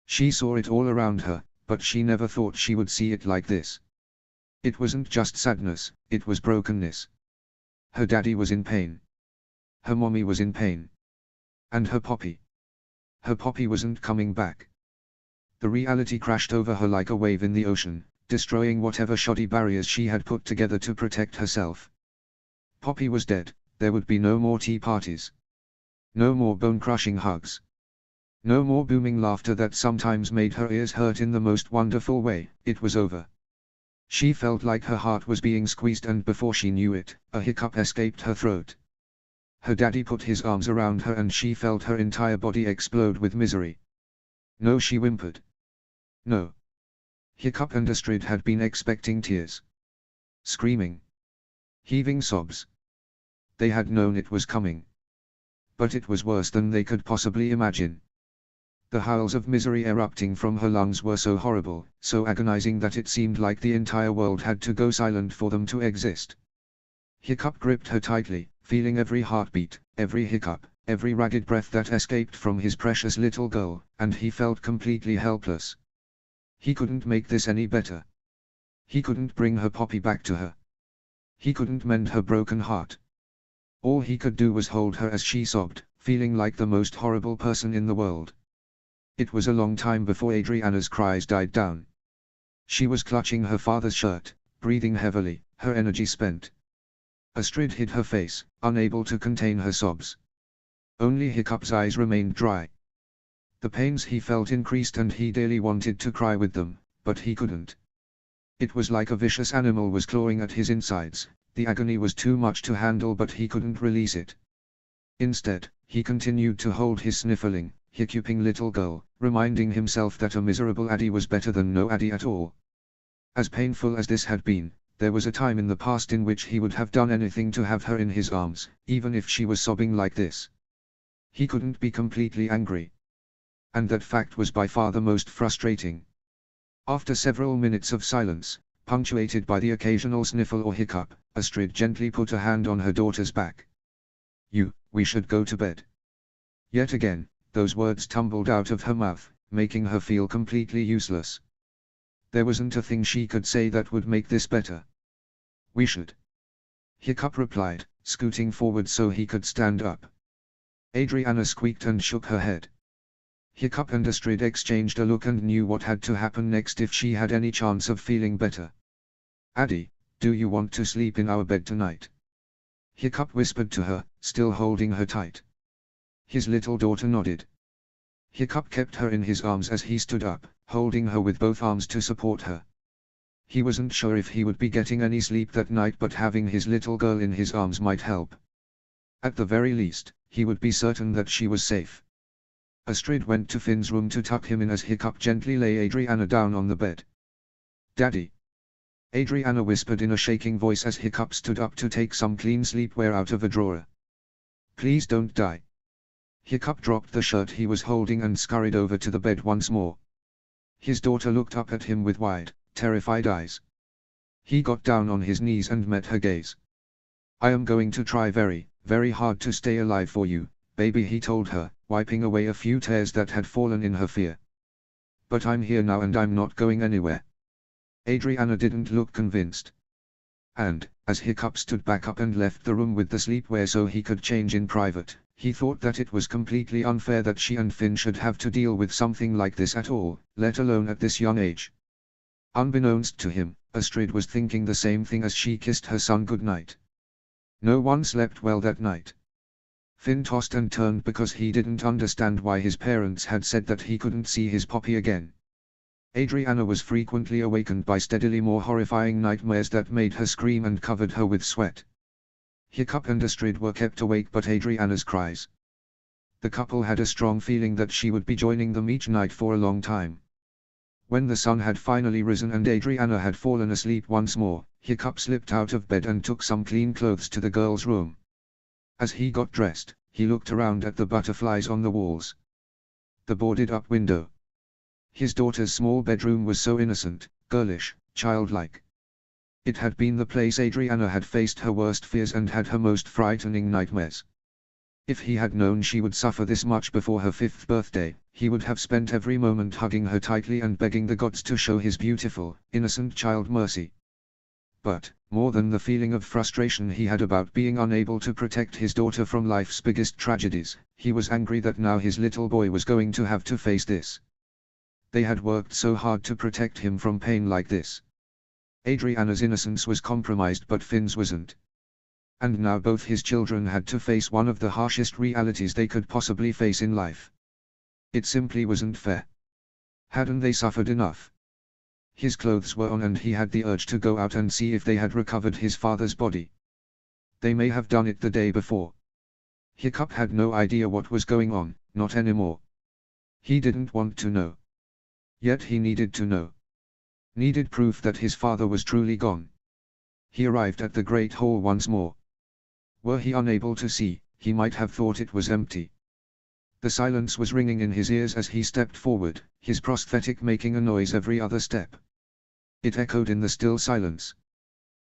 She saw it all around her, but she never thought she would see it like this. It wasn't just sadness, it was brokenness. Her daddy was in pain. Her mommy was in pain. And her Poppy. Her Poppy wasn't coming back. The reality crashed over her like a wave in the ocean, destroying whatever shoddy barriers she had put together to protect herself. Poppy was dead. There would be no more tea parties. No more bone-crushing hugs. No more booming laughter that sometimes made her ears hurt in the most wonderful way. It was over. She felt like her heart was being squeezed, and before she knew it, a hiccup escaped her throat. Her daddy put his arms around her and she felt her entire body explode with misery. "No," she whimpered. "No." Hiccup and Astrid had been expecting tears. Screaming. Heaving sobs. They had known it was coming. But it was worse than they could possibly imagine. The howls of misery erupting from her lungs were so horrible, so agonizing that it seemed like the entire world had to go silent for them to exist. Hiccup gripped her tightly, feeling every heartbeat, every hiccup, every ragged breath that escaped from his precious little girl, and he felt completely helpless. He couldn't make this any better. He couldn't bring her Poppy back to her. He couldn't mend her broken heart. All he could do was hold her as she sobbed, feeling like the most horrible person in the world. It was a long time before Adriana's cries died down. She was clutching her father's shirt, breathing heavily, her energy spent. Astrid hid her face, unable to contain her sobs. Only Hiccup's eyes remained dry. The pains he felt increased and he dearly wanted to cry with them, but he couldn't. It was like a vicious animal was clawing at his insides. The agony was too much to handle, but he couldn't release it. Instead, he continued to hold his sniffling, hiccuping little girl, reminding himself that a miserable Addie was better than no Addie at all. As painful as this had been, there was a time in the past in which he would have done anything to have her in his arms, even if she was sobbing like this. He couldn't be completely angry. And that fact was by far the most frustrating. After several minutes of silence, punctuated by the occasional sniffle or hiccup, Astrid gently put a hand on her daughter's back. We should go to bed. Yet again, those words tumbled out of her mouth, making her feel completely useless. There wasn't a thing she could say that would make this better. We should. Hiccup replied, scooting forward so he could stand up. Adriana squeaked and shook her head. Hiccup and Astrid exchanged a look and knew what had to happen next if she had any chance of feeling better. Addie, do you want to sleep in our bed tonight? Hiccup whispered to her, still holding her tight. His little daughter nodded. Hiccup kept her in his arms as he stood up, holding her with both arms to support her. He wasn't sure if he would be getting any sleep that night, but having his little girl in his arms might help. At the very least, he would be certain that she was safe. Astrid went to Finn's room to tuck him in as Hiccup gently lay Adriana down on the bed. Daddy! Adriana whispered in a shaking voice as Hiccup stood up to take some clean sleepwear out of a drawer. Please don't die. Hiccup dropped the shirt he was holding and scurried over to the bed once more. His daughter looked up at him with wide, terrified eyes. He got down on his knees and met her gaze. I am going to try very, very hard to stay alive for you, baby, he told her, wiping away a few tears that had fallen in her fear. But I'm here now and I'm not going anywhere. Adriana didn't look convinced. And, as Hiccup stood back up and left the room with the sleepwear so he could change in private, he thought that it was completely unfair that she and Finn should have to deal with something like this at all, let alone at this young age. Unbeknownst to him, Astrid was thinking the same thing as she kissed her son goodnight. No one slept well that night. Finn tossed and turned because he didn't understand why his parents had said that he couldn't see his Poppy again. Adriana was frequently awakened by steadily more horrifying nightmares that made her scream and covered her with sweat. Hiccup and Astrid were kept awake by Adriana's cries. The couple had a strong feeling that she would be joining them each night for a long time. When the sun had finally risen and Adriana had fallen asleep once more, Hiccup slipped out of bed and took some clean clothes to the girl's room. As he got dressed, he looked around at the butterflies on the walls. The boarded-up window. His daughter's small bedroom was so innocent, girlish, childlike. It had been the place Adriana had faced her worst fears and had her most frightening nightmares. If he had known she would suffer this much before her 5th birthday, he would have spent every moment hugging her tightly and begging the gods to show his beautiful, innocent child mercy. But, more than the feeling of frustration he had about being unable to protect his daughter from life's biggest tragedies, he was angry that now his little boy was going to have to face this. They had worked so hard to protect him from pain like this. Adriana's innocence was compromised but Finn's wasn't. And now both his children had to face one of the harshest realities they could possibly face in life. It simply wasn't fair. Hadn't they suffered enough? His clothes were on and he had the urge to go out and see if they had recovered his father's body. They may have done it the day before. Hiccup had no idea what was going on, not anymore. He didn't want to know. Yet he needed to know. Needed proof that his father was truly gone. He arrived at the Great Hall once more. Were he unable to see, he might have thought it was empty. The silence was ringing in his ears as he stepped forward, his prosthetic making a noise every other step. It echoed in the still silence.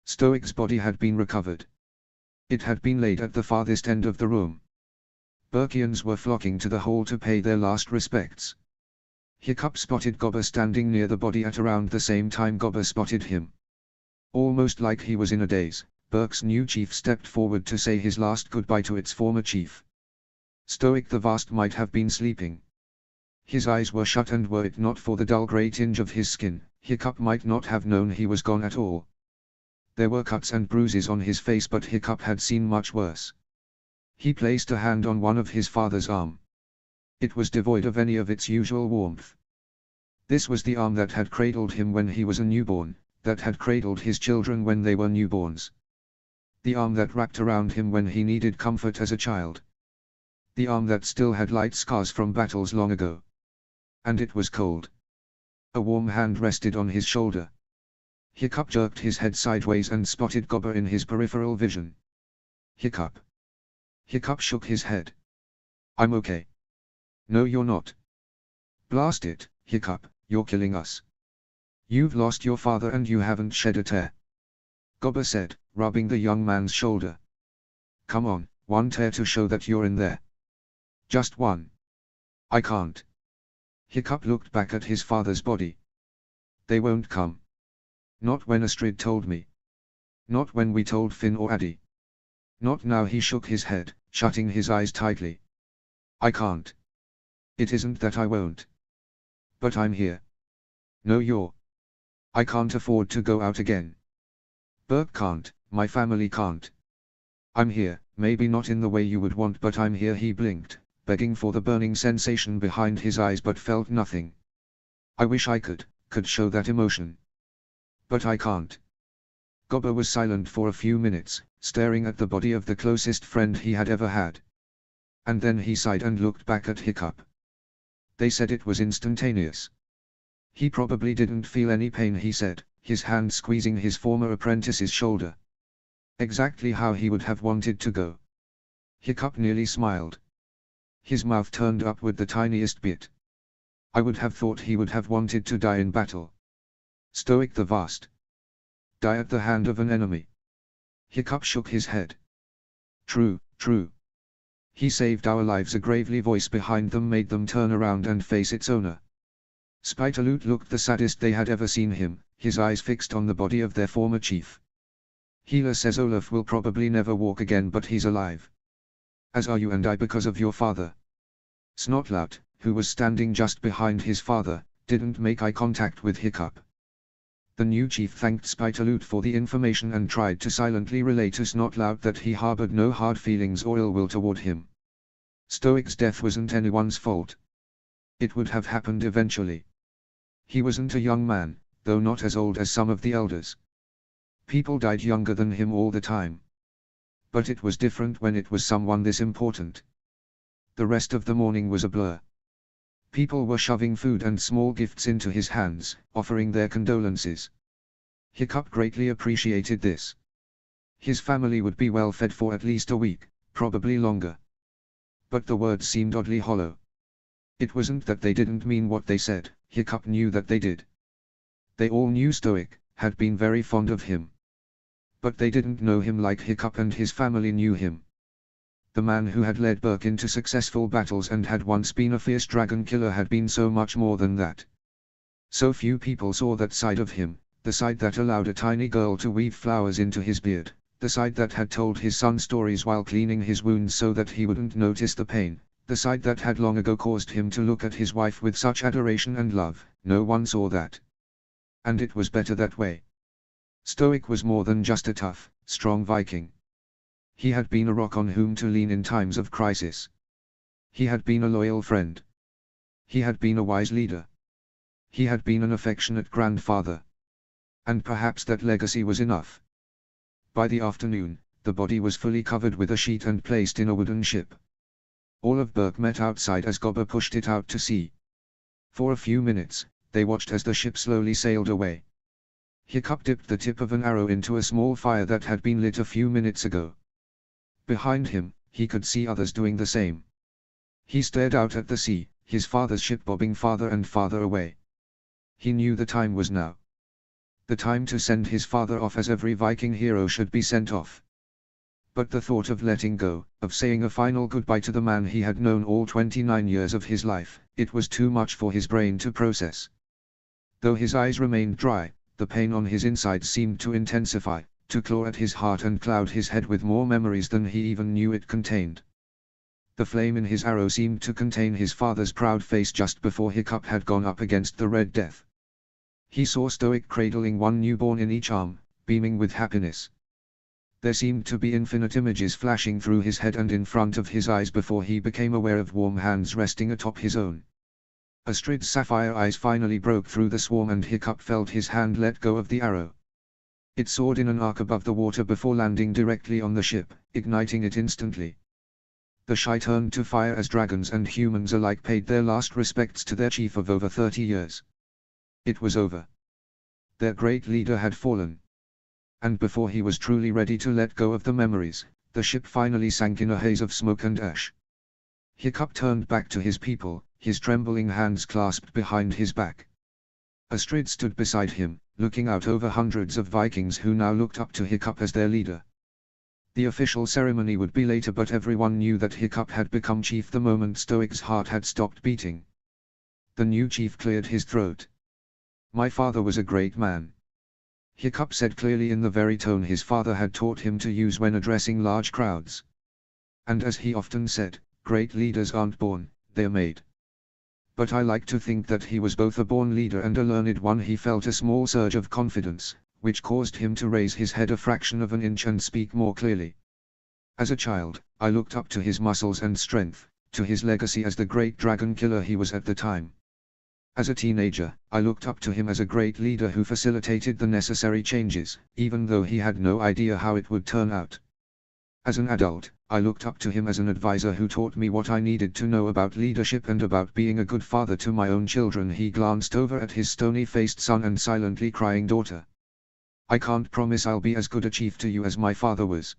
Stoic's body had been recovered. It had been laid at the farthest end of the room. Burkians were flocking to the hall to pay their last respects. Hiccup spotted Gobber standing near the body at around the same time Gobber spotted him. Almost like he was in a daze, Berk's new chief stepped forward to say his last goodbye to its former chief. Stoic the Vast might have been sleeping. His eyes were shut and were it not for the dull grey tinge of his skin, Hiccup might not have known he was gone at all. There were cuts and bruises on his face but Hiccup had seen much worse. He placed a hand on one of his father's arm. It was devoid of any of its usual warmth. This was the arm that had cradled him when he was a newborn, that had cradled his children when they were newborns. The arm that wrapped around him when he needed comfort as a child. the arm that still had light scars from battles long ago. And it was cold. A warm hand rested on his shoulder. Hiccup jerked his head sideways and spotted Gobber in his peripheral vision. Hiccup. Hiccup shook his head. I'm okay. No, you're not. Blast it, Hiccup, you're killing us. You've lost your father and you haven't shed a tear. Gobber said, rubbing the young man's shoulder. Come on, one tear to show that you're in there. Just one. I can't. Hiccup looked back at his father's body. They won't come. Not when Astrid told me. Not when we told Finn or Addy. Not now. He shook his head, shutting his eyes tightly. I can't. It isn't that I won't. But I'm here. No, you're. I can't afford to go out again. Burke can't, my family can't. I'm here, maybe not in the way you would want, but I'm here. He blinked, begging for the burning sensation behind his eyes, but felt nothing. I wish I could show that emotion. But I can't. Gobber was silent for a few minutes, staring at the body of the closest friend he had ever had. And then he sighed and looked back at Hiccup. They said it was instantaneous. He probably didn't feel any pain, he said, his hand squeezing his former apprentice's shoulder. Exactly how he would have wanted to go. Hiccup nearly smiled. His mouth turned upward the tiniest bit. I would have thought he would have wanted to die in battle. Stoic the vast. Die at the hand of an enemy. Hiccup shook his head. True, true. He saved our lives. A gravely voice behind them made them turn around and face its owner. Spitaloot looked the saddest they had ever seen him, his eyes fixed on the body of their former chief. Healer says Olaf will probably never walk again, but he's alive. As are you and I because of your father. Snotlout, who was standing just behind his father, didn't make eye contact with Hiccup. The new chief thanked Spitaloot for the information and tried to silently relay to Snotlout that he harbored no hard feelings or ill will toward him. Stoic's death wasn't anyone's fault. It would have happened eventually. He wasn't a young man, though not as old as some of the elders. People died younger than him all the time. But it was different when it was someone this important. The rest of the morning was a blur. People were shoving food and small gifts into his hands, offering their condolences. Hiccup greatly appreciated this. His family would be well fed for at least a week, probably longer. But the words seemed oddly hollow. It wasn't that they didn't mean what they said, Hiccup knew that they did. They all knew Stoic had been very fond of him. But they didn't know him like Hiccup and his family knew him. The man who had led Burke into successful battles and had once been a fierce dragon killer had been so much more than that. So few people saw that side of him, the side that allowed a tiny girl to weave flowers into his beard, the side that had told his son stories while cleaning his wounds so that he wouldn't notice the pain, the side that had long ago caused him to look at his wife with such adoration and love. No one saw that. And it was better that way. Stoic was more than just a tough, strong Viking. He had been a rock on whom to lean in times of crisis. He had been a loyal friend. He had been a wise leader. He had been an affectionate grandfather. And perhaps that legacy was enough. By the afternoon, the body was fully covered with a sheet and placed in a wooden ship. All of Burke met outside as Gobber pushed it out to sea. For a few minutes, they watched as the ship slowly sailed away. Hiccup dipped the tip of an arrow into a small fire that had been lit a few minutes ago. Behind him, he could see others doing the same. He stared out at the sea, his father's ship bobbing farther and farther away. He knew the time was now. The time to send his father off as every Viking hero should be sent off. But the thought of letting go, of saying a final goodbye to the man he had known all 29 years of his life, it was too much for his brain to process. Though his eyes remained dry, the pain on his insides seemed to intensify, to claw at his heart and cloud his head with more memories than he even knew it contained. The flame in his arrow seemed to contain his father's proud face just before Hiccup had gone up against the Red Death. He saw Stoic cradling one newborn in each arm, beaming with happiness. There seemed to be infinite images flashing through his head and in front of his eyes before he became aware of warm hands resting atop his own. Astrid's sapphire eyes finally broke through the swarm and Hiccup felt his hand let go of the arrow. It soared in an arc above the water before landing directly on the ship, igniting it instantly. The Shai turned to fire as dragons and humans alike paid their last respects to their chief of over 30 years. It was over. Their great leader had fallen. And before he was truly ready to let go of the memories, the ship finally sank in a haze of smoke and ash. Hiccup turned back to his people, his trembling hands clasped behind his back. Astrid stood beside him, looking out over hundreds of Vikings who now looked up to Hiccup as their leader. The official ceremony would be later, but everyone knew that Hiccup had become chief the moment Stoic's heart had stopped beating. The new chief cleared his throat. "My father was a great man," Hiccup said clearly in the very tone his father had taught him to use when addressing large crowds. And as he often said, great leaders aren't born, they're made. But I like to think that he was both a born leader and a learned one. He felt a small surge of confidence, which caused him to raise his head a fraction of an inch and speak more clearly. "As a child, I looked up to his muscles and strength, to his legacy as the great dragon killer he was at the time. As a teenager, I looked up to him as a great leader who facilitated the necessary changes, even though he had no idea how it would turn out. As an adult, I looked up to him as an advisor who taught me what I needed to know about leadership and about being a good father to my own children." He glanced over at his stony-faced son and silently crying daughter. "I can't promise I'll be as good a chief to you as my father was.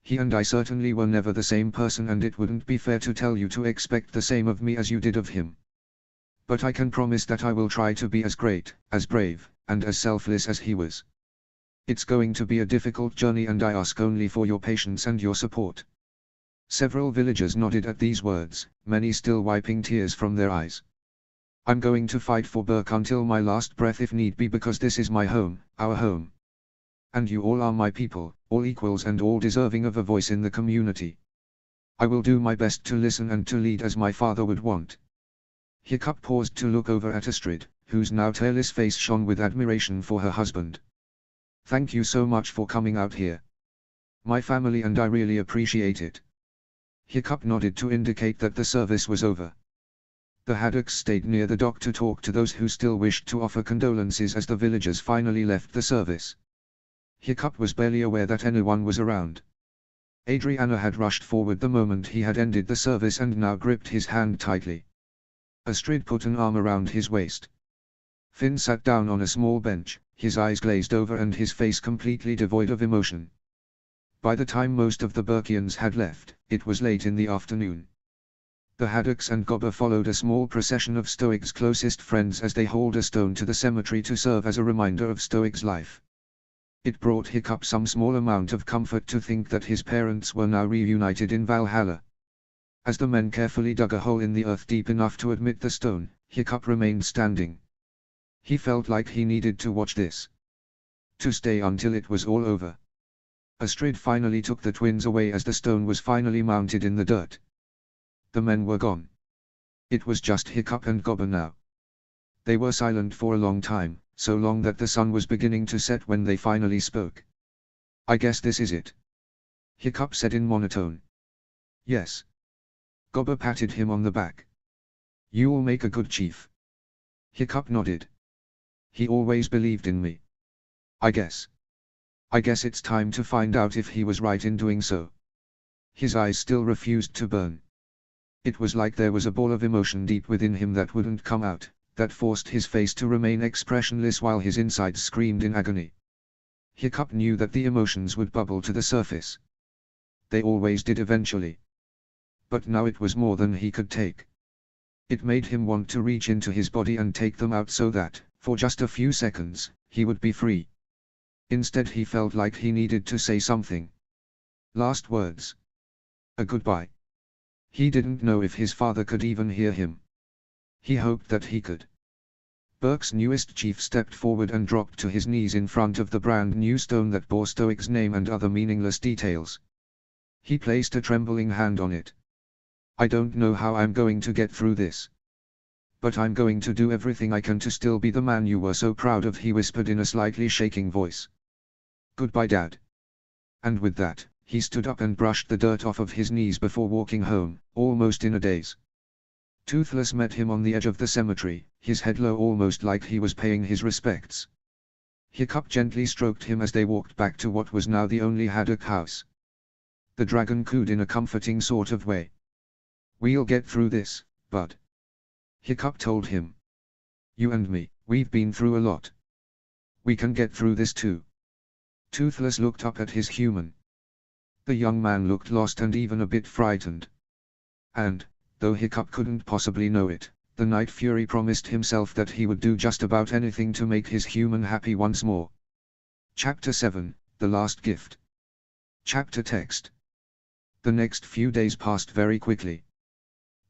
He and I certainly were never the same person, and it wouldn't be fair to tell you to expect the same of me as you did of him. But I can promise that I will try to be as great, as brave, and as selfless as he was. It's going to be a difficult journey, and I ask only for your patience and your support." Several villagers nodded at these words, many still wiping tears from their eyes. "I'm going to fight for Berk until my last breath if need be, because this is my home, our home. And you all are my people, all equals and all deserving of a voice in the community. I will do my best to listen and to lead as my father would want." Hiccup paused to look over at Astrid, whose now tearless face shone with admiration for her husband. "Thank you so much for coming out here. My family and I really appreciate it." Hiccup nodded to indicate that the service was over. The Haddocks stayed near the dock to talk to those who still wished to offer condolences as the villagers finally left the service. Hiccup was barely aware that anyone was around. Adriana had rushed forward the moment he had ended the service and now gripped his hand tightly. Astrid put an arm around his waist. Finn sat down on a small bench, his eyes glazed over and his face completely devoid of emotion. By the time most of the Burkians had left, it was late in the afternoon. The Haddocks and Gobber followed a small procession of Stoic's closest friends as they hauled a stone to the cemetery to serve as a reminder of Stoic's life. It brought Hiccup some small amount of comfort to think that his parents were now reunited in Valhalla. As the men carefully dug a hole in the earth deep enough to admit the stone, Hiccup remained standing. He felt like he needed to watch this. To stay until it was all over. Astrid finally took the twins away as the stone was finally mounted in the dirt. The men were gone. It was just Hiccup and Gobber now. They were silent for a long time, so long that the sun was beginning to set when they finally spoke. "I guess this is it," Hiccup said in monotone. "Yes." Gobber patted him on the back. "You'll make a good chief." Hiccup nodded. "He always believed in me. I guess it's time to find out if he was right in doing so." His eyes still refused to burn. It was like there was a ball of emotion deep within him that wouldn't come out, that forced his face to remain expressionless while his insides screamed in agony. Hiccup knew that the emotions would bubble to the surface. They always did eventually. But now it was more than he could take. It made him want to reach into his body and take them out so that, for just a few seconds, he would be free. Instead he felt like he needed to say something. Last words. A goodbye. He didn't know if his father could even hear him. He hoped that he could. Berk's newest chief stepped forward and dropped to his knees in front of the brand new stone that bore Stoic's name and other meaningless details. He placed a trembling hand on it. "I don't know how I'm going to get through this. But I'm going to do everything I can to still be the man you were so proud of," he whispered in a slightly shaking voice. "Goodbye, Dad." And with that, he stood up and brushed the dirt off of his knees before walking home, almost in a daze. Toothless met him on the edge of the cemetery, his head low almost like he was paying his respects. Hiccup gently stroked him as they walked back to what was now the only Haddock house. The dragon cooed in a comforting sort of way. "We'll get through this, bud," Hiccup told him. "You and me, we've been through a lot. We can get through this too." Toothless looked up at his human. The young man looked lost and even a bit frightened. And, though Hiccup couldn't possibly know it, the Night Fury promised himself that he would do just about anything to make his human happy once more. Chapter 7, The Last Gift. Chapter text. The next few days passed very quickly.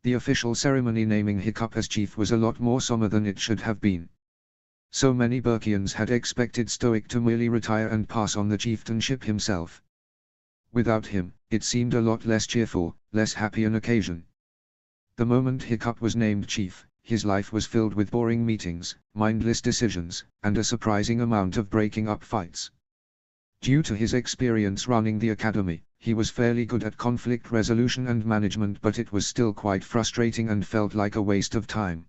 The official ceremony naming Hiccup as chief was a lot more somber than it should have been. So many Burkians had expected Stoic to merely retire and pass on the chieftainship himself. Without him, it seemed a lot less cheerful, less happy an occasion. The moment Hiccup was named chief, his life was filled with boring meetings, mindless decisions, and a surprising amount of breaking up fights. Due to his experience running the academy, he was fairly good at conflict resolution and management, but it was still quite frustrating and felt like a waste of time.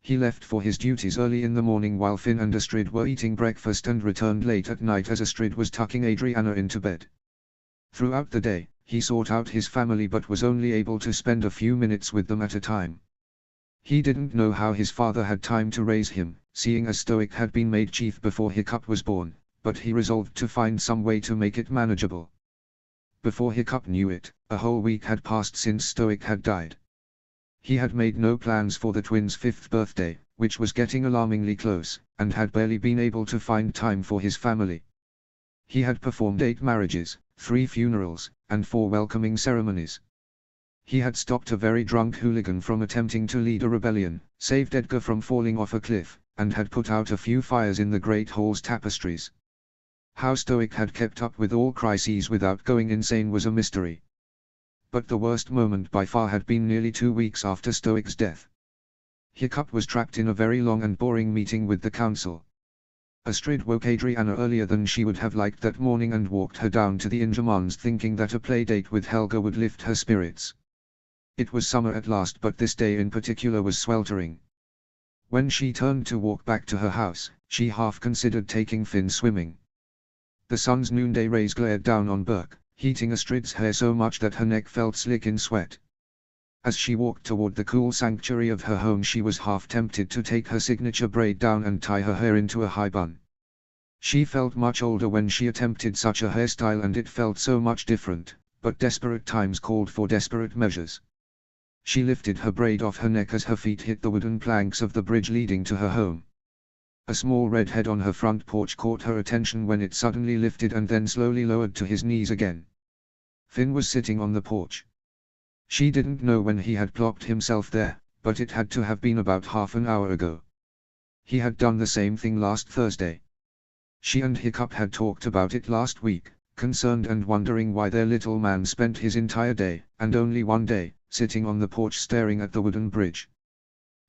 He left for his duties early in the morning while Finn and Astrid were eating breakfast and returned late at night as Astrid was tucking Adriana into bed. Throughout the day, he sought out his family but was only able to spend a few minutes with them at a time. He didn't know how his father had time to raise him, seeing as Stoic had been made chief before Hiccup was born, but he resolved to find some way to make it manageable. Before Hiccup knew it, a whole week had passed since Stoic had died. He had made no plans for the twins' 5th birthday, which was getting alarmingly close, and had barely been able to find time for his family. He had performed 8 marriages, 3 funerals, and 4 welcoming ceremonies. He had stopped a very drunk hooligan from attempting to lead a rebellion, saved Edgar from falling off a cliff, and had put out a few fires in the Great Hall's tapestries. How Stoic had kept up with all crises without going insane was a mystery. But the worst moment by far had been nearly 2 weeks after Stoic's death. Hiccup was trapped in a very long and boring meeting with the council. Astrid woke Adriana earlier than she would have liked that morning and walked her down to the Ingermans thinking that a playdate with Helga would lift her spirits. It was summer at last, but this day in particular was sweltering. When she turned to walk back to her house, she half considered taking Finn swimming. The sun's noonday rays glared down on Burke, heating Astrid's hair so much that her neck felt slick in sweat. As she walked toward the cool sanctuary of her home, she was half tempted to take her signature braid down and tie her hair into a high bun. She felt much older when she attempted such a hairstyle, and it felt so much different, but desperate times called for desperate measures. She lifted her braid off her neck as her feet hit the wooden planks of the bridge leading to her home. A small red head on her front porch caught her attention when it suddenly lifted and then slowly lowered to his knees again. Finn was sitting on the porch. She didn't know when he had plopped himself there, but it had to have been about half an hour ago. He had done the same thing last Thursday. She and Hiccup had talked about it last week, concerned and wondering why their little man spent his entire day, and only one day, sitting on the porch staring at the wooden bridge.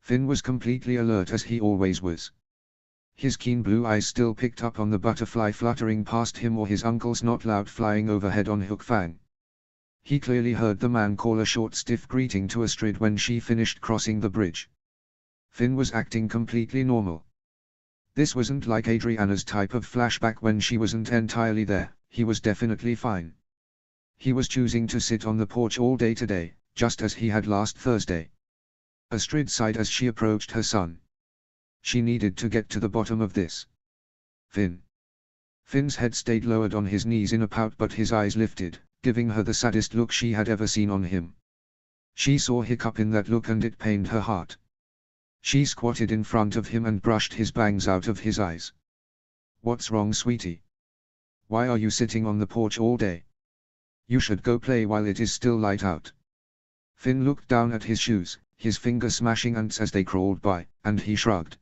Finn was completely alert as he always was. His keen blue eyes still picked up on the butterfly fluttering past him or his uncle's knotlout flying overhead on Hook Fang. He clearly heard the man call a short stiff greeting to Astrid when she finished crossing the bridge. Finn was acting completely normal. This wasn't like Adriana's type of flashback when she wasn't entirely there. He was definitely fine. He was choosing to sit on the porch all day today, just as he had last Thursday. Astrid sighed as she approached her son. She needed to get to the bottom of this. Finn. Finn's head stayed lowered on his knees in a pout, but his eyes lifted, giving her the saddest look she had ever seen on him. She saw Hiccup in that look and it pained her heart. She squatted in front of him and brushed his bangs out of his eyes. "What's wrong, sweetie? Why are you sitting on the porch all day? You should go play while it is still light out." Finn looked down at his shoes, his fingers smashing ants as they crawled by, and he shrugged.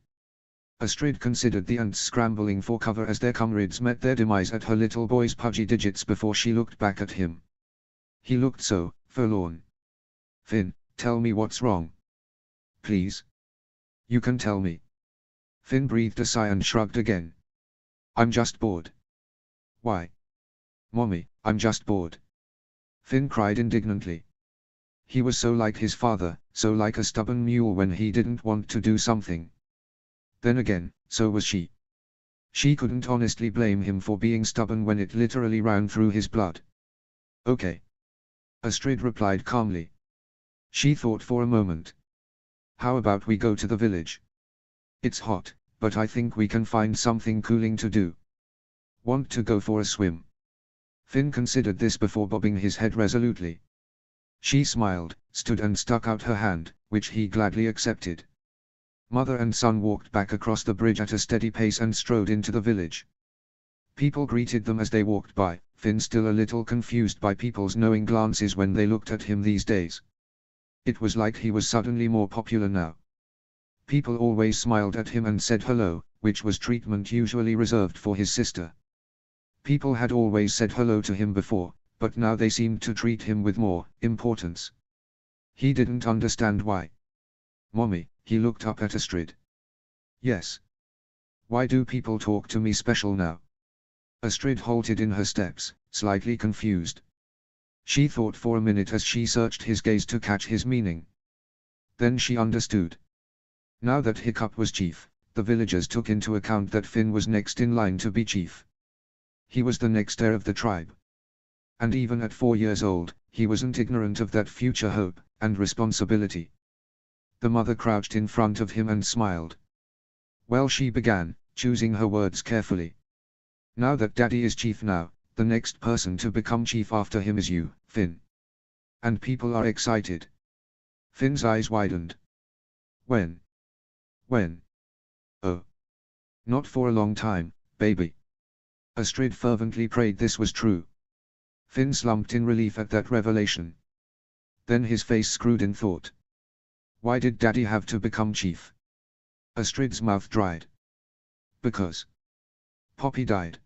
Astrid considered the ants scrambling for cover as their comrades met their demise at her little boy's pudgy digits before she looked back at him. He looked so forlorn. "Finn, tell me what's wrong. Please. You can tell me." Finn breathed a sigh and shrugged again. "I'm just bored." "Why?" "Mommy, I'm just bored." Finn cried indignantly. He was so like his father, so like a stubborn mule when he didn't want to do something. Then again, so was she. She couldn't honestly blame him for being stubborn when it literally ran through his blood. Okay. Astrid replied calmly. She thought for a moment. How about we go to the village? It's hot, but I think we can find something cooling to do. Want to go for a swim? Finn considered this before bobbing his head resolutely. She smiled, stood and stuck out her hand, which he gladly accepted. Mother and son walked back across the bridge at a steady pace and strode into the village. People greeted them as they walked by, Finn still a little confused by people's knowing glances when they looked at him these days. It was like he was suddenly more popular now. People always smiled at him and said hello, which was treatment usually reserved for his sister. People had always said hello to him before, but now they seemed to treat him with more importance. He didn't understand why. Mommy, he looked up at Astrid. Yes. Why do people talk to me special now? Astrid halted in her steps, slightly confused. She thought for a minute as she searched his gaze to catch his meaning. Then she understood. Now that Hiccup was chief, the villagers took into account that Finn was next in line to be chief. He was the next heir of the tribe. And even at 4 years old, he wasn't ignorant of that future hope and responsibility. The mother crouched in front of him and smiled. Well, she began, choosing her words carefully. Now that Daddy is chief now, the next person to become chief after him is you, Finn. And people are excited. Finn's eyes widened. When? When? Oh. Not for a long time, baby. Astrid fervently prayed this was true. Finn slumped in relief at that revelation. Then his face screwed in thought. Why did Daddy have to become chief? Astrid's mouth dried. Because Poppy died.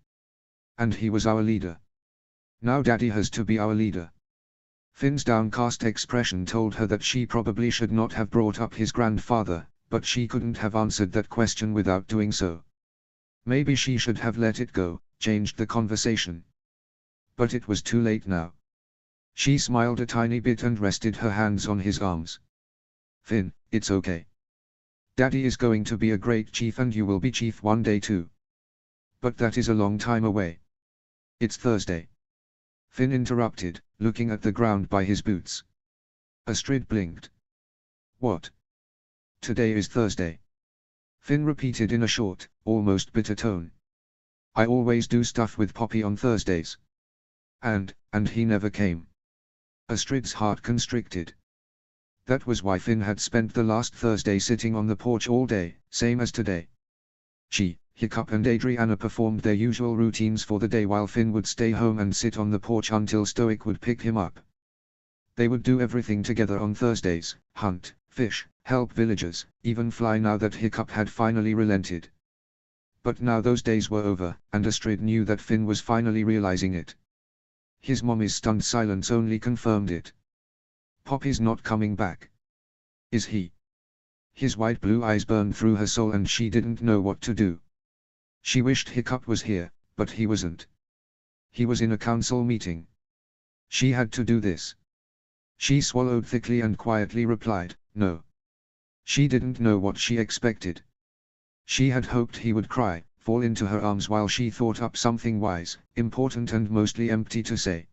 And he was our leader. Now Daddy has to be our leader. Finn's downcast expression told her that she probably should not have brought up his grandfather, but she couldn't have answered that question without doing so. Maybe she should have let it go, changed the conversation. But it was too late now. She smiled a tiny bit and rested her hands on his arms. Finn, it's okay. Daddy is going to be a great chief and you will be chief one day too. But that is a long time away. It's Thursday. Finn interrupted, looking at the ground by his boots. Astrid blinked. What? Today is Thursday. Finn repeated in a short, almost bitter tone. I always do stuff with Poppy on Thursdays. And he never came. Astrid's heart constricted. That was why Finn had spent the last Thursday sitting on the porch all day, same as today. She, Hiccup and Adriana performed their usual routines for the day while Finn would stay home and sit on the porch until Stoic would pick him up. They would do everything together on Thursdays, hunt, fish, help villagers, even fly now that Hiccup had finally relented. But now those days were over, and Astrid knew that Finn was finally realizing it. His mommy's stunned silence only confirmed it. Poppy's not coming back. Is he? His wide blue eyes burned through her soul and she didn't know what to do. She wished Hiccup was here, but he wasn't. He was in a council meeting. She had to do this. She swallowed thickly and quietly replied, no. She didn't know what she expected. She had hoped he would cry, fall into her arms while she thought up something wise, important and mostly empty to say.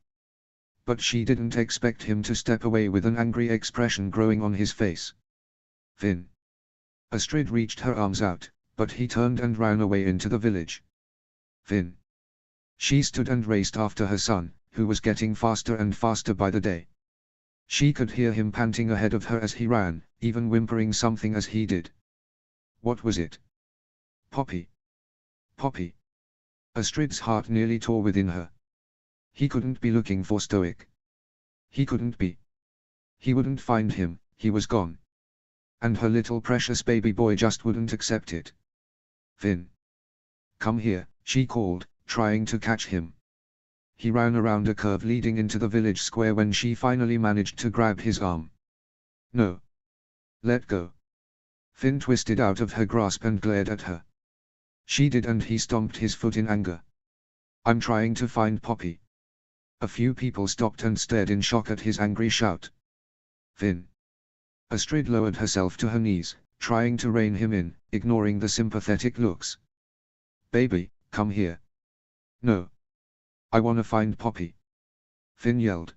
But she didn't expect him to step away with an angry expression growing on his face. Finn. Astrid reached her arms out, but he turned and ran away into the village. Finn. She stood and raced after her son, who was getting faster and faster by the day. She could hear him panting ahead of her as he ran, even whimpering something as he did. What was it? Poppy. Poppy. Astrid's heart nearly tore within her. He couldn't be looking for Stoic. He couldn't be. He wouldn't find him, he was gone. And her little precious baby boy just wouldn't accept it. Finn. Come here, she called, trying to catch him. He ran around a curve leading into the village square when she finally managed to grab his arm. No. Let go. Finn twisted out of her grasp and glared at her. She did, and he stomped his foot in anger. I'm trying to find Poppy. A few people stopped and stared in shock at his angry shout. Finn. Astrid lowered herself to her knees, trying to rein him in, ignoring the sympathetic looks. Baby, come here. No. I wanna find Poppy. Finn yelled.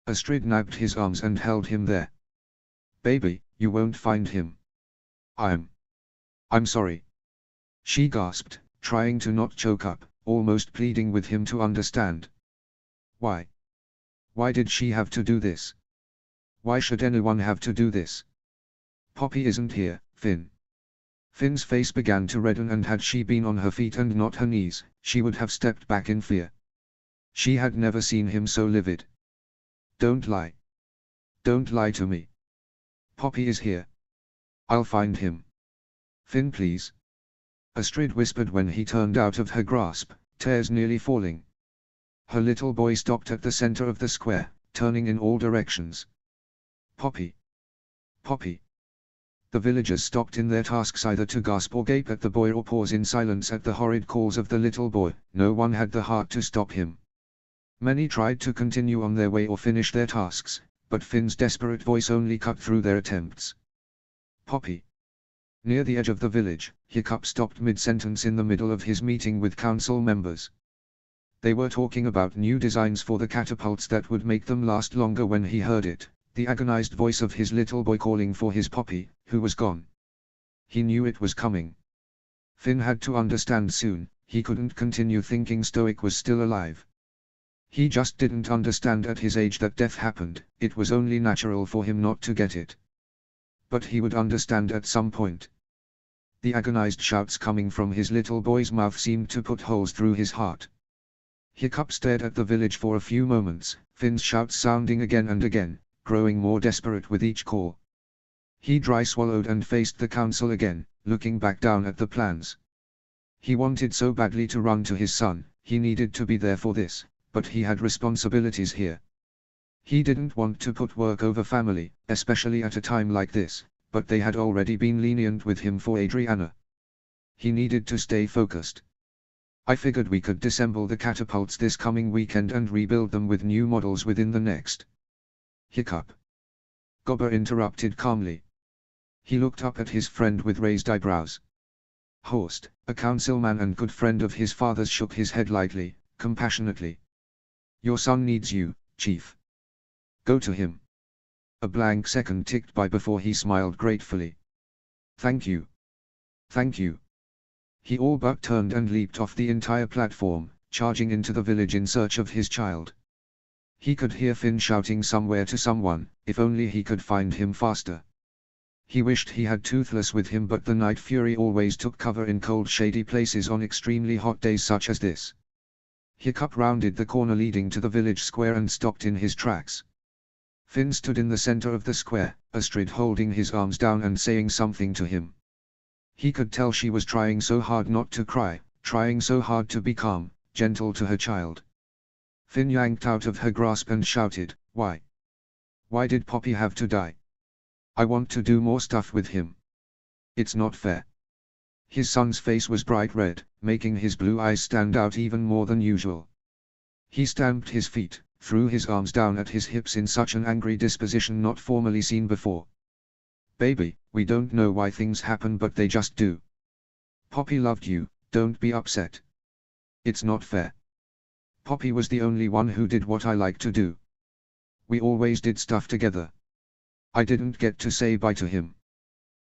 Astrid nabbed his arms and held him there. Baby, you won't find him. I'm sorry. She gasped, trying to not choke up, almost pleading with him to understand. Why? Why did she have to do this? Why should anyone have to do this? Poppy isn't here, Finn. Finn's face began to redden, and had she been on her feet and not her knees, she would have stepped back in fear. She had never seen him so livid. Don't lie. Don't lie to me. Poppy is here. I'll find him. Finn, please. Astrid whispered when he turned out of her grasp, tears nearly falling. Her little boy stopped at the center of the square, turning in all directions. Poppy. Poppy. The villagers stopped in their tasks either to gasp or gape at the boy or pause in silence at the horrid calls of the little boy. No one had the heart to stop him. Many tried to continue on their way or finish their tasks, but Finn's desperate voice only cut through their attempts. Poppy. Near the edge of the village, Hiccup stopped mid-sentence in the middle of his meeting with council members. They were talking about new designs for the catapults that would make them last longer when he heard it, the agonized voice of his little boy calling for his Poppy, who was gone. He knew it was coming. Finn had to understand soon, he couldn't continue thinking Stoic was still alive. He just didn't understand at his age that death happened. It was only natural for him not to get it. But he would understand at some point. The agonized shouts coming from his little boy's mouth seemed to put holes through his heart. Hiccup stared at the village for a few moments, Finn's shouts sounding again and again, growing more desperate with each call. He dry swallowed and faced the council again, looking back down at the plans. He wanted so badly to run to his son, he needed to be there for this, but he had responsibilities here. He didn't want to put work over family, especially at a time like this, but they had already been lenient with him for Adriana. He needed to stay focused. I figured we could disassemble the catapults this coming weekend and rebuild them with new models within the next. Hiccup. Gobber interrupted calmly. He looked up at his friend with raised eyebrows. Horst, a councilman and good friend of his father's, shook his head lightly, compassionately. Your son needs you, Chief. Go to him. A blank second ticked by before he smiled gratefully. Thank you. Thank you. He all but turned and leaped off the entire platform, charging into the village in search of his child. He could hear Finn shouting somewhere to someone, if only he could find him faster. He wished he had Toothless with him, but the Night Fury always took cover in cold shady places on extremely hot days such as this. Hiccup rounded the corner leading to the village square and stopped in his tracks. Finn stood in the center of the square, Astrid holding his arms down and saying something to him. He could tell she was trying so hard not to cry, trying so hard to be calm, gentle to her child. Finn yanked out of her grasp and shouted, Why? Why did Poppy have to die? I want to do more stuff with him. It's not fair. His son's face was bright red, making his blue eyes stand out even more than usual. He stamped his feet, threw his arms down at his hips in such an angry disposition not formerly seen before. Baby, we don't know why things happen, but they just do. Poppy loved you, don't be upset. It's not fair. Poppy was the only one who did what I like to do. We always did stuff together. I didn't get to say bye to him.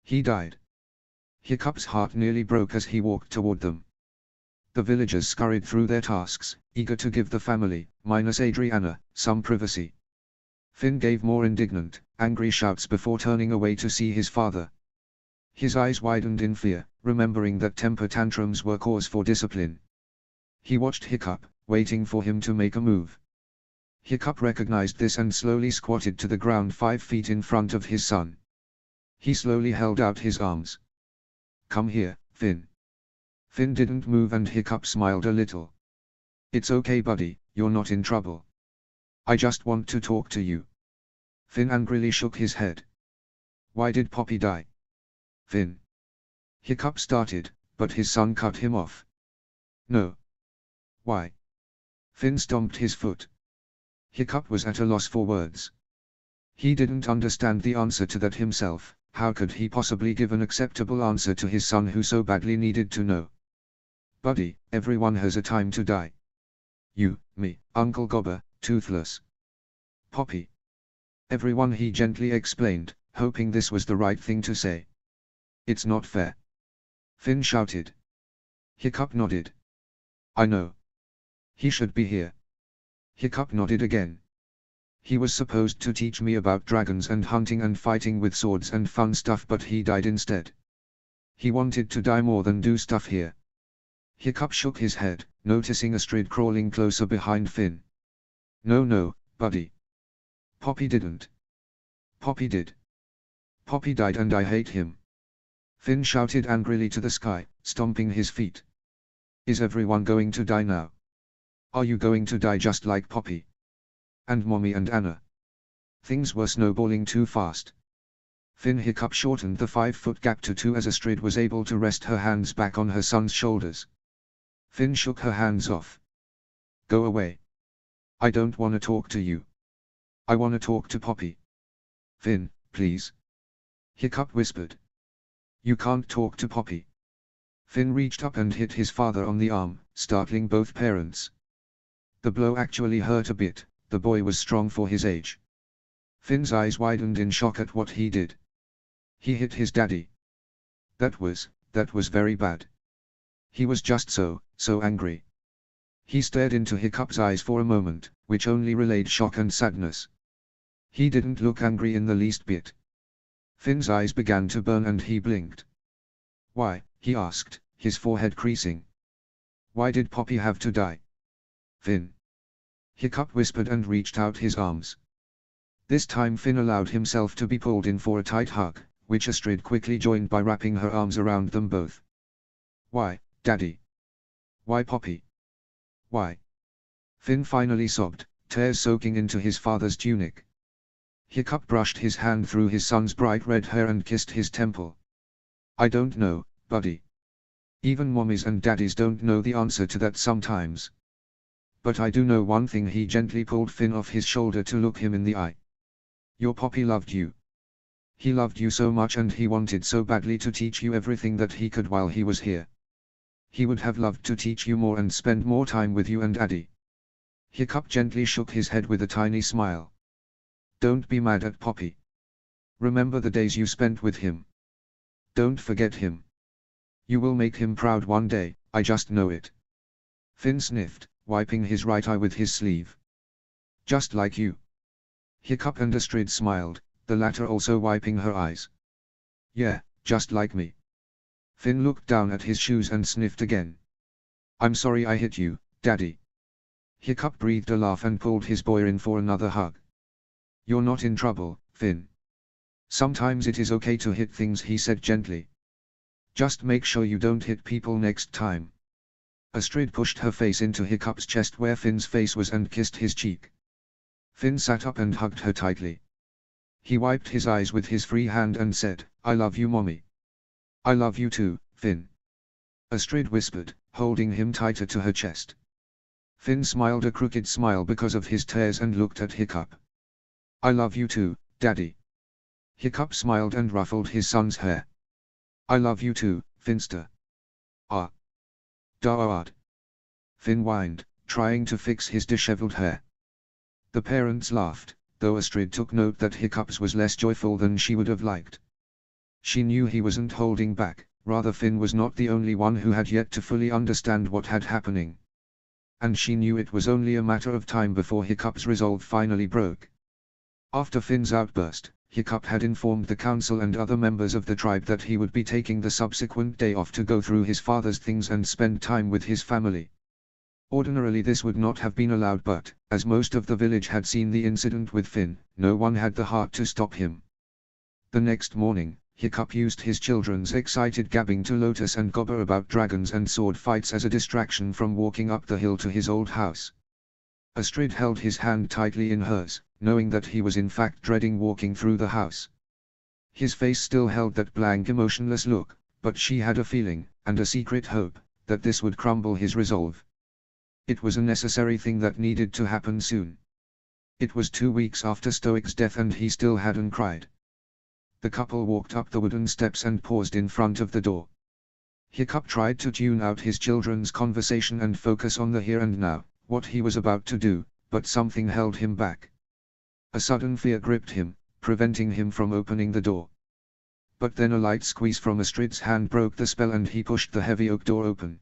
He died. Hiccup's heart nearly broke as he walked toward them. The villagers scurried through their tasks, eager to give the family, minus Adriana, some privacy. Finn gave more indignant, angry shouts before turning away to see his father. His eyes widened in fear, remembering that temper tantrums were cause for discipline. He watched Hiccup, waiting for him to make a move. Hiccup recognized this and slowly squatted to the ground 5 feet in front of his son. He slowly held out his arms. Come here, Finn. Finn didn't move and Hiccup smiled a little. It's okay buddy, you're not in trouble. I just want to talk to you. Finn angrily shook his head. Why did Poppy die? Finn. Hiccup started, but his son cut him off. No. Why? Finn stomped his foot. Hiccup was at a loss for words. He didn't understand the answer to that himself. How could he possibly give an acceptable answer to his son who so badly needed to know? Buddy, everyone has a time to die. You, me, Uncle Gobber, toothless. Poppy. Everyone, he gently explained, hoping this was the right thing to say. It's not fair. Finn shouted. Hiccup nodded. I know. He should be here. Hiccup nodded again. He was supposed to teach me about dragons and hunting and fighting with swords and fun stuff, but he died instead. He wanted to die more than do stuff here. Hiccup shook his head, noticing Astrid crawling closer behind Finn. No, buddy. Poppy didn't. Poppy did. Poppy died and I hate him. Finn shouted angrily to the sky, stomping his feet. Is everyone going to die now? Are you going to die just like Poppy? And Mommy and Anna? Things were snowballing too fast. Finn Hiccup shortened the 5-foot gap to 2 as Astrid was able to rest her hands back on her son's shoulders. Finn shook her hands off. Go away. I don't want to talk to you. I want to talk to Poppy. Finn, please. Hiccup whispered. You can't talk to Poppy. Finn reached up and hit his father on the arm, startling both parents. The blow actually hurt a bit. The boy was strong for his age. Finn's eyes widened in shock at what he did. He hit his daddy. That was very bad. He was just so angry. He stared into Hiccup's eyes for a moment, which only relayed shock and sadness. He didn't look angry in the least bit. Finn's eyes began to burn and he blinked. Why, he asked, his forehead creasing. Why did Poppy have to die? Finn. Hiccup whispered and reached out his arms. This time Finn allowed himself to be pulled in for a tight hug, which Astrid quickly joined by wrapping her arms around them both. Why, Daddy? Why Poppy? Why? Finn finally sobbed, tears soaking into his father's tunic. Hiccup brushed his hand through his son's bright red hair and kissed his temple. I don't know, buddy. Even mommies and daddies don't know the answer to that sometimes. But I do know one thing. He gently pulled Finn off his shoulder to look him in the eye. Your Poppy loved you. He loved you so much and he wanted so badly to teach you everything that he could while he was here. He would have loved to teach you more and spend more time with you and Addy. Hiccup gently shook his head with a tiny smile. Don't be mad at Poppy. Remember the days you spent with him. Don't forget him. You will make him proud one day, I just know it. Finn sniffed, wiping his right eye with his sleeve. Just like you. Hiccup and Astrid smiled, the latter also wiping her eyes. Yeah, just like me. Finn looked down at his shoes and sniffed again. I'm sorry I hit you, Daddy. Hiccup breathed a laugh and pulled his boy in for another hug. You're not in trouble, Finn. Sometimes it is okay to hit things, he said gently. Just make sure you don't hit people next time. Astrid pushed her face into Hiccup's chest where Finn's face was and kissed his cheek. Finn sat up and hugged her tightly. He wiped his eyes with his free hand and said, I love you, Mommy. I love you too, Finn. Astrid whispered, holding him tighter to her chest. Finn smiled a crooked smile because of his tears and looked at Hiccup. I love you too, Daddy. Hiccup smiled and ruffled his son's hair. I love you too, Finster. Ah. Da'ad. Finn whined, trying to fix his disheveled hair. The parents laughed, though Astrid took note that Hiccup's was less joyful than she would have liked. She knew he wasn't holding back, rather Finn was not the only one who had yet to fully understand what had happening. And she knew it was only a matter of time before Hiccup's resolve finally broke. After Finn's outburst, Hiccup had informed the council and other members of the tribe that he would be taking the subsequent day off to go through his father's things and spend time with his family. Ordinarily this would not have been allowed, but, as most of the village had seen the incident with Finn, no one had the heart to stop him. The next morning, Hiccup used his children's excited gabbing to Lotus and Gobber about dragons and sword fights as a distraction from walking up the hill to his old house. Astrid held his hand tightly in hers, knowing that he was in fact dreading walking through the house. His face still held that blank emotionless look, but she had a feeling, and a secret hope, that this would crumble his resolve. It was a necessary thing that needed to happen soon. It was 2 weeks after Stoic's death and he still hadn't cried. The couple walked up the wooden steps and paused in front of the door. Hiccup tried to tune out his children's conversation and focus on the here and now, what he was about to do, but something held him back. A sudden fear gripped him, preventing him from opening the door. But then a light squeeze from Astrid's hand broke the spell and he pushed the heavy oak door open.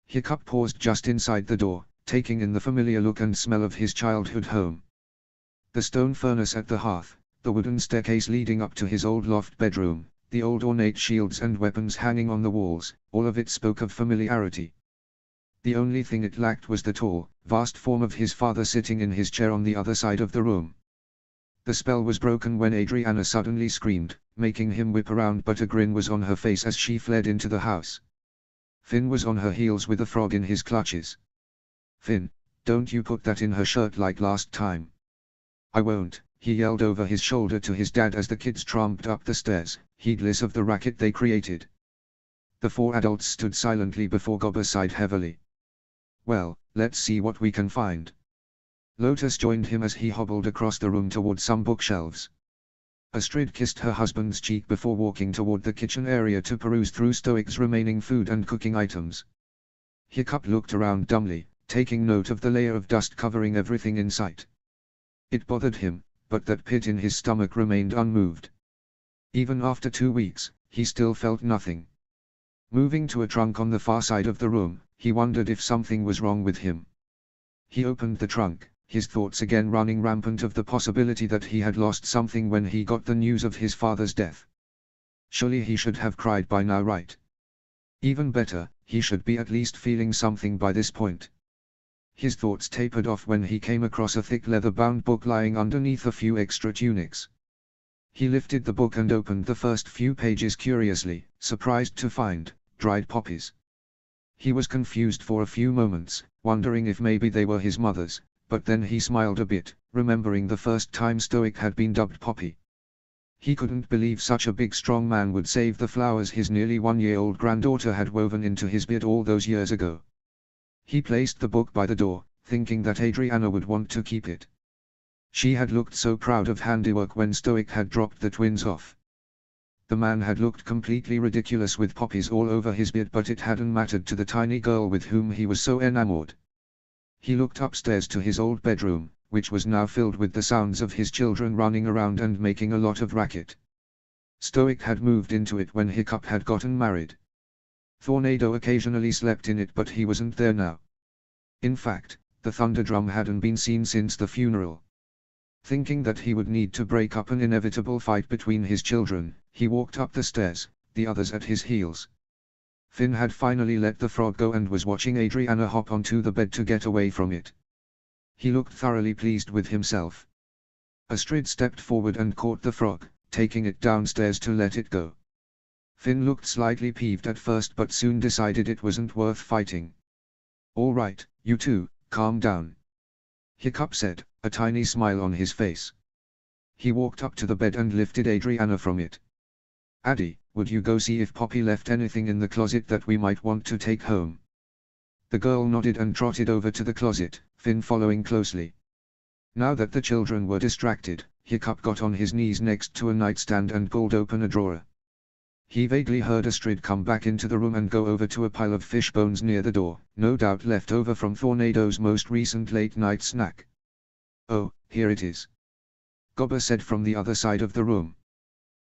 Hiccup paused just inside the door, taking in the familiar look and smell of his childhood home. The stone furnace at the hearth, the wooden staircase leading up to his old loft bedroom, the old ornate shields and weapons hanging on the walls, all of it spoke of familiarity. The only thing it lacked was the tall, vast form of his father sitting in his chair on the other side of the room. The spell was broken when Adriana suddenly screamed, making him whip around, but a grin was on her face as she fled into the house. Finn was on her heels with the frog in his clutches. "Finn, don't you put that in her shirt like last time." "I won't," he yelled over his shoulder to his dad as the kids tramped up the stairs, heedless of the racket they created. The four adults stood silently before Gobber sighed heavily. "Well, let's see what we can find." Lotus joined him as he hobbled across the room toward some bookshelves. Astrid kissed her husband's cheek before walking toward the kitchen area to peruse through Stoic's remaining food and cooking items. Hiccup looked around dumbly, taking note of the layer of dust covering everything in sight. It bothered him, but that pit in his stomach remained unmoved. Even after 2 weeks, he still felt nothing. Moving to a trunk on the far side of the room, he wondered if something was wrong with him. He opened the trunk, his thoughts again running rampant of the possibility that he had lost something when he got the news of his father's death. Surely he should have cried by now, right? Even better, he should be at least feeling something by this point. His thoughts tapered off when he came across a thick leather-bound book lying underneath a few extra tunics. He lifted the book and opened the first few pages curiously, surprised to find dried poppies. He was confused for a few moments, wondering if maybe they were his mother's, but then he smiled a bit, remembering the first time Stoic had been dubbed Poppy. He couldn't believe such a big strong man would save the flowers his nearly 1-year-old granddaughter had woven into his beard all those years ago. He placed the book by the door, thinking that Adriana would want to keep it. She had looked so proud of handiwork when Stoic had dropped the twins off. The man had looked completely ridiculous with poppies all over his beard, but it hadn't mattered to the tiny girl with whom he was so enamored. He looked upstairs to his old bedroom, which was now filled with the sounds of his children running around and making a lot of racket. Stoic had moved into it when Hiccup had gotten married. Thornado occasionally slept in it, but he wasn't there now. In fact, the Thunderdrum hadn't been seen since the funeral. Thinking that he would need to break up an inevitable fight between his children, he walked up the stairs, the others at his heels. Finn had finally let the frog go and was watching Adriana hop onto the bed to get away from it. He looked thoroughly pleased with himself. Astrid stepped forward and caught the frog, taking it downstairs to let it go. Finn looked slightly peeved at first but soon decided it wasn't worth fighting. "All right, you two, calm down," Hiccup said, a tiny smile on his face. He walked up to the bed and lifted Adriana from it. "Addie, would you go see if Poppy left anything in the closet that we might want to take home?" The girl nodded and trotted over to the closet, Finn following closely. Now that the children were distracted, Hiccup got on his knees next to a nightstand and pulled open a drawer. He vaguely heard Astrid come back into the room and go over to a pile of fish bones near the door, no doubt left over from Thornado's most recent late-night snack. "Oh, here it is," Gobber said from the other side of the room.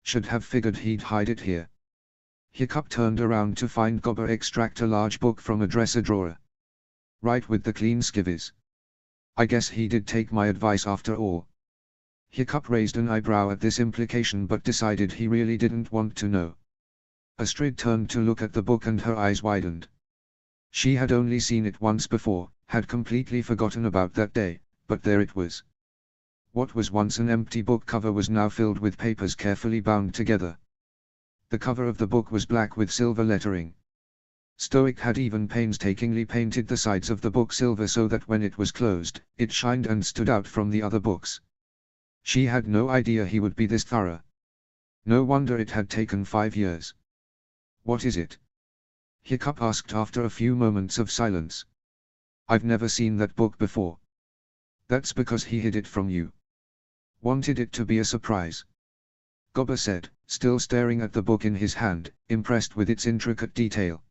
"Should have figured he'd hide it here." Hiccup turned around to find Gobber extract a large book from a dresser drawer. "Right with the clean skivvies. I guess he did take my advice after all." Hiccup raised an eyebrow at this implication but decided he really didn't want to know. Astrid turned to look at the book and her eyes widened. She had only seen it once before, had completely forgotten about that day, but there it was. What was once an empty book cover was now filled with papers carefully bound together. The cover of the book was black with silver lettering. Stoic had even painstakingly painted the sides of the book silver so that when it was closed, it shined and stood out from the other books. She had no idea he would be this thorough. No wonder it had taken 5 years. "What is it?" Hiccup asked after a few moments of silence. "I've never seen that book before." "That's because he hid it from you. Wanted it to be a surprise," Gobber said, still staring at the book in his hand, impressed with its intricate detail.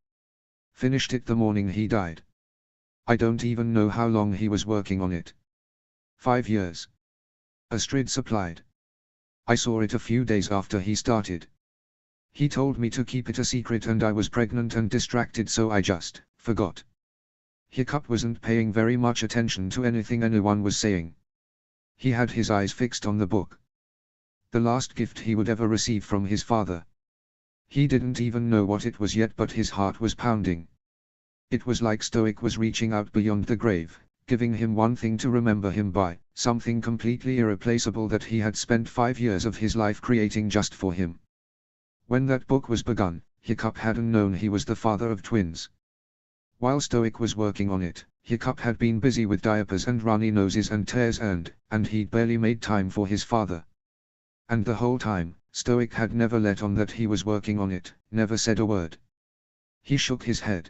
"Finished it the morning he died. I don't even know how long he was working on it. 5 years. Astrid supplied. I saw it a few days after he started. He told me to keep it a secret and I was pregnant and distracted so I just forgot. Hiccup wasn't paying very much attention to anything anyone was saying. He had his eyes fixed on the book. The last gift he would ever receive from his father. He didn't even know what it was yet but his heart was pounding. It was like Stoic was reaching out beyond the grave, giving him one thing to remember him by, something completely irreplaceable that he had spent 5 years of his life creating just for him. When that book was begun, Hiccup hadn't known he was the father of twins. While Stoic was working on it, Hiccup had been busy with diapers and runny noses and tears and he'd barely made time for his father. And the whole time, Stoic had never let on that he was working on it, never said a word. He shook his head.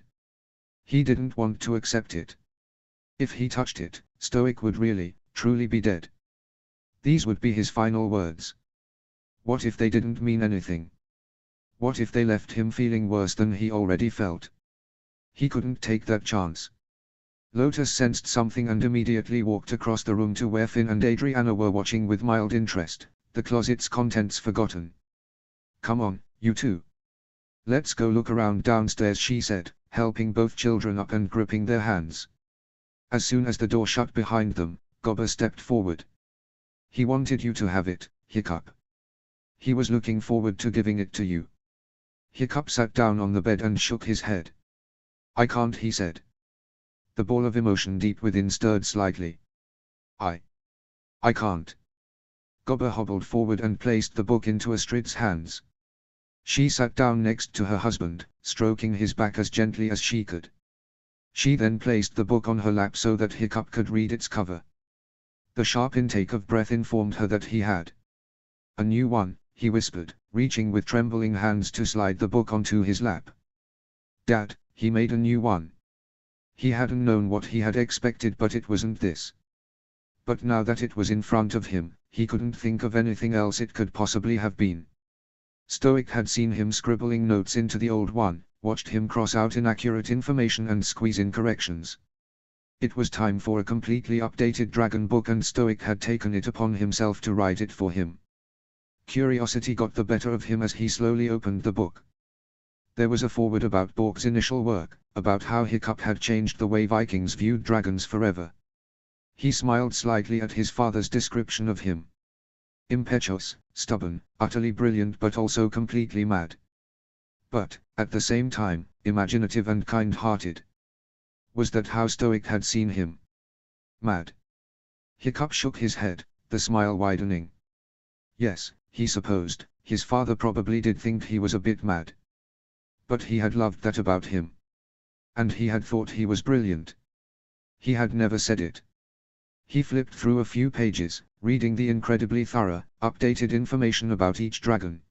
He didn't want to accept it. If he touched it, Stoic would really, truly be dead. These would be his final words. What if they didn't mean anything? What if they left him feeling worse than he already felt? He couldn't take that chance. Lotus sensed something and immediately walked across the room to where Finn and Adriana were watching with mild interest, the closet's contents forgotten. Come on, you two. Let's go look around downstairs, she said, helping both children up and gripping their hands. As soon as the door shut behind them, Gobber stepped forward. He wanted you to have it, Hiccup. He was looking forward to giving it to you. Hiccup sat down on the bed and shook his head. I can't, he said. The ball of emotion deep within stirred slightly. I can't. Gobber hobbled forward and placed the book into Astrid's hands. She sat down next to her husband, stroking his back as gently as she could. She then placed the book on her lap so that Hiccup could read its cover. The sharp intake of breath informed her that he had a new one, he whispered, reaching with trembling hands to slide the book onto his lap. Dad, he made a new one. He hadn't known what he had expected but it wasn't this. But now that it was in front of him, he couldn't think of anything else it could possibly have been. Stoic had seen him scribbling notes into the old one, watched him cross out inaccurate information and squeeze in corrections. It was time for a completely updated dragon book and Stoic had taken it upon himself to write it for him. Curiosity got the better of him as he slowly opened the book. There was a foreword about Bork's initial work, about how Hiccup had changed the way Vikings viewed dragons forever. He smiled slightly at his father's description of him. Impetuous, stubborn, utterly brilliant but also completely mad. But, at the same time, imaginative and kind-hearted. Was that how Stoic had seen him? Mad? Hiccup shook his head, the smile widening. Yes, he supposed, his father probably did think he was a bit mad. But he had loved that about him. And he had thought he was brilliant. He had never said it. He flipped through a few pages, reading the incredibly thorough, updated information about each dragon.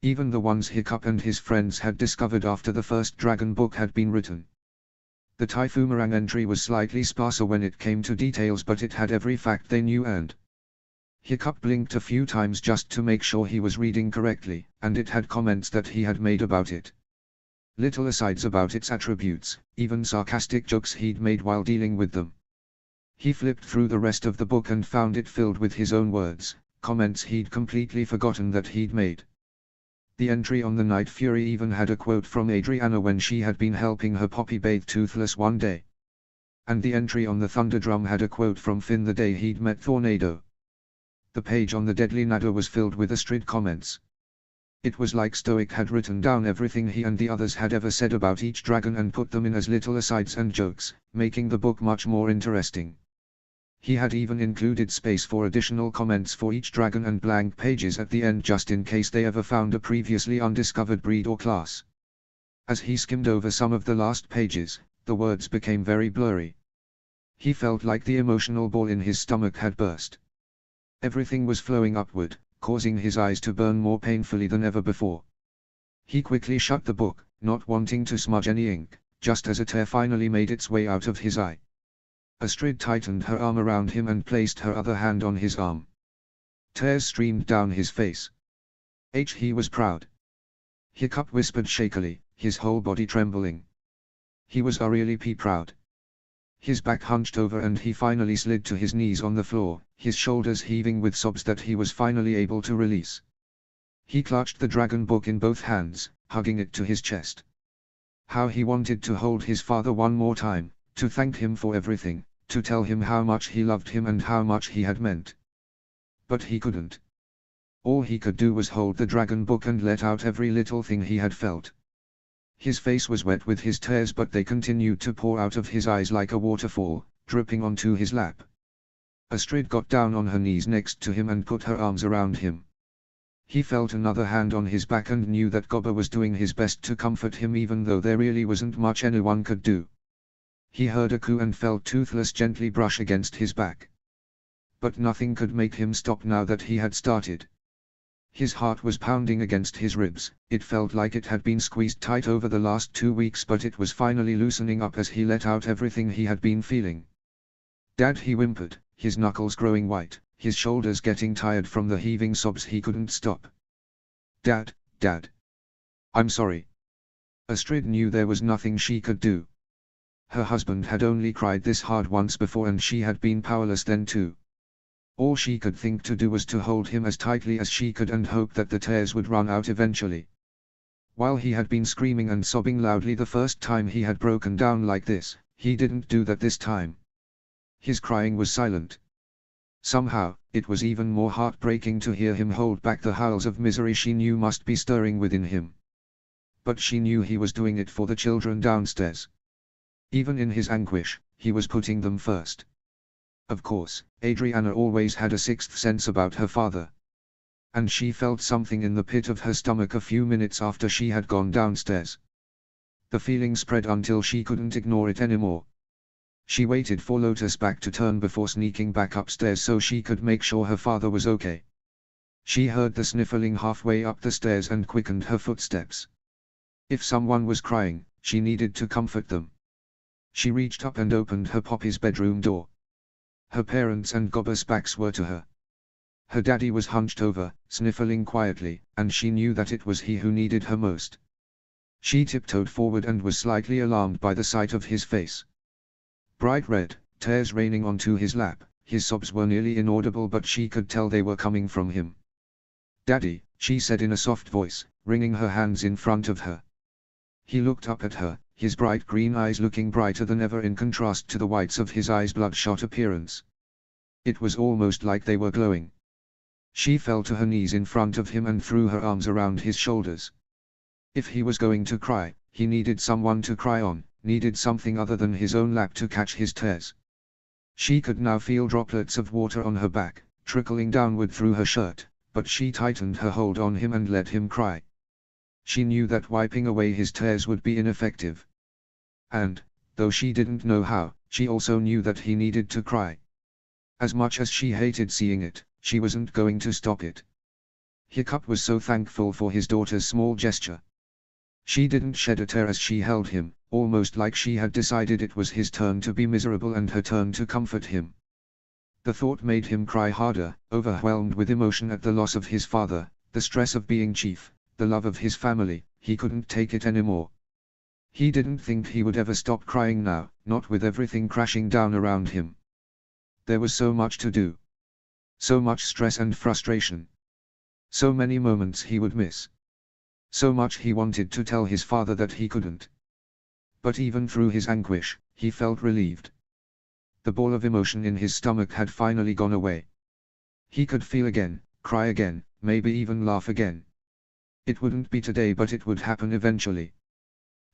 Even the ones Hiccup and his friends had discovered after the first dragon book had been written. The Typhumarang entry was slightly sparser when it came to details but it had every fact they knew and Hiccup blinked a few times just to make sure he was reading correctly, and it had comments that he had made about it. Little asides about its attributes, even sarcastic jokes he'd made while dealing with them. He flipped through the rest of the book and found it filled with his own words, comments he'd completely forgotten that he'd made. The entry on the Night Fury even had a quote from Adriana when she had been helping her puppy bathe Toothless one day. And the entry on the Thunderdrum had a quote from Finn the day he'd met Tornado. The page on the Deadly Nada was filled with Astrid comments. It was like Stoic had written down everything he and the others had ever said about each dragon and put them in as little asides and jokes, making the book much more interesting. He had even included space for additional comments for each dragon and blank pages at the end just in case they ever found a previously undiscovered breed or class. As he skimmed over some of the last pages, the words became very blurry. He felt like the emotional ball in his stomach had burst. Everything was flowing upward, causing his eyes to burn more painfully than ever before. He quickly shut the book, not wanting to smudge any ink, just as a tear finally made its way out of his eye. Astrid tightened her arm around him and placed her other hand on his arm. Tears streamed down his face. He was proud. Hiccup whispered shakily, his whole body trembling. He was really proud. His back hunched over and he finally slid to his knees on the floor, his shoulders heaving with sobs that he was finally able to release. He clutched the dragon book in both hands, hugging it to his chest. How he wanted to hold his father one more time, to thank him for everything, to tell him how much he loved him and how much he had meant. But he couldn't. All he could do was hold the dragon book and let out every little thing he had felt. His face was wet with his tears, but they continued to pour out of his eyes like a waterfall, dripping onto his lap. Astrid got down on her knees next to him and put her arms around him. He felt another hand on his back and knew that Gobba was doing his best to comfort him, even though there really wasn't much anyone could do. He heard a coo and felt Toothless gently brush against his back. But nothing could make him stop now that he had started. His heart was pounding against his ribs, it felt like it had been squeezed tight over the last 2 weeks, but it was finally loosening up as he let out everything he had been feeling. "Dad," he whimpered, his knuckles growing white, his shoulders getting tired from the heaving sobs he couldn't stop. "Dad, Dad. I'm sorry." Astrid knew there was nothing she could do. Her husband had only cried this hard once before and she had been powerless then too. All she could think to do was to hold him as tightly as she could and hope that the tears would run out eventually. While he had been screaming and sobbing loudly the first time he had broken down like this, he didn't do that this time. His crying was silent. Somehow, it was even more heartbreaking to hear him hold back the howls of misery she knew must be stirring within him. But she knew he was doing it for the children downstairs. Even in his anguish, he was putting them first. Of course, Adriana always had a sixth sense about her father. And she felt something in the pit of her stomach a few minutes after she had gone downstairs. The feeling spread until she couldn't ignore it anymore. She waited for Lotus back to turn before sneaking back upstairs so she could make sure her father was okay. She heard the sniffling halfway up the stairs and quickened her footsteps. If someone was crying, she needed to comfort them. She reached up and opened her Poppy's bedroom door. Her parents and Gobba's backs were to her. Her daddy was hunched over, sniffling quietly, and she knew that it was he who needed her most. She tiptoed forward and was slightly alarmed by the sight of his face. Bright red, tears raining onto his lap, his sobs were nearly inaudible but she could tell they were coming from him. "Daddy," she said in a soft voice, wringing her hands in front of her. He looked up at her, his bright green eyes looking brighter than ever in contrast to the whites of his eyes' bloodshot appearance. It was almost like they were glowing. She fell to her knees in front of him and threw her arms around his shoulders. If he was going to cry, he needed someone to cry on, needed something other than his own lap to catch his tears. She could now feel droplets of water on her back, trickling downward through her shirt, but she tightened her hold on him and let him cry. She knew that wiping away his tears would be ineffective. And, though she didn't know how, she also knew that he needed to cry. As much as she hated seeing it, she wasn't going to stop it. Hiccup was so thankful for his daughter's small gesture. She didn't shed a tear as she held him, almost like she had decided it was his turn to be miserable and her turn to comfort him. The thought made him cry harder, overwhelmed with emotion at the loss of his father, the stress of being chief, the love of his family. He couldn't take it anymore. He didn't think he would ever stop crying now, not with everything crashing down around him. There was so much to do. So much stress and frustration. So many moments he would miss. So much he wanted to tell his father that he couldn't. But even through his anguish, he felt relieved. The ball of emotion in his stomach had finally gone away. He could feel again, cry again, maybe even laugh again. It wouldn't be today but it would happen eventually.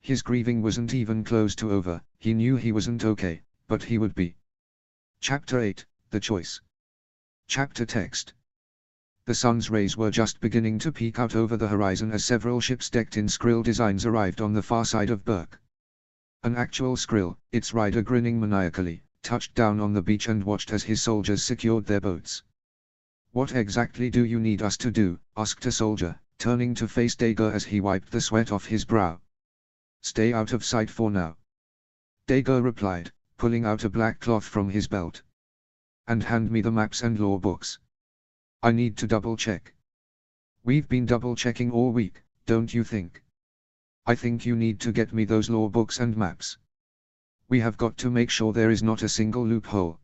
His grieving wasn't even close to over, he knew he wasn't okay, but he would be. Chapter 8, The Choice. Chapter text. The sun's rays were just beginning to peek out over the horizon as several ships decked in Skrill designs arrived on the far side of Berk. An actual Skrill, its rider grinning maniacally, touched down on the beach and watched as his soldiers secured their boats. "What exactly do you need us to do?" asked a soldier, turning to face Dager as he wiped the sweat off his brow. "Stay out of sight for now," Dager replied, pulling out a black cloth from his belt. "And hand me the maps and law books. I need to double-check." "We've been double-checking all week, don't you think? I think you need to get me those law books and maps." We have got to make sure there is not a single loophole.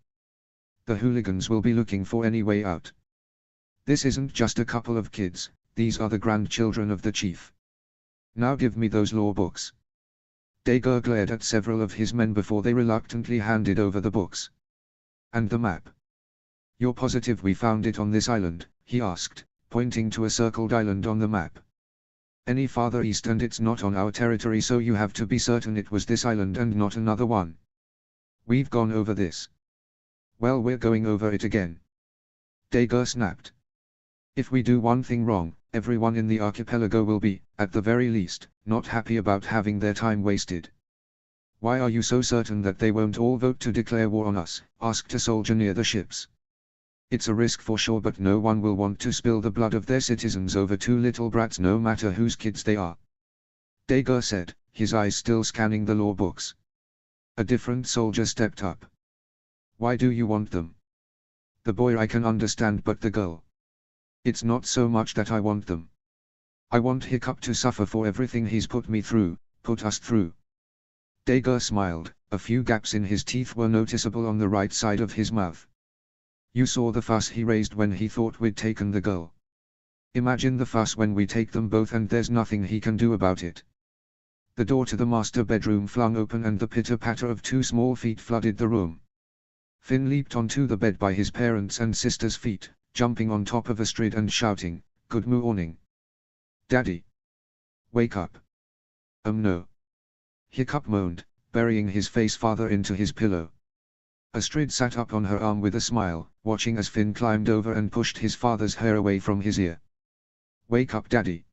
The hooligans will be looking for any way out. This isn't just a couple of kids, these are the grandchildren of the chief. Now give me those law books. Dagur glared at several of his men before they reluctantly handed over the books. And the map. You're positive we found it on this island? He asked, pointing to a circled island on the map. Any farther east and it's not on our territory, so you have to be certain it was this island and not another one. We've gone over this. Well, we're going over it again. Dagur snapped. If we do one thing wrong, everyone in the archipelago will be, at the very least, not happy about having their time wasted. Why are you so certain that they won't all vote to declare war on us? Asked a soldier near the ships. It's a risk for sure, but no one will want to spill the blood of their citizens over two little brats, no matter whose kids they are. Dagur said, his eyes still scanning the law books. A different soldier stepped up. Why do you want them? The boy I can understand, but the girl. It's not so much that I want them. I want Hiccup to suffer for everything he's put me through, put us through. Dagur smiled, a few gaps in his teeth were noticeable on the right side of his mouth. You saw the fuss he raised when he thought we'd taken the girl. Imagine the fuss when we take them both and there's nothing he can do about it. The door to the master bedroom flung open and the pitter-patter of two small feet flooded the room. Finn leaped onto the bed by his parents' and sister's feet, jumping on top of Astrid and shouting, "Good morning. Daddy. Wake up." No. Hiccup moaned, burying his face farther into his pillow. Astrid sat up on her arm with a smile, watching as Finn climbed over and pushed his father's hair away from his ear. "Wake up, Daddy."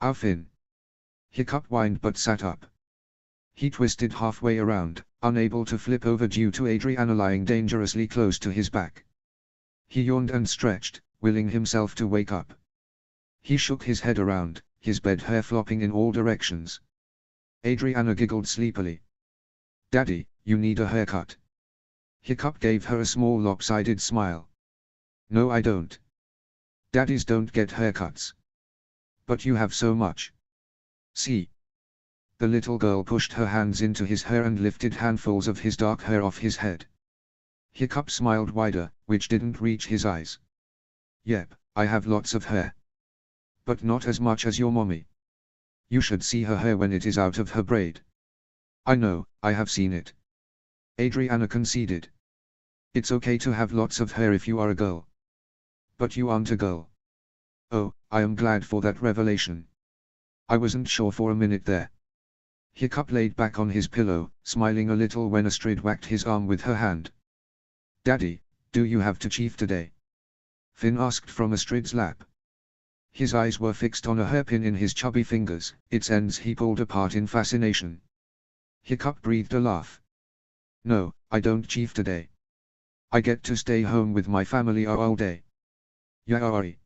"Ow, Finn." Hiccup whined but sat up. He twisted halfway around, unable to flip over due to Adriana lying dangerously close to his back. He yawned and stretched, willing himself to wake up. He shook his head around, his bed hair flopping in all directions. Adriana giggled sleepily. "Daddy, you need a haircut." Hiccup gave her a small lopsided smile. "No, I don't. Daddies don't get haircuts. But you have so much. See." The little girl pushed her hands into his hair and lifted handfuls of his dark hair off his head. Hiccup smiled wider, which didn't reach his eyes. "Yep, I have lots of hair. But not as much as your mommy. You should see her hair when it is out of her braid." "I know, I have seen it." Adriana conceded. "It's okay to have lots of hair if you are a girl. But you aren't a girl." "Oh, I am glad for that revelation. I wasn't sure for a minute there." Hiccup laid back on his pillow, smiling a little when Astrid whacked his arm with her hand. "Daddy, do you have to chief today?" Finn asked from Astrid's lap. His eyes were fixed on a hairpin in his chubby fingers, its ends he pulled apart in fascination. Hiccup breathed a laugh. "No, I don't chief today. I get to stay home with my family all day." "Yaari!"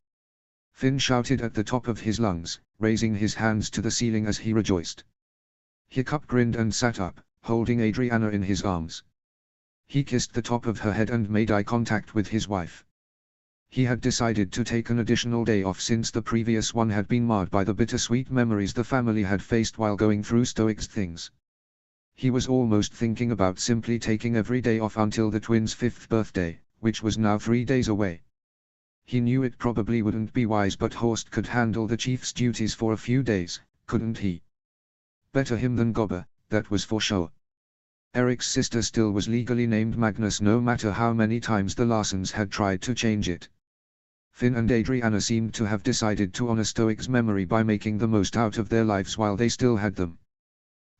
Finn shouted at the top of his lungs, raising his hands to the ceiling as he rejoiced. Hiccup grinned and sat up, holding Adriana in his arms. He kissed the top of her head and made eye contact with his wife. He had decided to take an additional day off since the previous one had been marred by the bittersweet memories the family had faced while going through Stoics things. He was almost thinking about simply taking every day off until the twins' 5th birthday, which was now 3 days away. He knew it probably wouldn't be wise, but Horst could handle the chief's duties for a few days, couldn't he? Better him than Gobber, that was for sure. Eric's sister still was legally named Magnus no matter how many times the Larsens had tried to change it. Finn and Adriana seemed to have decided to honor Stoic's memory by making the most out of their lives while they still had them.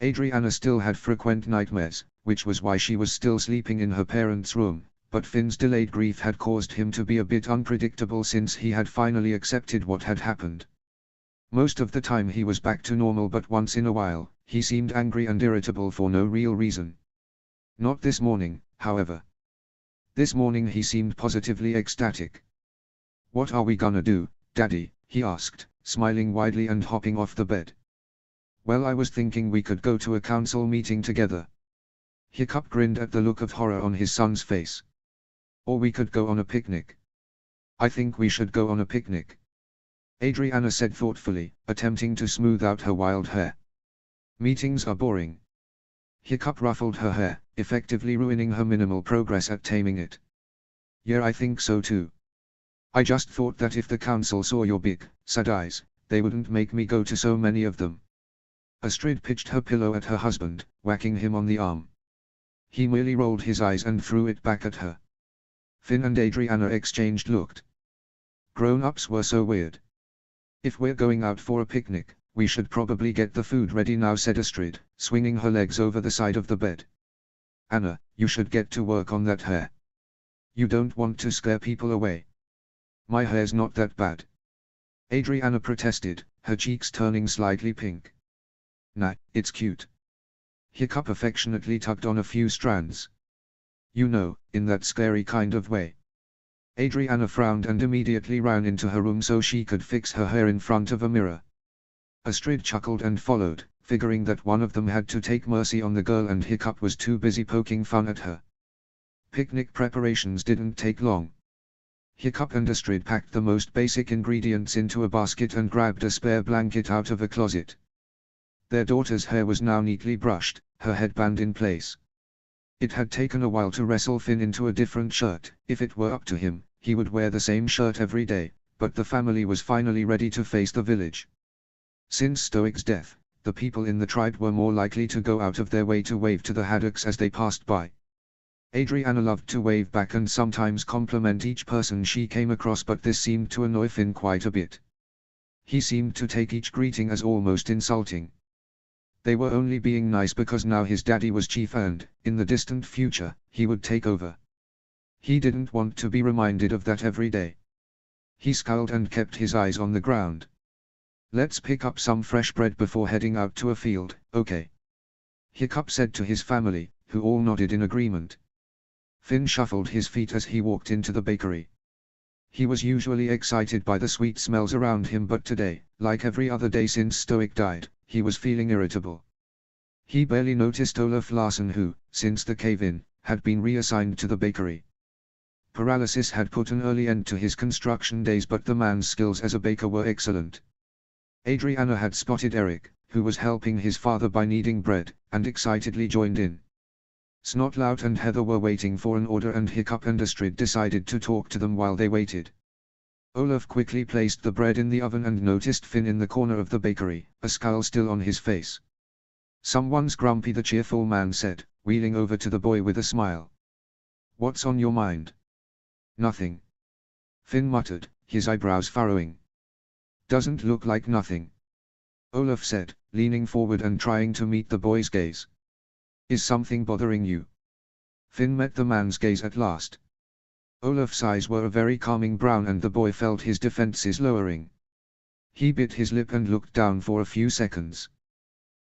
Adriana still had frequent nightmares, which was why she was still sleeping in her parents' room, but Finn's delayed grief had caused him to be a bit unpredictable since he had finally accepted what had happened. Most of the time he was back to normal, but once in a while, he seemed angry and irritable for no real reason. Not this morning, however. This morning he seemed positively ecstatic. "What are we gonna do, Daddy?" he asked, smiling widely and hopping off the bed. "Well, I was thinking we could go to a council meeting together." Hiccup grinned at the look of horror on his son's face. "Or we could go on a picnic." "I think we should go on a picnic," Adriana said thoughtfully, attempting to smooth out her wild hair. "Meetings are boring." Hiccup ruffled her hair, effectively ruining her minimal progress at taming it. Yeah, I think so too. I just thought that if the council saw your big, sad eyes, they wouldn't make me go to so many of them. Astrid pitched her pillow at her husband, whacking him on the arm. He merely rolled his eyes and threw it back at her. Finn and Adriana exchanged looked. Grown-ups were so weird. If we're going out for a picnic, we should probably get the food ready now, said Astrid, swinging her legs over the side of the bed. Anna, you should get to work on that hair. You don't want to scare people away. My hair's not that bad. Adriana protested, her cheeks turning slightly pink. Nah, it's cute. Hiccup affectionately tugged on a few strands. You know, in that scary kind of way. Adriana frowned and immediately ran into her room so she could fix her hair in front of a mirror. Astrid chuckled and followed, figuring that one of them had to take mercy on the girl and Hiccup was too busy poking fun at her. Picnic preparations didn't take long. Hiccup and Astrid packed the most basic ingredients into a basket and grabbed a spare blanket out of a closet. Their daughter's hair was now neatly brushed, her headband in place. It had taken a while to wrestle Finn into a different shirt. If it were up to him, he would wear the same shirt every day, but the family was finally ready to face the village. Since Stoic's death, the people in the tribe were more likely to go out of their way to wave to the Haddocks as they passed by. Adriana loved to wave back and sometimes compliment each person she came across, but this seemed to annoy Finn quite a bit. He seemed to take each greeting as almost insulting. They were only being nice because now his daddy was chief and, in the distant future, he would take over. He didn't want to be reminded of that every day. He scowled and kept his eyes on the ground. Let's pick up some fresh bread before heading out to a field, okay? Hiccup said to his family, who all nodded in agreement. Finn shuffled his feet as he walked into the bakery. He was usually excited by the sweet smells around him, but today, like every other day since Stoic died, he was feeling irritable. He barely noticed Olaf Larsson who, since the cave-in, had been reassigned to the bakery. Paralysis had put an early end to his construction days, but the man's skills as a baker were excellent. Adriana had spotted Eric, who was helping his father by kneading bread, and excitedly joined in. Snotlout and Heather were waiting for an order and Hiccup and Astrid decided to talk to them while they waited. Olaf quickly placed the bread in the oven and noticed Finn in the corner of the bakery, a scowl still on his face. Someone's grumpy, the cheerful man said, wheeling over to the boy with a smile. What's on your mind? Nothing. Finn muttered, his eyebrows furrowing. Doesn't look like nothing. Olaf said, leaning forward and trying to meet the boy's gaze. Is something bothering you? Finn met the man's gaze at last. Olaf's eyes were a very calming brown and the boy felt his defenses lowering. He bit his lip and looked down for a few seconds.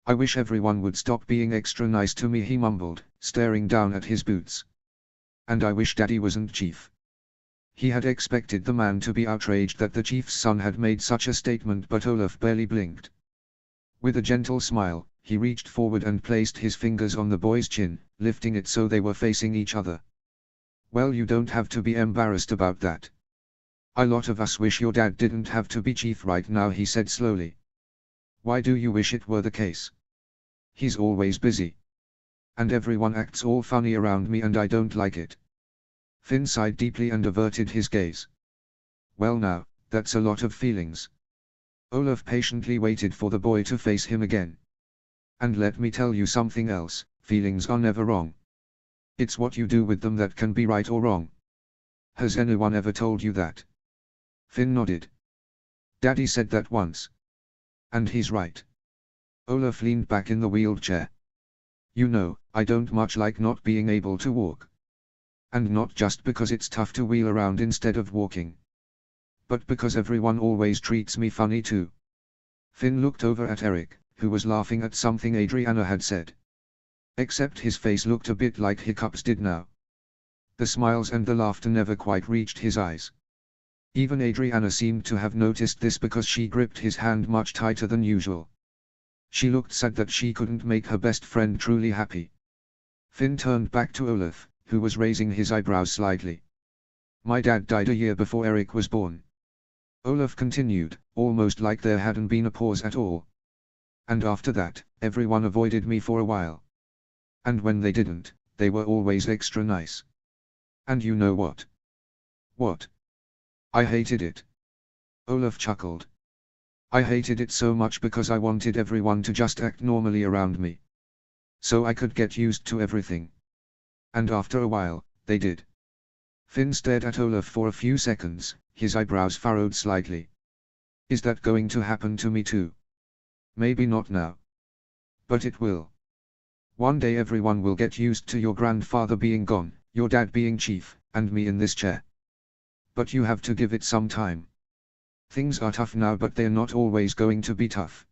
I wish everyone would stop being extra nice to me, he mumbled, staring down at his boots. And I wish Daddy wasn't chief. He had expected the man to be outraged that the chief's son had made such a statement, but Olaf barely blinked. With a gentle smile, he reached forward and placed his fingers on the boy's chin, lifting it so they were facing each other. Well, you don't have to be embarrassed about that. A lot of us wish your dad didn't have to be chief right now, he said slowly. Why do you wish it were the case? He's always busy. And everyone acts all funny around me and I don't like it. Finn sighed deeply and averted his gaze. Well now, that's a lot of feelings. Olaf patiently waited for the boy to face him again. And let me tell you something else, feelings are never wrong. It's what you do with them that can be right or wrong. Has anyone ever told you that? Finn nodded. Daddy said that once. And he's right. Olaf leaned back in the wheeled chair. You know, I don't much like not being able to walk. And not just because it's tough to wheel around instead of walking. But because everyone always treats me funny too. Finn looked over at Eric, who was laughing at something Adriana had said. Except his face looked a bit like Hiccup's did now. The smiles and the laughter never quite reached his eyes. Even Adriana seemed to have noticed this because she gripped his hand much tighter than usual. She looked sad that she couldn't make her best friend truly happy. Finn turned back to Olaf, who was raising his eyebrows slightly. My dad died a year before Eric was born. Olaf continued, almost like there hadn't been a pause at all. And after that, everyone avoided me for a while. And when they didn't, they were always extra nice. And you know what? What? I hated it. Olaf chuckled. I hated it so much because I wanted everyone to just act normally around me. So I could get used to everything. And after a while, they did. Finn stared at Olaf for a few seconds, his eyebrows furrowed slightly. Is that going to happen to me too? Maybe not now. But it will. One day everyone will get used to your grandfather being gone, your dad being chief, and me in this chair. But you have to give it some time. Things are tough now, but they're not always going to be tough.